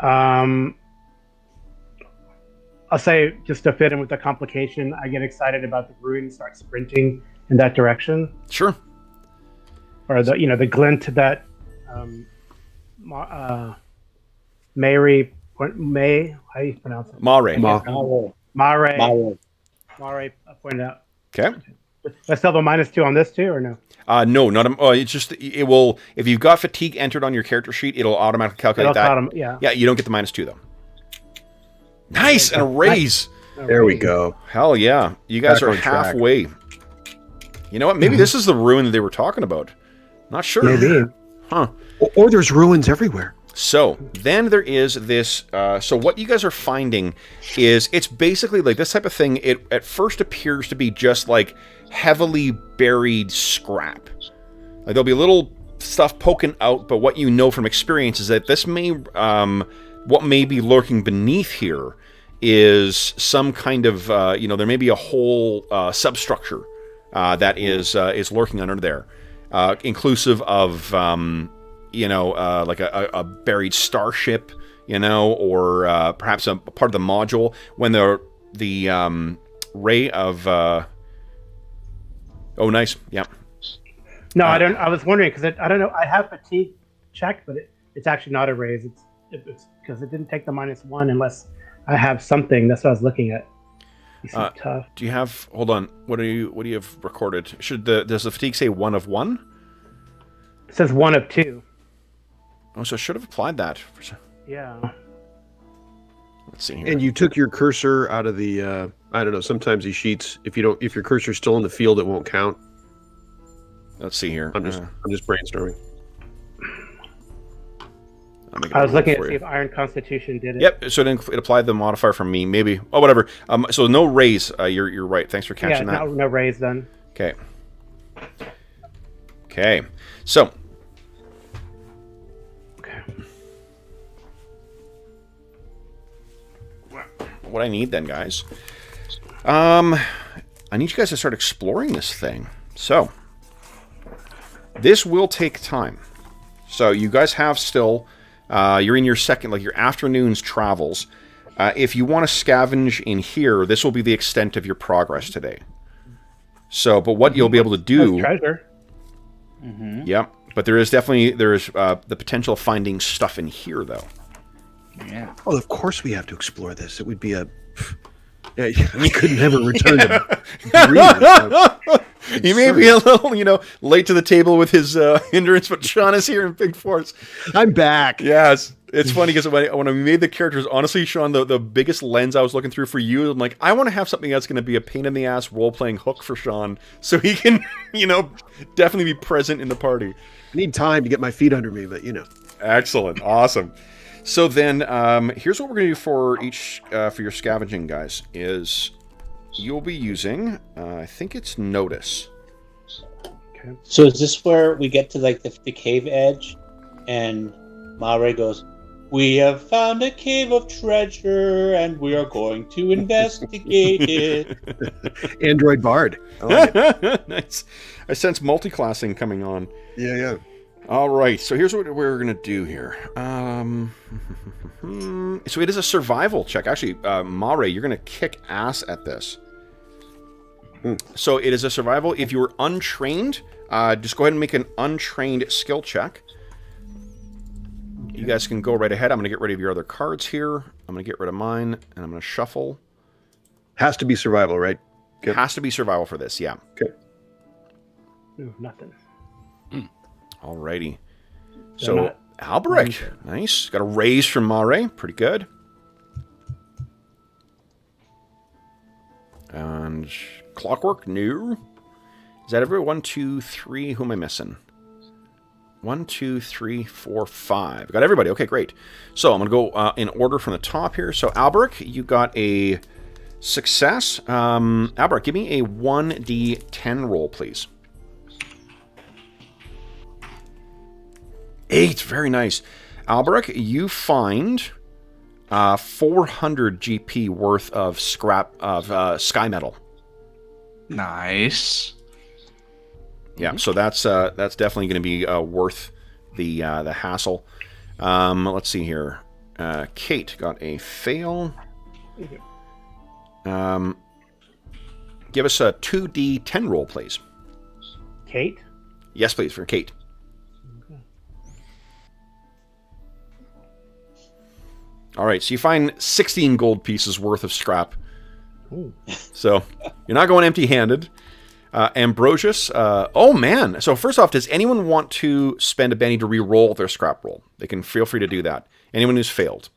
Speaker 3: I'll say, just to fit in with the complication, I get excited about the ruin and start sprinting in that direction.
Speaker 1: Sure.
Speaker 3: Or the glint that May, how do you pronounce it?
Speaker 1: Mare.
Speaker 3: Mare pointed out.
Speaker 1: Okay.
Speaker 3: I still have a -2 on this too, or no?
Speaker 1: No, not it's just it will, if you've got fatigue entered on your character sheet, it'll automatically calculate that. Yeah, you don't get the -2 though. Nice, and a raise.
Speaker 5: There we go.
Speaker 1: Hell yeah, you guys
Speaker 5: Back
Speaker 1: are
Speaker 5: on track.
Speaker 1: halfway. You know what? Maybe this is the ruin that they were talking about. Not sure.
Speaker 3: Maybe.
Speaker 1: Huh.
Speaker 5: Or there's ruins everywhere.
Speaker 1: So then there is this. So what you guys are finding is it's basically like this type of thing. It at first appears to be just like heavily buried scrap. Like there'll be little stuff poking out, but what you know from experience is that this may, what may be lurking beneath here is some kind of, there may be a whole substructure that is lurking under there, inclusive of. Like a buried starship, or perhaps a part of the module. When the ray of oh, nice, yeah.
Speaker 3: No, I don't. I was wondering because I don't know. I have fatigue checked, but it's actually not a raise. It's because it didn't take the -1 unless I have something. That's what I was looking at. Tough.
Speaker 1: Do you have? Hold on. What do you have recorded? Does the fatigue say 1 of 1?
Speaker 3: It says 1 of 2.
Speaker 1: Oh, so I should have applied that.
Speaker 3: Yeah.
Speaker 1: Let's see here.
Speaker 5: And you took your cursor out of the. I don't know. Sometimes these sheets, if your cursor's still in the field, it won't count.
Speaker 1: Let's see here.
Speaker 5: I'm just brainstorming.
Speaker 3: I was looking to see if Iron Constitution did it.
Speaker 1: Yep. So it applied the modifier from me, maybe. Oh, whatever. So no raise. You're right. Thanks for catching that.
Speaker 3: No raise then.
Speaker 1: Okay. Okay. So what I need then, guys. I need you guys to start exploring this thing. So, this will take time. So, you guys have still, you're in your your afternoon's travels. If you want to scavenge in here, this will be the extent of your progress today. So, but what you'll be able to do...
Speaker 3: That's treasure.
Speaker 1: Mm-hmm. Yep. But there is definitely, the potential of finding stuff in here, though.
Speaker 6: Yeah.
Speaker 5: Oh, of course we have to explore this. It would be a... Yeah, we could never return to
Speaker 1: He may be a little, late to the table with his hindrance, but Sean is here in big force.
Speaker 5: I'm back.
Speaker 1: Yes. It's funny because when I made the characters, honestly, Sean, the biggest lens I was looking through for you, I'm like, I want to have something that's going to be a pain-in-the-ass role-playing hook for Sean, so he can, definitely be present in the party.
Speaker 5: I need time to get my feet under me, but
Speaker 1: Excellent. Awesome. So then, here's what we're going to do for for your scavenging, guys, is you'll be using, I think it's Notice.
Speaker 3: Okay.
Speaker 2: So is this where we get to the cave edge, and Mare goes, "We have found a cave of treasure, and we are going to investigate it."
Speaker 5: Android Bard. I like it.
Speaker 1: Nice. I sense multi-classing coming on.
Speaker 5: Yeah.
Speaker 1: All right, so here's what we're going to do here. So it is a survival check. Actually, Mare, you're going to kick ass at this. So it is a survival. If you are untrained, just go ahead and make an untrained skill check. You guys can go right ahead. I'm going to get rid of your other cards here. I'm going to get rid of mine, and I'm going to shuffle.
Speaker 5: Has to be survival, right?
Speaker 1: It has to be survival for this, yeah.
Speaker 5: Okay.
Speaker 3: Ooh, nothing.
Speaker 1: Alrighty. So, Albrecht. Nice. Got a raise from Mare. Pretty good. And Clockwork, new. Is that every 1, 2, 3? Who am I missing? 1, 2, 3, 4, 5. Got everybody. Okay, great. So, I'm going to go in order from the top here. So, Albrecht, you got a success. Albrecht, give me a 1d10 roll, please. 8, very nice. Albrecht, you find 400 GP worth of scrap of sky metal.
Speaker 6: Nice.
Speaker 1: Yeah, so that's definitely going to be worth the hassle. Let's see here. Kate got a fail. Give us a 2d10 roll, please.
Speaker 3: Kate?
Speaker 1: Yes, please, for Kate. All right, so you find 16 gold pieces worth of scrap.
Speaker 3: Ooh.
Speaker 1: So you're not going empty-handed. Ambrosius, oh man. So first off, does anyone want to spend a Benny to re-roll their scrap roll? They can feel free to do that. Anyone who's failed?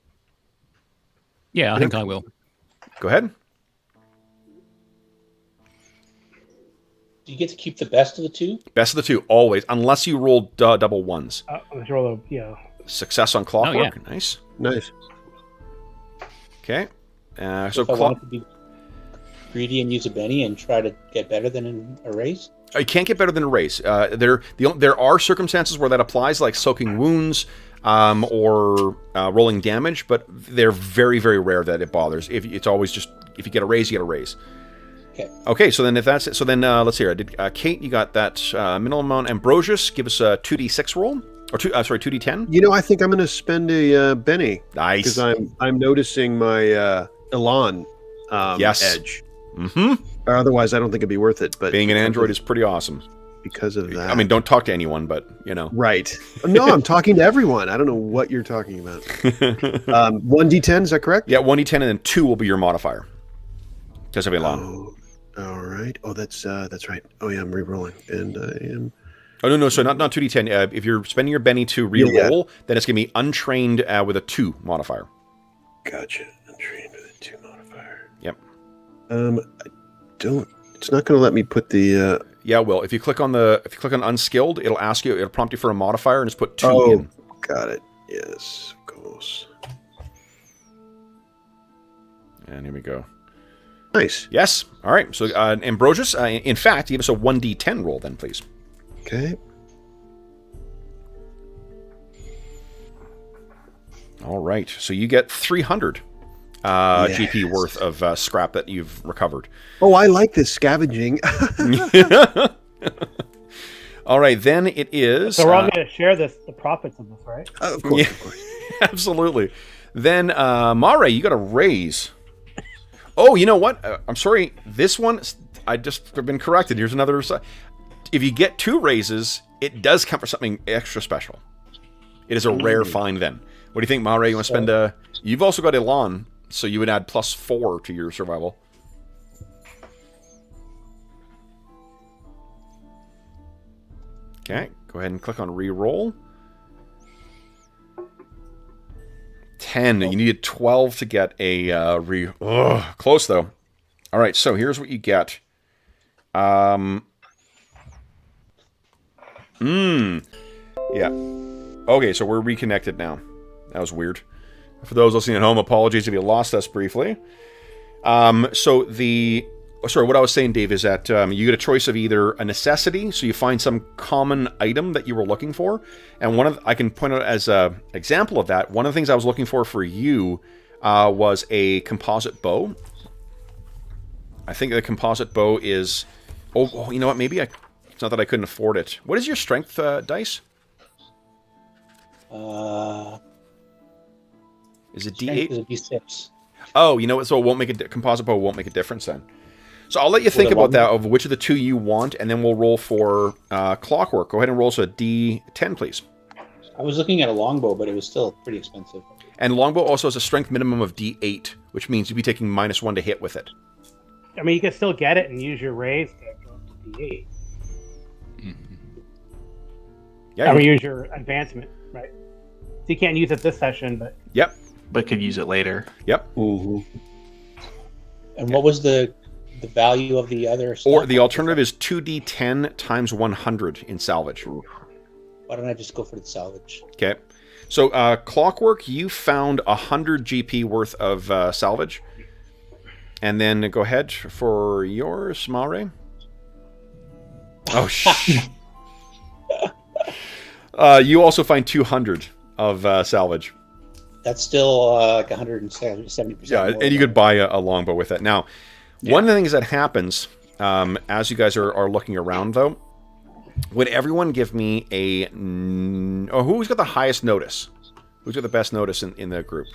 Speaker 4: Yeah, I think I will.
Speaker 1: Go ahead.
Speaker 2: Do you get to keep the best of the two?
Speaker 1: Best of the two, always, unless you roll double ones.
Speaker 3: Let's roll a,
Speaker 1: Success on Clockwork,
Speaker 4: Oh, yeah.
Speaker 1: Nice.
Speaker 5: Nice.
Speaker 1: Okay.
Speaker 2: So if I wanted to be greedy and use a Benny and try to get better than a raise?
Speaker 1: You can't get better than a raise. There are circumstances where that applies, like soaking wounds or rolling damage, but they're very, very rare that it bothers. It's always just, if you get a raise, you get a raise. Okay, so then if that's it, so then let's see here. Kate, you got that minimum amount. Ambrosius, give us a 2d6 roll. Or 2d10.
Speaker 5: I think I'm going to spend a Benny.
Speaker 1: Nice.
Speaker 5: Because I'm noticing my Elan edge.
Speaker 1: Mm-hmm.
Speaker 5: Or otherwise, I don't think it'd be worth it. But
Speaker 1: being an android is pretty awesome.
Speaker 5: Because of that.
Speaker 1: I mean, don't talk to anyone, but
Speaker 5: Right. No, I'm talking to everyone. I don't know what you're talking about. 1d10, is that correct?
Speaker 1: Yeah, 1d10 and then 2 will be your modifier. Because of Elan.
Speaker 5: Oh, all right. Oh, that's right. Oh yeah, I'm re-rolling, and I am.
Speaker 1: Oh no, so not 2d10. If you're spending your Benny to re-roll, then it's gonna be untrained with a 2 modifier.
Speaker 5: Gotcha. Untrained with a 2 modifier.
Speaker 1: Yep.
Speaker 5: I don't. It's not gonna let me put the.
Speaker 1: Yeah, well, if you click on unskilled, it'll prompt you for a modifier and just put 2 in.
Speaker 5: Got it. Yes, of course.
Speaker 1: And here we go.
Speaker 5: Nice.
Speaker 1: Yes. All right. So Ambrosius, in fact, give us a 1d10 roll then, please.
Speaker 5: Okay.
Speaker 1: All right. So you get 300. GP worth of scrap that you've recovered.
Speaker 5: Oh, I like this scavenging.
Speaker 1: All right, then it is.
Speaker 3: So we're all going to share the profits of this, right?
Speaker 5: Of course,
Speaker 1: Yeah.
Speaker 5: of course.
Speaker 1: Absolutely. Then, Mare, you got a raise. Oh, you know what? I'm sorry. This one, I just have been corrected. Here's another. If you get 2 raises, it does count for something extra special. It is a rare find then. What do you think, Mare? You want to spend You've also got Elan, so you would add +4 to your survival. Okay, go ahead and click on re-roll. 10. You needed 12 to get a close though. All right, so here's what you get. Yeah. Okay, so we're reconnected now. That was weird. For those listening at home, apologies if you lost us briefly. What I was saying, Dave, is that you get a choice of either a necessity, so you find some common item that you were looking for, and I can point out as an example of that, one of the things I was looking for you was a composite bow. I think the composite bow is... Oh, you know what? Maybe it's not that I couldn't afford it. What is your strength dice? Is it D8?
Speaker 2: Is a D6.
Speaker 1: Oh, you know what? So it won't make composite bow won't make a difference then. So I'll let you think about that, of which of the 2 you want, and then we'll roll for clockwork. Go ahead and roll us a D10, please.
Speaker 2: I was looking at a longbow, but it was still pretty expensive.
Speaker 1: And longbow also has a strength minimum of D8, which means you'd be taking -1 to hit with it.
Speaker 3: I mean, you can still get it and use your raise to go up to D8.
Speaker 1: Yeah.
Speaker 3: I mean, use your advancement, right? So you can't use it this session, but...
Speaker 1: Yep.
Speaker 6: But could use it later.
Speaker 1: Yep.
Speaker 2: Mm-hmm. And what was the value of the other stuff?
Speaker 1: Or the alternative is 2d10 times 100 in salvage.
Speaker 2: Why don't I just go for the salvage?
Speaker 1: Okay. So, clockwork, you found 100 GP worth of salvage. And then go ahead for yours, Mare. Oh, shh. You also find 200 of salvage.
Speaker 2: That's still like 170%.
Speaker 1: Yeah, and you could buy a longbow with it. Now, one of the things that happens as you guys are looking around, though, would everyone give me a... who's got the highest notice? Who's got the best notice in the group?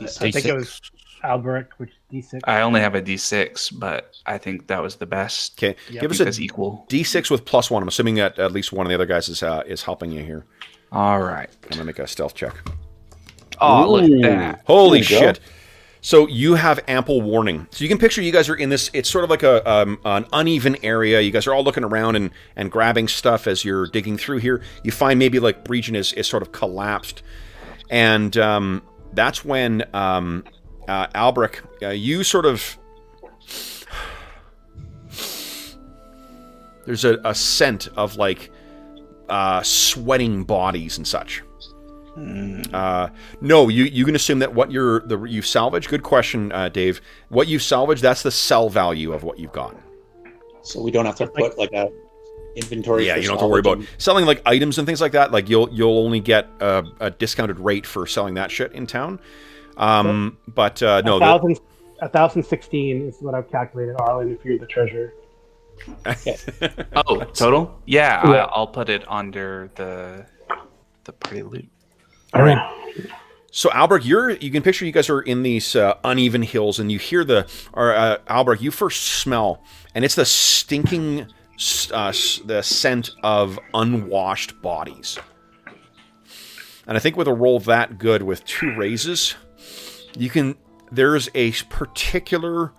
Speaker 3: I think it was Alberic, which is D6.
Speaker 6: I only have a D6, but I think that was the best.
Speaker 1: Okay,
Speaker 3: Yep.
Speaker 1: give us a
Speaker 6: equal
Speaker 1: D6 with +1. I'm assuming that at least one of the other guys is helping you here.
Speaker 6: All right.
Speaker 1: I'm going to make a stealth check.
Speaker 6: Oh, look at that.
Speaker 1: Holy
Speaker 5: There you go.
Speaker 1: shit. So you have ample warning. So you can picture you guys are in this, it's sort of like an uneven area. You guys are all looking around and grabbing stuff as you're digging through here. You find maybe like region is sort of collapsed. And that's when Alberic, you sort of... There's a scent of like sweating bodies and such. No, you can assume that what you've salvaged. Good question, Dave. What you've salvaged, that's the sell value of what you've got.
Speaker 2: So we don't have to put like a inventory.
Speaker 1: Yeah,
Speaker 2: for
Speaker 1: you don't have to worry about
Speaker 2: salvaging.
Speaker 1: selling like items and things like that. Like you'll only get a discounted rate for selling that shit in town. But no,
Speaker 3: 1,016 is what I've calculated, Arlen, if you're the treasurer.
Speaker 6: Oh, total? Yeah,
Speaker 3: Yeah.
Speaker 6: I'll put it under the pretty loot.
Speaker 3: All right.
Speaker 1: So Alberic, you can picture you guys are in these uneven hills, and you hear Alberic, you first smell, and it's the stinking the scent of unwashed bodies. And I think with a roll that good with 2 raises, there's a particular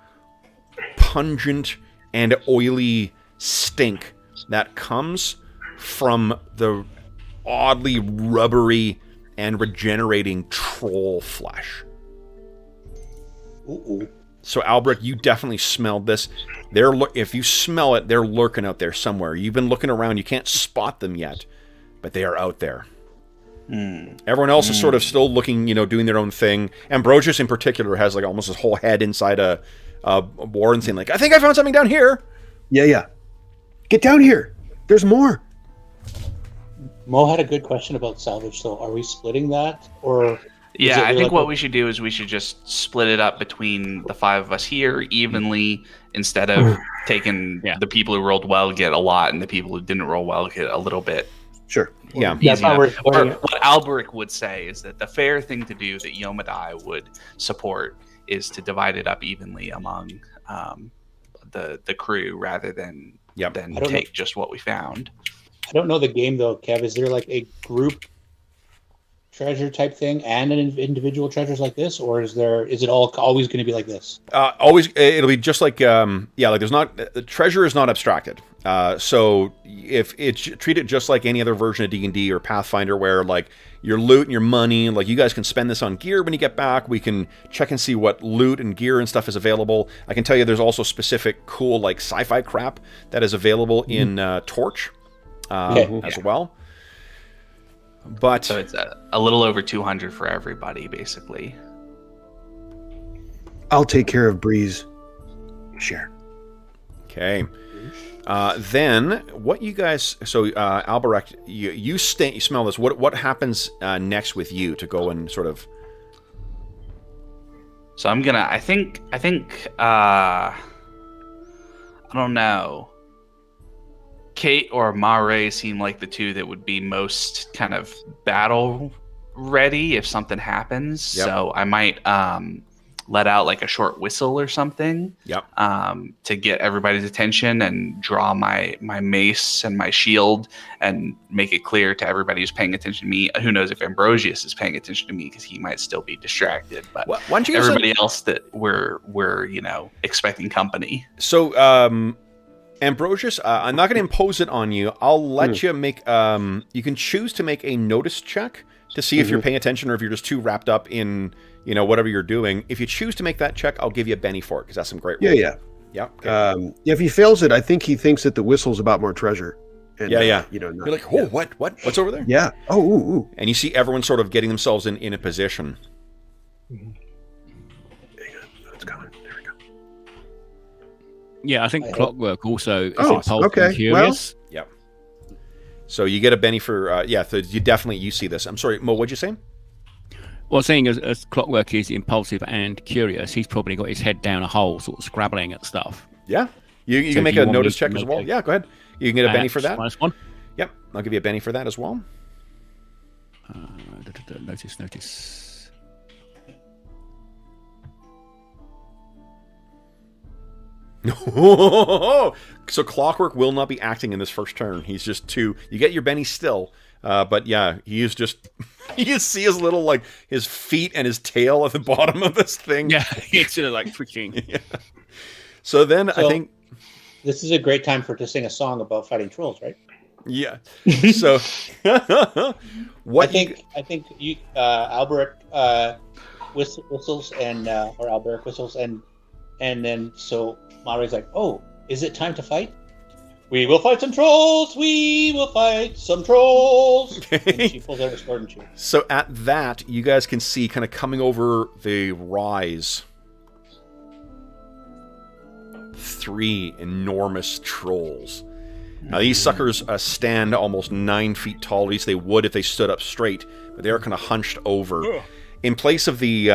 Speaker 1: pungent and oily stink that comes from the oddly rubbery and regenerating troll flesh.
Speaker 2: Ooh.
Speaker 1: So Alberic, you definitely smelled this. If you smell it, they're lurking out there somewhere. You've been looking around, you can't spot them yet, but they are out there. Everyone else is sort of still looking, doing their own thing. Ambrosius in particular has like almost his whole head inside a warren saying like, I think I found something down here.
Speaker 5: Yeah. Get down here. There's more.
Speaker 2: Mo had a good question about salvage. So are we splitting that, or
Speaker 6: Yeah, I think
Speaker 2: like
Speaker 6: what we should do is we should just split it up between the 5 of us here evenly, instead of taking the people who rolled well get a lot and the people who didn't roll well get a little bit.
Speaker 5: Sure.
Speaker 1: Yeah.
Speaker 3: That's how we're doing it.
Speaker 6: What Alberic would say is that the fair thing to do that Yomadai would support is to divide it up evenly among the crew rather than take just what we found.
Speaker 2: I don't know the game though, Kev. Is there like a group treasure type thing and an individual treasures like this, or is it all always going to be like this?
Speaker 1: Always, it'll be just like like there's not the treasure is not abstracted. So if it's treat it just like any other version of D&D or Pathfinder, where like your loot and your money, like you guys can spend this on gear when you get back. We can check and see what loot and gear and stuff is available. I can tell you there's also specific cool like sci-fi crap that is available in Torch as well. But
Speaker 6: so it's a little over 200 for everybody, basically.
Speaker 5: I'll take care of Breeze. Share.
Speaker 1: Okay. Then what you guys? So Albrecht, you smell this. What happens next with you to go and sort of?
Speaker 6: So I'm gonna. I think. I don't know. Kate or Mare seem like the two that would be most kind of battle ready if something happens. Yep. So I might let out like a short whistle or something.
Speaker 1: Yep.
Speaker 6: To get everybody's attention and draw my mace and my shield and make it clear to everybody who's paying attention to me. Who knows if Ambrosius is paying attention to me, because he might still be distracted. But
Speaker 1: why don't you
Speaker 6: everybody else that we're expecting company.
Speaker 1: So Ambrosius, I'm not going to impose it on you. I'll let you make. You can choose to make a notice check to see if you're paying attention or if you're just too wrapped up in whatever you're doing. If you choose to make that check, I'll give you a Benny for it, because that's some great rolls.
Speaker 5: Yeah.
Speaker 1: Okay.
Speaker 5: If he fails it, I think he thinks that the whistle's about more treasure. And,
Speaker 1: you're
Speaker 5: not,
Speaker 1: like, oh, what's over there?
Speaker 5: Yeah. Oh, ooh.
Speaker 1: And you see everyone sort of getting themselves in a position.
Speaker 5: Hang on, it's coming. There we go.
Speaker 4: Yeah, I think Clockwork also is impulsive and curious.
Speaker 1: Well, yep. So you get a Benny for so you see this. I'm sorry, Mo, what'd you say?
Speaker 4: Well, seeing as Clockwork is impulsive and curious, he's probably got his head down a hole, sort of scrabbling at stuff.
Speaker 1: Yeah. You can make a notice check as well. Yeah, go ahead. You can get a Benny for that.
Speaker 4: -1.
Speaker 1: Yep, I'll give you a Benny for that as well.
Speaker 4: Notice.
Speaker 1: So Clockwork will not be acting in this first turn. He's just you get your Benny still, but yeah, he is just you see his little like his feet and his tail at the bottom of this thing.
Speaker 4: Yeah, it's sort of like twitching.
Speaker 1: Yeah. So then I think
Speaker 2: this is a great time to sing a song about fighting trolls, right?
Speaker 1: Yeah. So what
Speaker 2: I think you Alberic whistles and or Alberic whistles and then so Mari's like, oh, is it time to fight? We will fight some trolls. We will fight some trolls. And she pulls out her sword and shoots.
Speaker 1: So at that, you guys can see kind of coming over the rise 3 enormous trolls. Now these suckers stand almost 9 feet tall. At least they would if they stood up straight, but they are kind of hunched over. Ugh. In place of the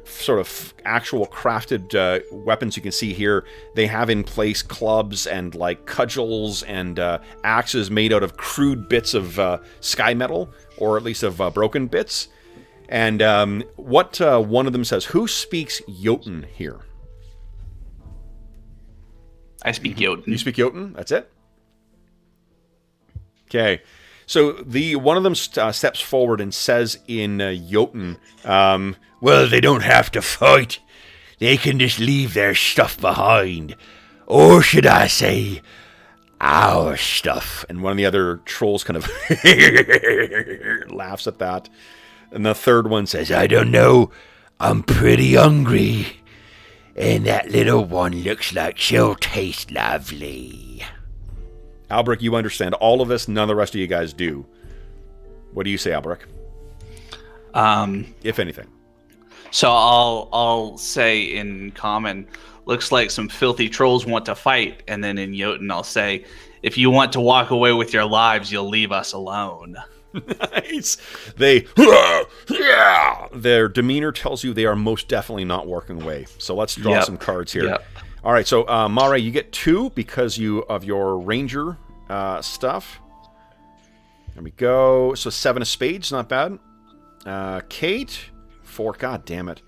Speaker 1: sort of actual crafted weapons you can see here, they have in place clubs and like cudgels and axes made out of crude bits of sky metal, or at least of broken bits. And what one of them says, who speaks Jotun here?
Speaker 6: I speak Jotun.
Speaker 1: You speak Jotun? That's it? Okay. So one of them steps forward and says in Jotun, well, they don't have to fight. They can just leave their stuff behind. Or should I say, our stuff. And one of the other trolls kind of laughs at that. And the third one says, I don't know. I'm pretty hungry. And that little one looks like she'll taste lovely. Albrecht, you understand all of this. None of the rest of you guys do. What do you say, Albrecht? If anything.
Speaker 6: So I'll say in common, looks like some filthy trolls want to fight. And then in Jotun, I'll say, if you want to walk away with your lives, you'll leave us alone.
Speaker 1: Nice. They yeah, their demeanor tells you they are most definitely not working away. So let's draw some cards here.
Speaker 6: Yep.
Speaker 1: All right, so Mare, you get 2 because of your ranger stuff. There we go. So 7 of spades, not bad. Kate, 4. God damn it.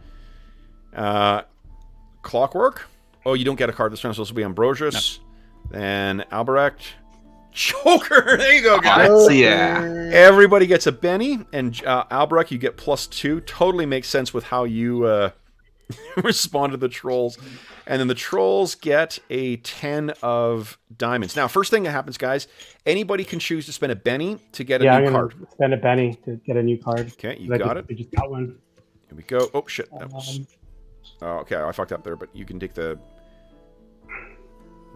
Speaker 1: Clockwork. Oh, you don't get a card this time, so this will be Ambrosius. No. Then Albrecht. Joker! There you go, guys.
Speaker 6: Yeah.
Speaker 1: Everybody gets a Benny, and Albrecht, you get +2. Totally makes sense with how you respond to the trolls. And then the trolls get a 10 of diamonds. Now, first thing that happens, guys, anybody can choose to spend a Benny to get a new card.
Speaker 3: Spend a Benny to get a new card.
Speaker 1: Okay, you got it.
Speaker 3: I just got one.
Speaker 1: Here we go. Oh, shit. That was... Oh, okay, I fucked up there, but you can take the...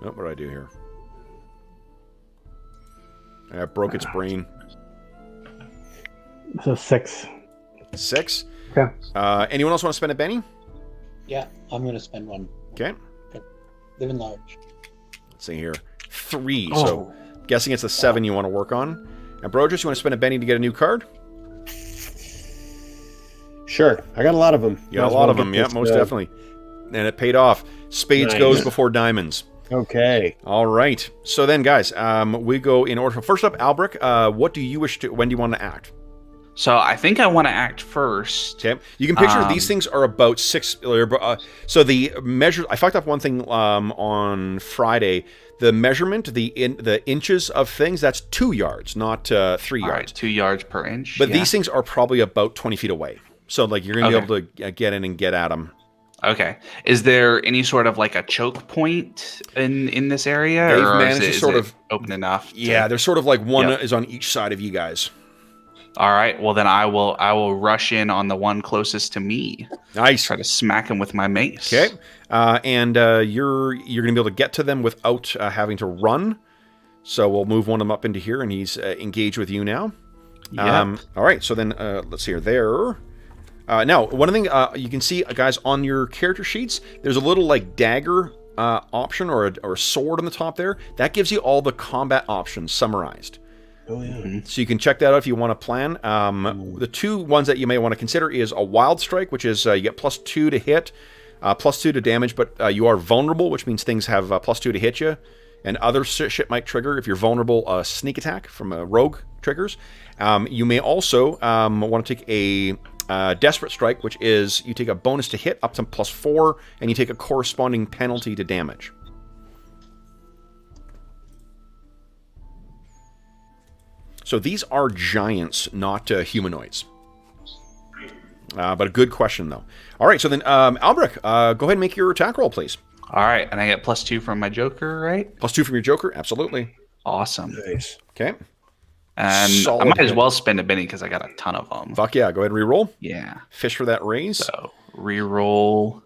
Speaker 1: Oh, what did I do here? I broke its brain.
Speaker 3: So 6.
Speaker 1: 6?
Speaker 3: Okay.
Speaker 1: Anyone else want to spend a Benny?
Speaker 2: Yeah, I'm going to spend one.
Speaker 1: Okay.
Speaker 2: Living large.
Speaker 1: Let's see here. 3. So, guessing it's the 7 you want to work on. Ambrosius, you want to spend a Benny to get a new card?
Speaker 5: Sure. I got a lot of them.
Speaker 1: You got a lot of them, yeah, most definitely. And it paid off. Spades goes before diamonds.
Speaker 5: Okay.
Speaker 1: All right. So then, guys, we go in order. First up, Albrecht, what do you wish to... When do you want to act?
Speaker 6: So I think I want to act first.
Speaker 1: Okay. You can picture these things are about 6... so the measure... I fucked up one thing on Friday. The measurement, the inches of things, that's 2 yards, not 3 yards.
Speaker 6: Right, 2 yards per inch.
Speaker 1: But these things are probably about 20 feet away. So like you're going to be able to get in and get at them.
Speaker 6: Okay. Is there any sort of like a choke point in this area?
Speaker 1: They've
Speaker 6: or
Speaker 1: managed
Speaker 6: is
Speaker 1: to sort
Speaker 6: it
Speaker 1: of...
Speaker 6: open enough?
Speaker 1: Yeah, there's sort of like one is on each side of you guys.
Speaker 6: All right. Well, then I will rush in on the one closest to me.
Speaker 1: Nice.
Speaker 6: Try to smack him with my mace.
Speaker 1: Okay. And you're going to be able to get to them without having to run. So we'll move one of them up into here, and he's engaged with you now.
Speaker 6: Yep.
Speaker 1: All right. So then let's see here. There. Now, one thing you can see, guys, on your character sheets, there's a little like dagger option or a sword on the top there. That gives you all the combat options summarized.
Speaker 5: Oh, yeah.
Speaker 6: Mm-hmm.
Speaker 1: So you can check that out if you want to plan. The 2 ones that you may want to consider is a wild strike, which is you get +2 to hit, +2 to damage, but you are vulnerable, which means things have +2 to hit you. And other shit might trigger if you're vulnerable. Sneak attack from rogue triggers. You may also want to take a desperate strike, which is you take a bonus to hit up to +4, and you take a corresponding penalty to damage. So these are giants, not humanoids. But a good question, though. All right, so then, Albrecht, go ahead and make your attack roll, please.
Speaker 6: All right. And I get +2 from my Joker, right?
Speaker 1: +2 from your Joker, absolutely.
Speaker 6: Awesome.
Speaker 5: Nice.
Speaker 1: Okay.
Speaker 6: And
Speaker 1: Solid
Speaker 6: I might as
Speaker 1: hit.
Speaker 6: well spend a Benny because I got a ton of them.
Speaker 1: Fuck yeah, go ahead and re-roll.
Speaker 6: Yeah.
Speaker 1: Fish for that raise.
Speaker 6: So reroll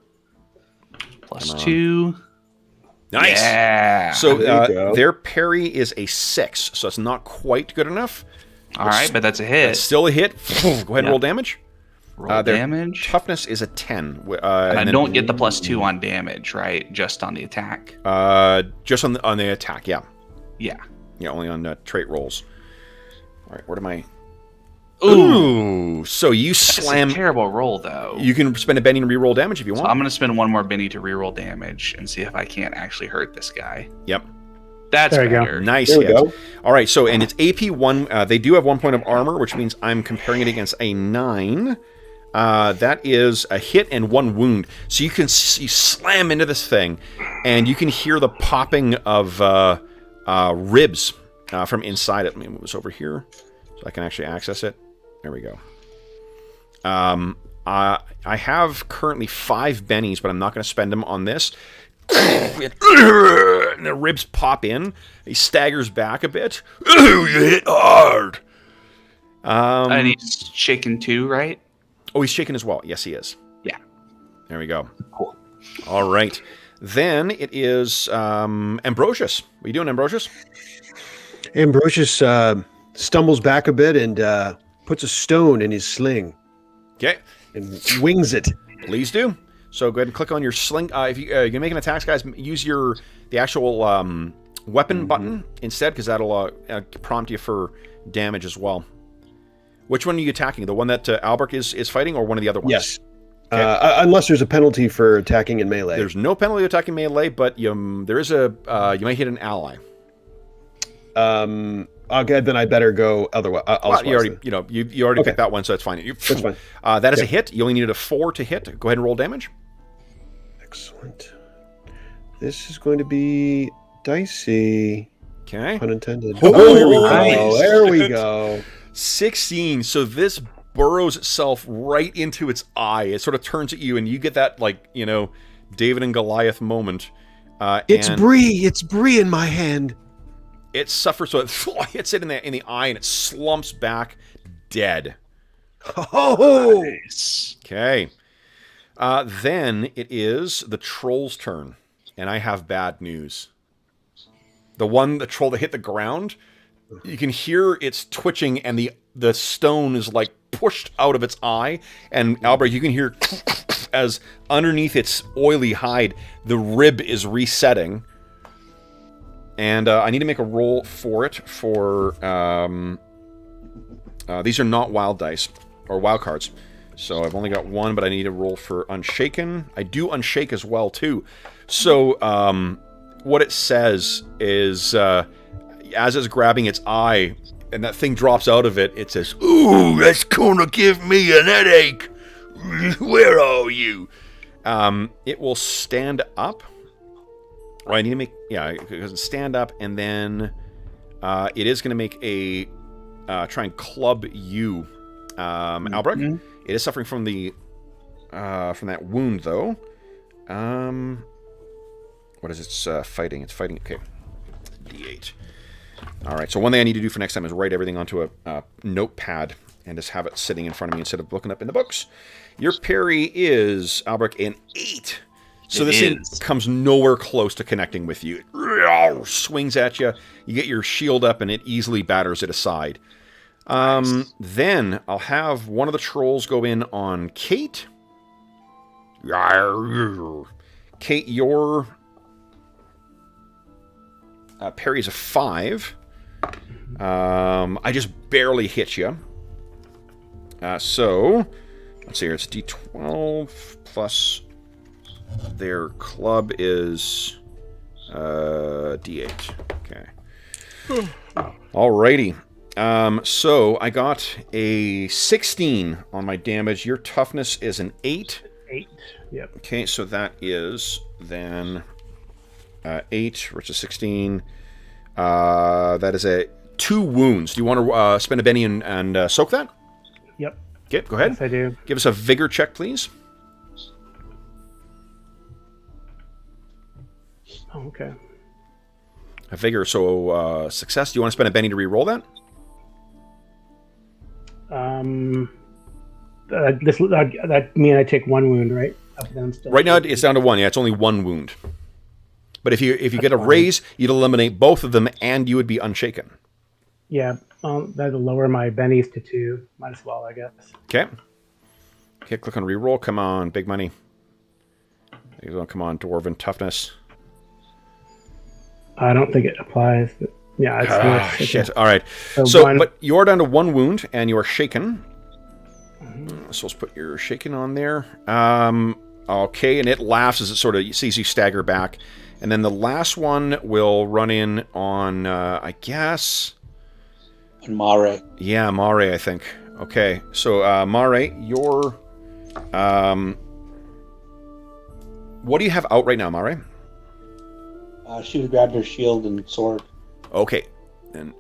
Speaker 6: +2.
Speaker 1: Nice.
Speaker 6: Yeah.
Speaker 1: So
Speaker 5: There you go.
Speaker 1: their parry is a 6, so it's not quite good enough.
Speaker 6: All right, but that's a hit.
Speaker 1: It's still a hit. Go ahead and roll damage.
Speaker 6: Roll
Speaker 1: Their
Speaker 6: damage.
Speaker 1: toughness is a 10.
Speaker 6: And I don't get the +2 on damage, right? Just on the attack.
Speaker 1: Just on the attack, yeah.
Speaker 6: Yeah.
Speaker 1: Yeah, only on trait rolls. All right, where am I?
Speaker 6: Ooh.
Speaker 1: So you
Speaker 6: That's
Speaker 1: slam.
Speaker 6: a terrible roll, though.
Speaker 1: You can spend a Benny and re-roll damage if you
Speaker 6: So
Speaker 1: want.
Speaker 6: I'm going to spend one more Benny to reroll damage and see if I can't actually hurt this guy.
Speaker 1: Yep.
Speaker 6: That's
Speaker 3: There you go.
Speaker 6: better.
Speaker 1: Nice
Speaker 5: There we
Speaker 1: hit.
Speaker 5: go.
Speaker 1: All right, so and it's AP 1. They do have 1 point of armor, which means I'm comparing it against a 9. That is a hit and 1 wound. So you can you slam into this thing, and you can hear the popping of ribs from inside it. Let me move this over here so I can actually access it. There we go. I have currently 5 bennies, but I'm not going to spend them on this. And the ribs pop in. He staggers back a bit. You hit hard.
Speaker 6: And he's shaken too, right?
Speaker 1: Oh, he's shaken as well. Yes, he is.
Speaker 6: Yeah.
Speaker 1: There we go.
Speaker 6: Cool.
Speaker 1: All right. Then it is Ambrosius. What are you doing, Ambrosius?
Speaker 5: Ambrosius stumbles back a bit and puts a stone in his sling
Speaker 1: Okay.
Speaker 5: and wings it.
Speaker 1: Please do. So go ahead and click on your sling. If you're making attacks, guys, use the actual weapon button instead, because that'll prompt you for damage as well. Which one are you attacking? The one that Albrecht is fighting, or one of the other ones?
Speaker 5: Yes.
Speaker 1: Okay.
Speaker 5: Unless there's a penalty for attacking in melee.
Speaker 1: There's no penalty attacking melee, but there is a you might hit an ally.
Speaker 5: Okay, then I better go otherwise.
Speaker 1: You already picked that one, so that's fine.
Speaker 5: That's fine.
Speaker 1: That is a hit. You only needed a 4 to hit. Go ahead and roll damage.
Speaker 5: Excellent. This is going to be dicey.
Speaker 1: Okay.
Speaker 5: Pun intended.
Speaker 1: Oh,
Speaker 5: here we go.
Speaker 6: nice.
Speaker 5: There we go.
Speaker 1: 16. So this burrows itself right into its eye. It sort of turns at you, and you get that, David and Goliath moment.
Speaker 5: It's
Speaker 1: and
Speaker 5: Bree. It's Bree in my hand.
Speaker 1: It suffers, so it hits it in the eye, and it slumps back dead.
Speaker 5: Oh!
Speaker 6: Nice.
Speaker 1: Okay. Then it is the troll's turn, and I have bad news. The troll that hit the ground, you can hear it's twitching, and the stone is pushed out of its eye. And Albrecht, you can hear as underneath its oily hide, the rib is resetting. And I need to make a roll for it. These are not wild dice or wild cards, so I've only got one, but I need a roll for Unshaken. I do Unshake as well too. So what it says is, as it's grabbing its eye, and that thing drops out of it, it says, "Ooh, that's gonna give me an headache. Where are you?" It will stand up. Oh, I need to make... Yeah, because it's stand up, and then it is going to make a... try and club you, Albrecht. Mm-hmm. It is suffering from from that wound, though. What is it fighting? It's fighting... Okay. D8. All right, so one thing I need to do for next time is write everything onto a notepad and just have it sitting in front of me instead of looking up in the books. Your parry is, Albrecht, an 8. So this thing comes nowhere close to connecting with you. It swings at you. You get your shield up, and it easily batters it aside. Nice. Then I'll have one of the trolls go in on Kate. Kate, your parry is a 5. I just barely hit you. So let's see here. It's D12 plus... Their club is D8. Okay. Alrighty. So I got a 16 on my damage. Your toughness is an 8.
Speaker 3: 8. Yep.
Speaker 1: Okay, so that is then 8 versus 16. That is 2 wounds. Do you want to spend a Benny and soak that?
Speaker 3: Yep.
Speaker 1: Okay, go ahead.
Speaker 3: Yes, I do.
Speaker 1: Give us a vigor check, please.
Speaker 3: Oh, okay.
Speaker 1: A vigor, so success. Do you want to spend a Benny to re-roll that?
Speaker 3: That mean I take 1 wound, right?
Speaker 1: Right now it's down to 1. Yeah, it's only 1 wound. But if you get a raise, you'd eliminate both of them, and you would be unshaken.
Speaker 3: Yeah, that'll lower my bennies to 2. Might as well, I guess.
Speaker 1: Okay. Okay, click on re-roll. Come on, big money. Come on, dwarven toughness.
Speaker 3: I don't think it applies, but yeah, it's
Speaker 1: shit. All right. So but you're down to 1 wound, and you are shaken. Mm-hmm. So let's put your shaken on there. Okay, and it laughs as it sort of sees you stagger back. And then the last one will run in on, I guess...
Speaker 2: On Mare.
Speaker 1: Yeah, Mare, I think. Okay, so Mare, your... what do you have out right now, Mare?
Speaker 2: She would grab her shield and sword.
Speaker 1: Okay. Then,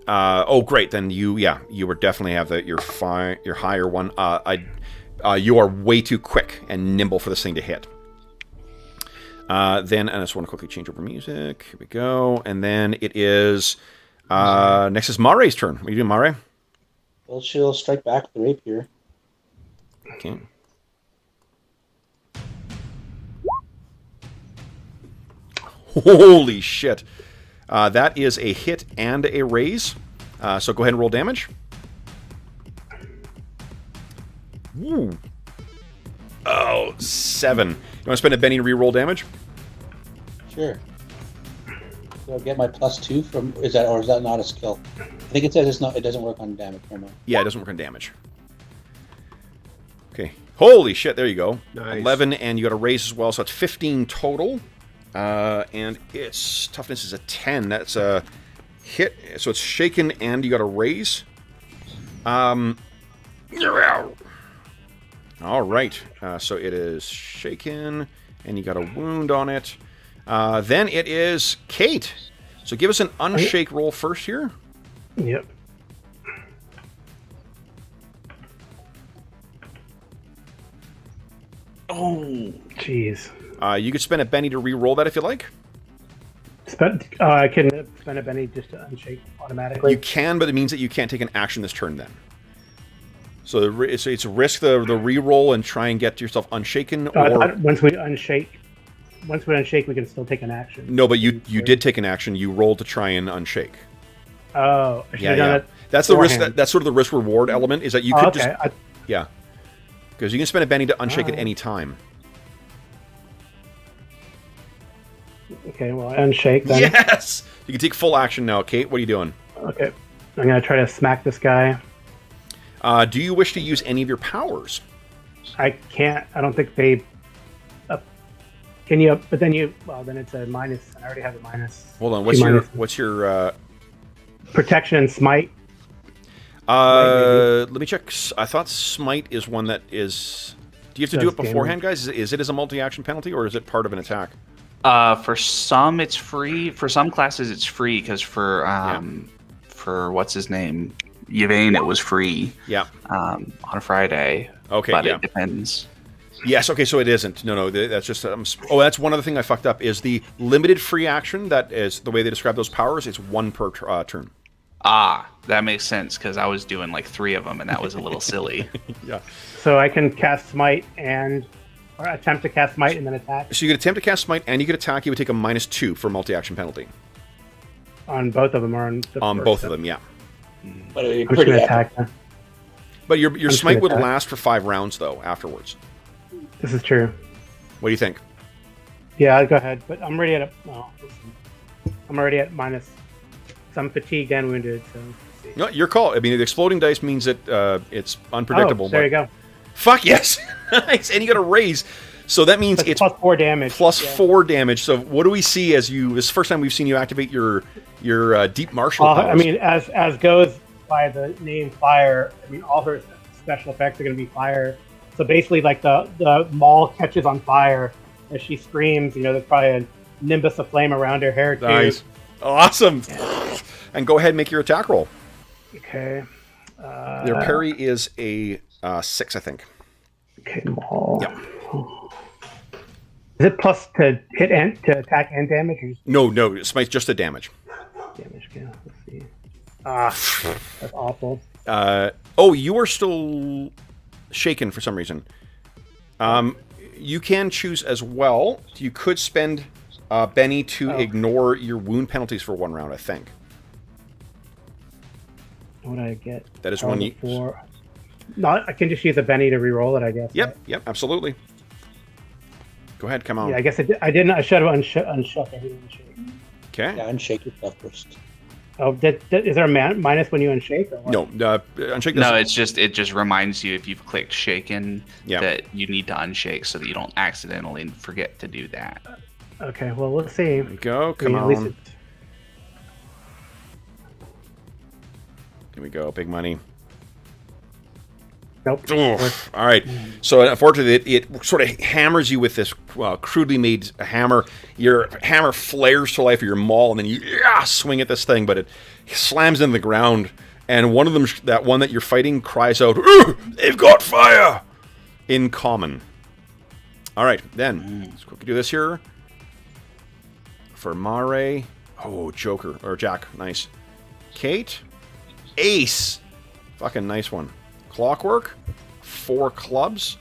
Speaker 1: great. Then you would definitely have your higher one. You are way too quick and nimble for this thing to hit. Then, and I just want to quickly change over music. Here we go. And then it is, next is Mare's turn. What are you doing, Mare?
Speaker 2: Well, she'll strike back with the rapier.
Speaker 1: Okay. Holy shit. That is a hit and a raise. So go ahead and roll damage. Ooh. Oh, 7. You want to spend a Benny to re-roll damage?
Speaker 2: Sure. So I'll get my +2 from... Is that not a skill? I think it says it doesn't work on damage.
Speaker 1: Yeah, it doesn't work on damage. Okay. Holy shit, there you go.
Speaker 5: Nice.
Speaker 1: 11, and you got a raise as well, so it's 15 total. And its toughness is a 10. That's a hit, so it's shaken, and you got a raise. All right. So it is shaken, and you got a wound on it. Then it is Kate. So give us an unshake roll first here.
Speaker 3: Yep.
Speaker 6: Oh,
Speaker 3: Jeez.
Speaker 1: You could spend a Benny to re-roll that if you like.
Speaker 3: I can spend a Benny just to unshake automatically.
Speaker 1: You can, but it means that you can't take an action this turn then. So it's a risk the re-roll and try and get yourself unshaken. Or
Speaker 3: once we unshake, we can still take an action.
Speaker 1: no, but you did take an action. You rolled to try and unshake.
Speaker 3: Oh, I should have done it.
Speaker 1: That's the risk.
Speaker 3: beforehand.
Speaker 1: That's sort of the risk reward element. Is that you could
Speaker 3: okay.
Speaker 1: yeah, because you can spend a Benny to unshake at any time.
Speaker 3: Okay, well, I unshake then.
Speaker 1: Yes, you can take full action now. Kate, what are you doing?
Speaker 3: Okay, I'm gonna try to smack this guy.
Speaker 1: Do you wish to use any of your powers?
Speaker 3: I can't. I don't think they. Can you? But then you. Well, then it's a minus. I already have a minus.
Speaker 1: Hold on. What's your
Speaker 3: protection and smite?
Speaker 1: Let me check. I thought smite is one that is. Do you have to do it beforehand, guys? Is it as a multi-action penalty, or is it part of an attack?
Speaker 6: For some it's free. For some classes it's free because for what's his name, Yvain, it was free.
Speaker 1: Yeah.
Speaker 6: On a Friday.
Speaker 1: Okay.
Speaker 6: But
Speaker 1: yeah.
Speaker 6: it depends.
Speaker 1: Yes. Okay. So it isn't. No. That's just. That's one other thing I fucked up. Is the limited free action that is the way they describe those powers? It's one per turn.
Speaker 6: Ah, that makes sense because I was doing like 3 of them and that was a little silly.
Speaker 1: Yeah.
Speaker 3: So I can cast smite or attempt to cast smite and then attack
Speaker 1: So you could attempt to cast smite and you could attack. You would take a -2 for multi-action penalty
Speaker 3: on both of them or on the
Speaker 1: on
Speaker 3: first
Speaker 1: both
Speaker 3: set?
Speaker 1: of them. Yeah.
Speaker 2: But it'd be
Speaker 3: I'm just
Speaker 2: pretty
Speaker 3: gonna
Speaker 2: epic.
Speaker 3: attack them.
Speaker 1: But your
Speaker 3: just
Speaker 1: smite
Speaker 3: gonna
Speaker 1: would
Speaker 3: attack.
Speaker 1: last for 5 rounds though afterwards.
Speaker 3: This is true.
Speaker 1: What do you think?
Speaker 3: Yeah, go ahead. But I'm already at I'm already at minus. So I'm fatigued and wounded. So let's see.
Speaker 1: No, your call. I mean, the exploding dice means that it's unpredictable.
Speaker 3: Oh, there
Speaker 1: but
Speaker 3: you go.
Speaker 1: Fuck yes! Nice, and you got a raise. So that means
Speaker 3: That's
Speaker 1: it's
Speaker 3: plus 4 damage.
Speaker 1: plus
Speaker 3: Yeah.
Speaker 1: 4 damage. So what do we see as you? This is the first time we've seen you activate your deep martial
Speaker 3: Well,
Speaker 1: powers.
Speaker 3: I mean, as goes by the name Fire, I mean, all her special effects are going to be fire. So basically, like the mall catches on fire as she screams. You know, there's probably a nimbus of flame around her hair too.
Speaker 1: Nice, awesome. And go ahead and make your attack roll.
Speaker 3: Okay.
Speaker 1: Your parry is a 6, I think.
Speaker 3: Okay, mall.
Speaker 1: Yep.
Speaker 3: Is it plus to hit and to attack and damage, or just
Speaker 1: No, smite's just a damage.
Speaker 3: damage? Okay, let's see. That's awful.
Speaker 1: You are still shaken for some reason. You can choose as well. You could spend Benny to ignore your wound penalties for 1 round, I think.
Speaker 3: What did I get?
Speaker 1: That is one you.
Speaker 3: For... No, I can just use a Benny to re-roll it, I guess.
Speaker 1: Yep,
Speaker 3: right?
Speaker 1: yep, absolutely. Go ahead, come on.
Speaker 3: Yeah, I guess I didn't. I should have unshook. I didn't unshake.
Speaker 1: Okay.
Speaker 2: Yeah, unshake yourself first.
Speaker 3: Oh, is there a minus when you unshake? Or what?
Speaker 1: No, unshake this.
Speaker 6: No, it just reminds you if you've clicked shaken
Speaker 1: Yeah.
Speaker 6: that you need to unshake so that you don't accidentally forget to do that.
Speaker 3: Okay, well, let's see.
Speaker 1: There we go.
Speaker 3: I mean,
Speaker 1: Come
Speaker 3: at least
Speaker 1: on.
Speaker 3: it's-
Speaker 1: Here we go. Big money.
Speaker 3: Nope.
Speaker 1: Oof. All right. So unfortunately, it sort of hammers you with this crudely made hammer. Your hammer flares to life of your maul, and then you swing at this thing, but it slams into the ground. And one of them, that one that you're fighting, cries out, "Ooh, they've got fire!" in common. All right, then let's quickly do this here for Mare. Oh, Joker or Jack, nice. Kate, Ace, fucking nice one. Clockwork, 4 clubs.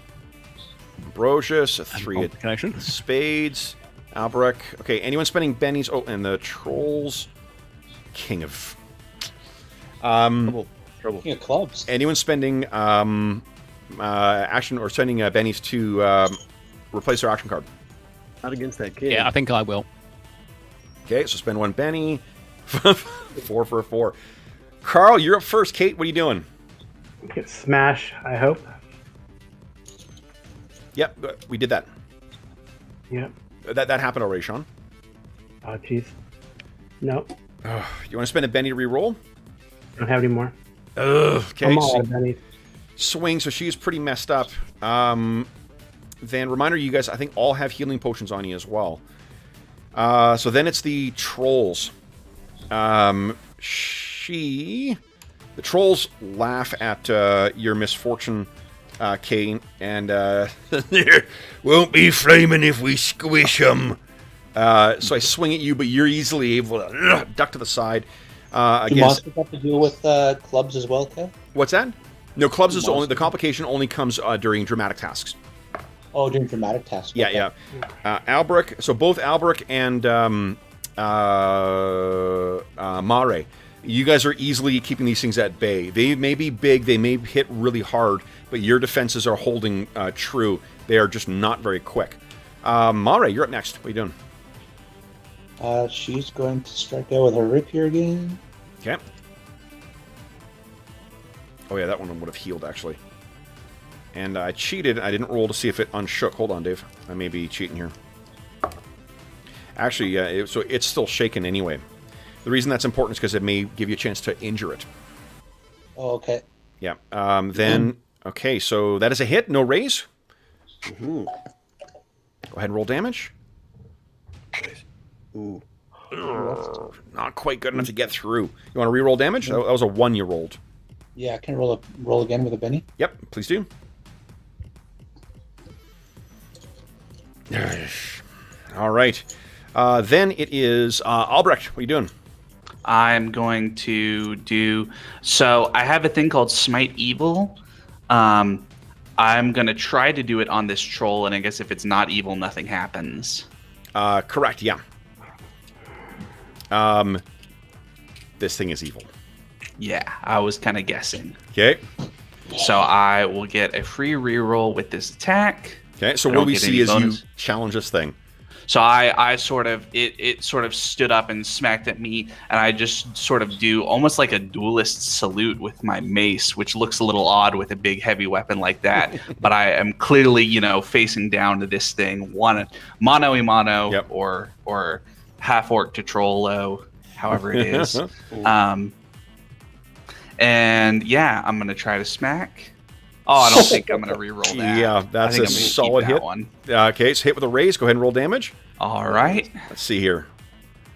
Speaker 1: Ambrosius, a 3
Speaker 4: Complication.
Speaker 1: spades. Alberic. Okay, anyone spending bennies? Oh, and the trolls. King of.
Speaker 5: Trouble.
Speaker 2: King of clubs.
Speaker 1: Anyone spending action or spending bennies to replace their action card?
Speaker 5: Not against that kid.
Speaker 4: Yeah, I think I will.
Speaker 1: Okay, so spend 1 benny. 4 for a 4. Carl, you're up first. Kate, what are you doing?
Speaker 3: Get smash, I hope.
Speaker 1: Yep, we did that.
Speaker 3: Yep.
Speaker 1: That happened already, Sean.
Speaker 3: Oh, jeez. No,
Speaker 1: You want to spend a Benny to reroll?
Speaker 3: don't have any more.
Speaker 1: Okay.
Speaker 3: I'm all out of bennies.
Speaker 1: Swing, so she's pretty messed up. Then, reminder, you guys, I think, all have healing potions on you as well. So then it's the trolls. The trolls laugh at your misfortune, Kane, and there won't be flaming if we squish them. So I swing at you, but you're easily able to duck to the side.
Speaker 2: Do
Speaker 1: Against,
Speaker 2: monsters have to deal with clubs as well, Kev?
Speaker 1: what's that? No, clubs is only the complication only comes during dramatic tasks.
Speaker 2: Oh, during dramatic tasks.
Speaker 1: Yeah,
Speaker 2: okay.
Speaker 1: yeah. Albrecht, so both Albrecht and Mare, you guys are easily keeping these things at bay. They may be big, they may hit really hard, but your defenses are holding true. They are just not very quick. Mare, you're up next. What are you doing?
Speaker 2: She's going to strike out with her rapier again.
Speaker 1: Okay. Oh yeah, that one would have healed, actually. And I cheated. I didn't roll to see if it unshook. Hold on, Dave. I may be cheating here. Actually, yeah, so it's still shaken anyway. The reason that's important is because it may give you a chance to injure it.
Speaker 2: Oh, okay.
Speaker 1: Yeah. Then, okay, so that is a hit. No raise.
Speaker 5: Ooh.
Speaker 1: Go ahead and roll damage.
Speaker 5: Ooh.
Speaker 1: Not quite good enough to get through. You want to re-roll damage? That was a 1 you rolled.
Speaker 2: Yeah, can I roll again with a Benny?
Speaker 1: Yep, please do. All right. Then it is Albrecht. What are you doing?
Speaker 6: I'm going to do... So I have a thing called Smite Evil. I'm going to try to do it on this troll, and I guess if it's not evil, nothing happens.
Speaker 1: Correct, yeah. This thing is evil.
Speaker 6: Yeah, I was kind of guessing.
Speaker 1: Okay.
Speaker 6: So I will get a free reroll with this attack.
Speaker 1: Okay, so
Speaker 6: I
Speaker 1: what
Speaker 6: don't
Speaker 1: we
Speaker 6: get
Speaker 1: see
Speaker 6: any
Speaker 1: is
Speaker 6: bonus.
Speaker 1: you challenge this thing.
Speaker 6: So I sort of it sort of stood up and smacked at me, and I just sort of do almost like a duelist salute with my mace, which looks a little odd with a big heavy weapon like that. But I am clearly, facing down to this thing, one mano a mano,
Speaker 1: Yep.
Speaker 6: or half orc to trollo, however it is. And yeah, I'm gonna try to smack. Oh, I don't think I'm gonna re-roll that.
Speaker 1: Yeah,
Speaker 6: I
Speaker 1: that's
Speaker 6: think
Speaker 1: a
Speaker 6: I'm gonna keep
Speaker 1: solid
Speaker 6: that
Speaker 1: hit.
Speaker 6: one.
Speaker 1: Okay, so hit with a raise. Go ahead and roll damage.
Speaker 6: All right.
Speaker 1: Let's see here.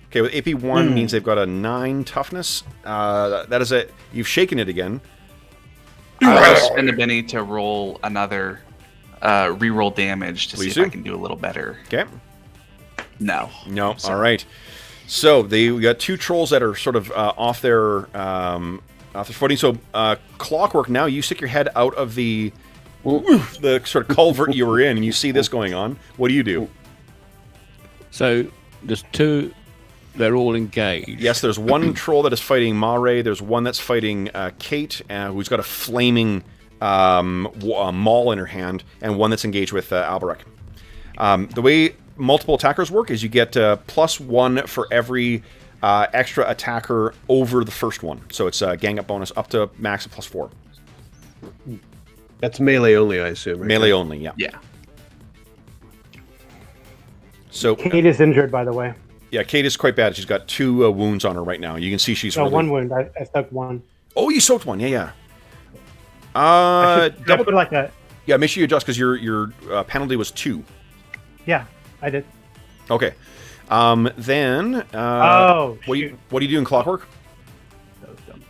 Speaker 1: Okay, with AP 1 means they've got a 9 toughness. That is it. You've shaken it again.
Speaker 6: I'll spend a Benny to roll another re-roll damage to
Speaker 1: Please
Speaker 6: see if
Speaker 1: do.
Speaker 6: I can do a little better.
Speaker 1: Okay.
Speaker 6: No.
Speaker 1: No. All right. So we got 2 trolls that are sort of off their footing. So Clockwork. Now you stick your head out of the sort of culvert you were in, and you see this going on. What do you do?
Speaker 4: So there's 2. They're all engaged.
Speaker 1: Yes, there's one troll that is fighting Mare. There's one that's fighting Kate, who's got a flaming maul in her hand, and one that's engaged with Albrecht. The way multiple attackers work is you get +1 for every extra attacker over the first one. So it's a gang up bonus up to max of +4.
Speaker 5: That's melee only, I assume. Right?
Speaker 1: Melee only, yeah.
Speaker 6: Yeah.
Speaker 1: So
Speaker 3: Kate is injured, by the way.
Speaker 1: yeah, Kate is quite bad. She's got 2 wounds on her right now. You can see she's
Speaker 3: No,
Speaker 1: really...
Speaker 3: one wound. I stuck one.
Speaker 1: Oh, you soaked one. Yeah.
Speaker 3: I
Speaker 1: Double...
Speaker 3: put like a...
Speaker 1: Yeah, make sure you adjust because your penalty was 2.
Speaker 3: Yeah, I did.
Speaker 1: Okay. Then what are you doing, Clockwork?
Speaker 3: That was dumb.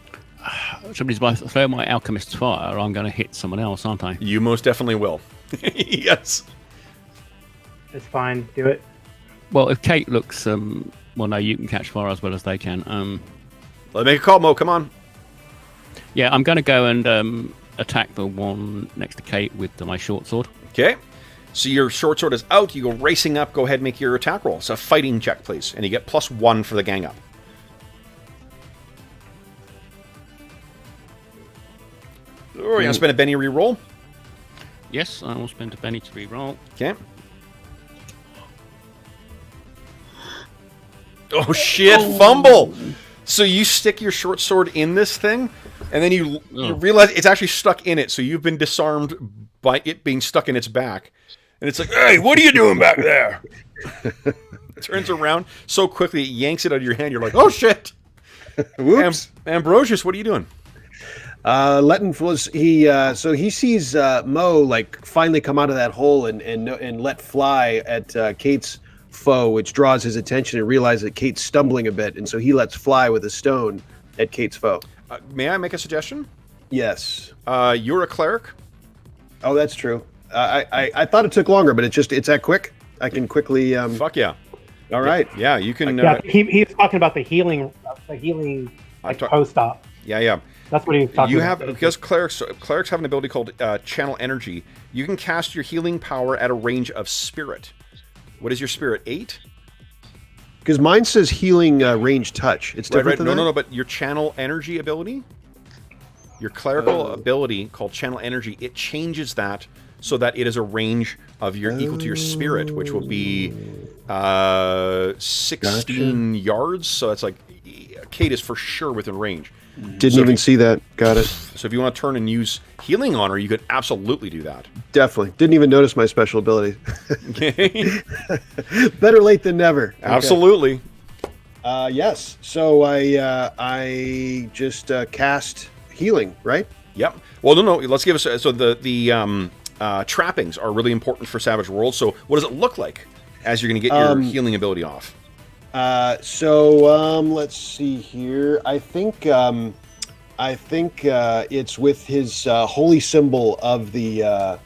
Speaker 4: Somebody's by throw my alchemist's fire. I'm going to hit someone else, aren't I?
Speaker 1: You most definitely will. Yes.
Speaker 3: It's fine. Do it.
Speaker 4: Well, if Kate looks, well, no, you can catch fire as well as they can.
Speaker 1: Let's make a call, Mo. Come on.
Speaker 4: Yeah, I'm going to go and attack the one next to Kate with my short sword.
Speaker 1: Okay. So your short sword is out. You go racing up. Go ahead and make your attack roll. It's a fighting check, please. And you get +1 for the gang up. Oh, you want to spend a Benny re-roll?
Speaker 4: Yes, I will spend a Benny to re-roll.
Speaker 1: Okay. Oh, shit. Fumble. So you stick your short sword in this thing, and then you realize it's actually stuck in it. So you've been disarmed by it being stuck in its back. And it's like, hey, what are you doing back there? It turns around so quickly, it yanks it out of your hand. You're like, oh, shit.
Speaker 5: Whoops.
Speaker 1: Ambrosius, what are you doing?
Speaker 5: Letton was so he sees Mo like finally come out of that hole and let fly at Kate's foe, which draws his attention, and realizes that Kate's stumbling a bit, and so he lets fly with a stone at Kate's foe.
Speaker 1: May I make a suggestion?
Speaker 5: Yes.
Speaker 1: You're a cleric.
Speaker 5: Oh, that's true. I thought it took longer, but it's that quick. I can quickly.
Speaker 1: Fuck yeah!
Speaker 5: All right.
Speaker 1: Yeah, you can.
Speaker 3: Yeah, he's talking about the healing like post-op.
Speaker 1: Yeah.
Speaker 3: That's what he was talking about.
Speaker 1: Because clerics have an ability called channel energy. You can cast your healing power at a range of spirit. What is your spirit? 8?
Speaker 5: Because mine says healing range touch. It's different than that?
Speaker 1: No. But your channel energy ability, your clerical ability called channel energy, it changes that so that it is a range of equal to your spirit, which will be 16 yards. So that's like Kate is for sure within range.
Speaker 5: Didn't even see that. Got it.
Speaker 1: So if you want to turn and use healing on her, you could absolutely do that.
Speaker 5: Definitely. Didn't even notice my special ability.
Speaker 1: Okay.
Speaker 5: Better late than never. Okay.
Speaker 1: Absolutely.
Speaker 5: Yes. So I just cast healing, right?
Speaker 1: Yep. Well, no. Let's give us so the trappings are really important for Savage Worlds. So what does it look like as you're going to get your healing ability off?
Speaker 5: Let's see here. I think it's with his holy symbol of the.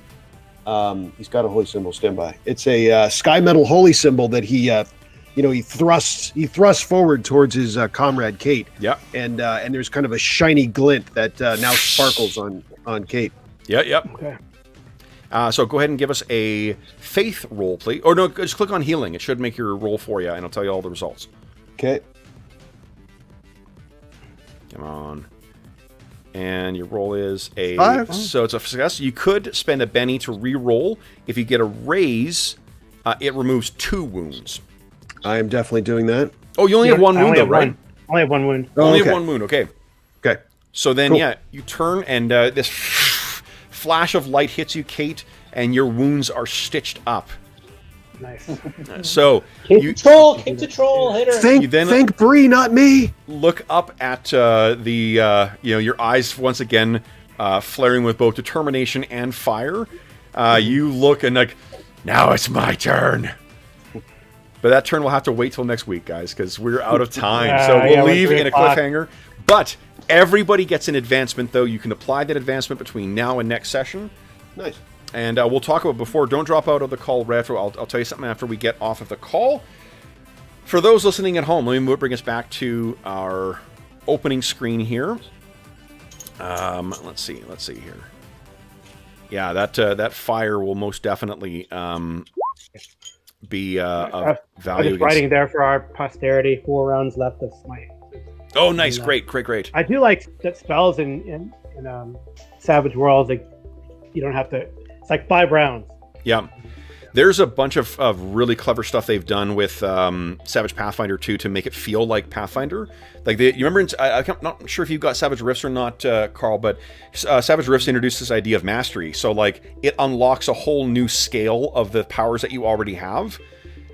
Speaker 5: He's got a holy symbol. Stand by. It's a sky metal holy symbol that he thrusts forward towards his comrade Kate.
Speaker 1: Yeah.
Speaker 5: And there's kind of a shiny glint that now sparkles on Kate.
Speaker 1: Yep.
Speaker 3: Okay.
Speaker 1: So go ahead and give us a faith roll, please. Or no, just click on healing. It should make your roll for you, and it'll tell you all the results.
Speaker 5: Okay.
Speaker 1: Come on. And your roll is a
Speaker 5: 5.
Speaker 1: So it's a success. You could spend a Benny to re-roll. If you get a raise, it removes 2 wounds.
Speaker 5: I am definitely doing that.
Speaker 1: Oh, you only have 1 wound, though, right?
Speaker 3: I only have 1 wound.
Speaker 1: Only have 1 wound. Okay.
Speaker 5: Okay.
Speaker 1: So then,
Speaker 5: cool.
Speaker 1: Yeah, you turn, and this flash of light hits you, Kate, and your wounds are stitched up.
Speaker 3: Nice.
Speaker 1: So
Speaker 2: Kate's a troll, hit her.
Speaker 5: Thank Bree, not me.
Speaker 1: Look up at your eyes once again flaring with both determination and fire. You look and like, now it's my turn. But that turn will have to wait till next week, guys, because we're out of time. So we'll leave in a cliffhanger. But everybody gets an advancement, though. You can apply that advancement between now and next session.
Speaker 5: Nice.
Speaker 1: And we'll talk about before. Don't drop out of the call retro. I'll tell you something after we get off of the call. For those listening at home, let me bring us back to our opening screen here. Let's see here. Yeah, that fire will most definitely be of value.
Speaker 3: I'm just writing there for our posterity. 4 rounds left of smite.
Speaker 1: Oh, nice! Great.
Speaker 3: I do like that spells in Savage Worlds. Like you don't have to. It's like 5 rounds.
Speaker 1: Yeah. There's a bunch of really clever stuff they've done with Savage Pathfinder 2 to make it feel like Pathfinder. Like you remember, I'm not sure if you got Savage Rifts or not, Carl, but Savage Rifts introduced this idea of mastery. So like it unlocks a whole new scale of the powers that you already have.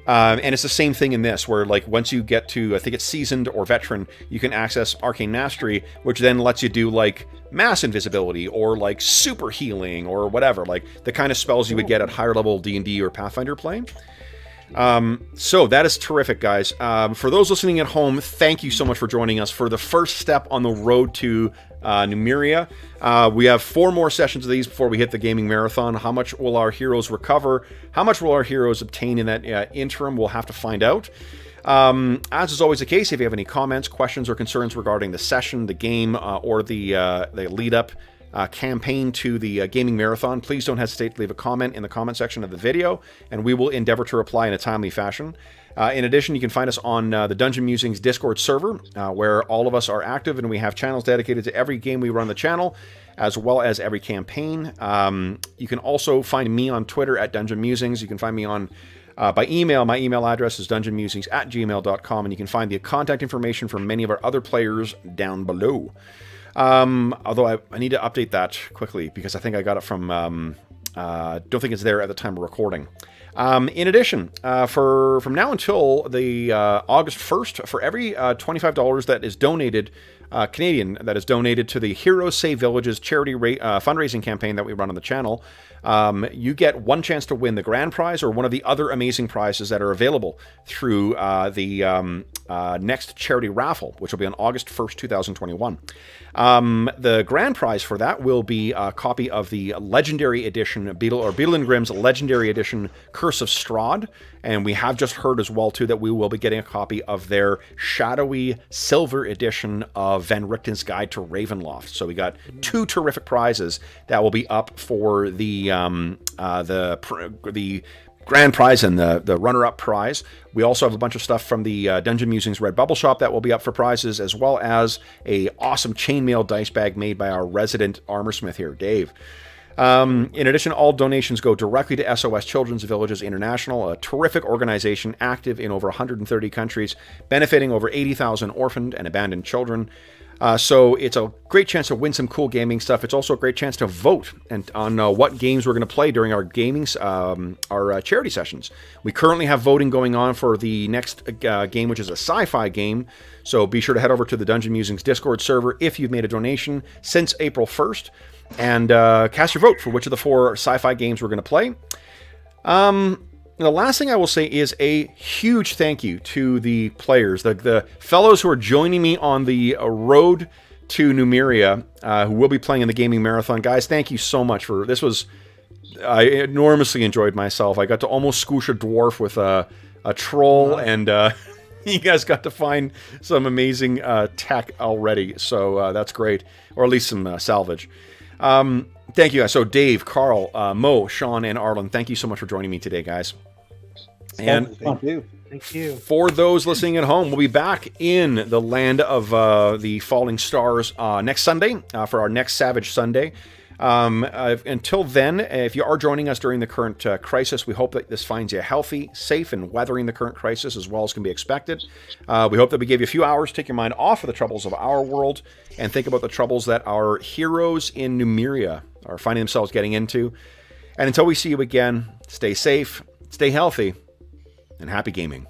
Speaker 1: And it's the same thing in this, where like once you get to, I think it's seasoned or veteran, you can access Arcane Mastery, which then lets you do like mass invisibility or like super healing or whatever, like the kind of spells you would get at higher level D&D or Pathfinder play. So that is terrific, guys. For those listening at home, thank you so much for joining us for the first step on the road to Numeria. We have 4 more sessions of these before we hit the gaming marathon. How much will our heroes recover? How much will our heroes obtain in that interim? We'll have to find out. As is always the case, if you have any comments, questions, or concerns regarding the session, the game, or the lead-up campaign to the gaming marathon, please don't hesitate to leave a comment in the comment section of the video, and we will endeavor to reply in a timely fashion. In addition, you can find us on the Dungeon Musings Discord server, where all of us are active, and we have channels dedicated to every game we run on the channel, as well as every campaign. You can also find me on Twitter at Dungeon Musings. You can find me on by email. My email address is dungeonmusings@gmail.com, and you can find the contact information for many of our other players down below. Although I need to update that quickly, because I think I got it from don't think it's there at the time of recording. In addition, from now until the August 1st, for every $25 that is donated, Canadian, that is donated to the Heroes Save Villages charity fundraising campaign that we run on the channel, you get one chance to win the grand prize or one of the other amazing prizes that are available through the next charity raffle, which will be on August 1st, 2021. The grand prize for that will be a copy of the Legendary Edition, Beetle and Grimm's Legendary Edition Curse of Strahd, and we have just heard as well, too, that we will be getting a copy of their Shadowy Silver Edition of Van Richten's Guide to Ravenloft. So we got two terrific prizes that will be up for the grand prize and the runner-up prize. We also have a bunch of stuff from the Dungeon Musings Red Bubble Shop that will be up for prizes, as well as a awesome chainmail dice bag made by our resident armorsmith here, Dave. In addition, all donations go directly to SOS Children's Villages International, a terrific organization active in over 130 countries, benefiting over 80,000 orphaned and abandoned children. So it's a great chance to win some cool gaming stuff. It's also a great chance to vote on what games we're going to play during our our charity sessions. We currently have voting going on for the next game, which is a sci-fi game. So be sure to head over to the Dungeon Musings Discord server if you've made a donation since April 1st, and cast your vote for which of the 4 sci-fi games we're going to play. The last thing I will say is a huge thank you to the players, the fellows who are joining me on the road to Numeria, who will be playing in the gaming marathon. Guys, thank you so much for this. I enormously enjoyed myself. I got to almost squish a dwarf with a troll, and you guys got to find some amazing tech already. So that's great, or at least some salvage. Thank you guys. So Dave, Carl, Mo, Sean, and Arlen, thank you so much for joining me today, guys. And
Speaker 2: Thank you.
Speaker 3: Thank you.
Speaker 1: For those listening at home, we'll be back in the land of the falling stars next Sunday for our next Savage Sunday. Until then, if you are joining us during the current crisis, we hope that this finds you healthy, safe, and weathering the current crisis as well as can be expected. We hope that we gave you a few hours to take your mind off of the troubles of our world and think about the troubles that our heroes in Numeria are finding themselves getting into. And until we see you again, stay safe, stay healthy, and happy gaming.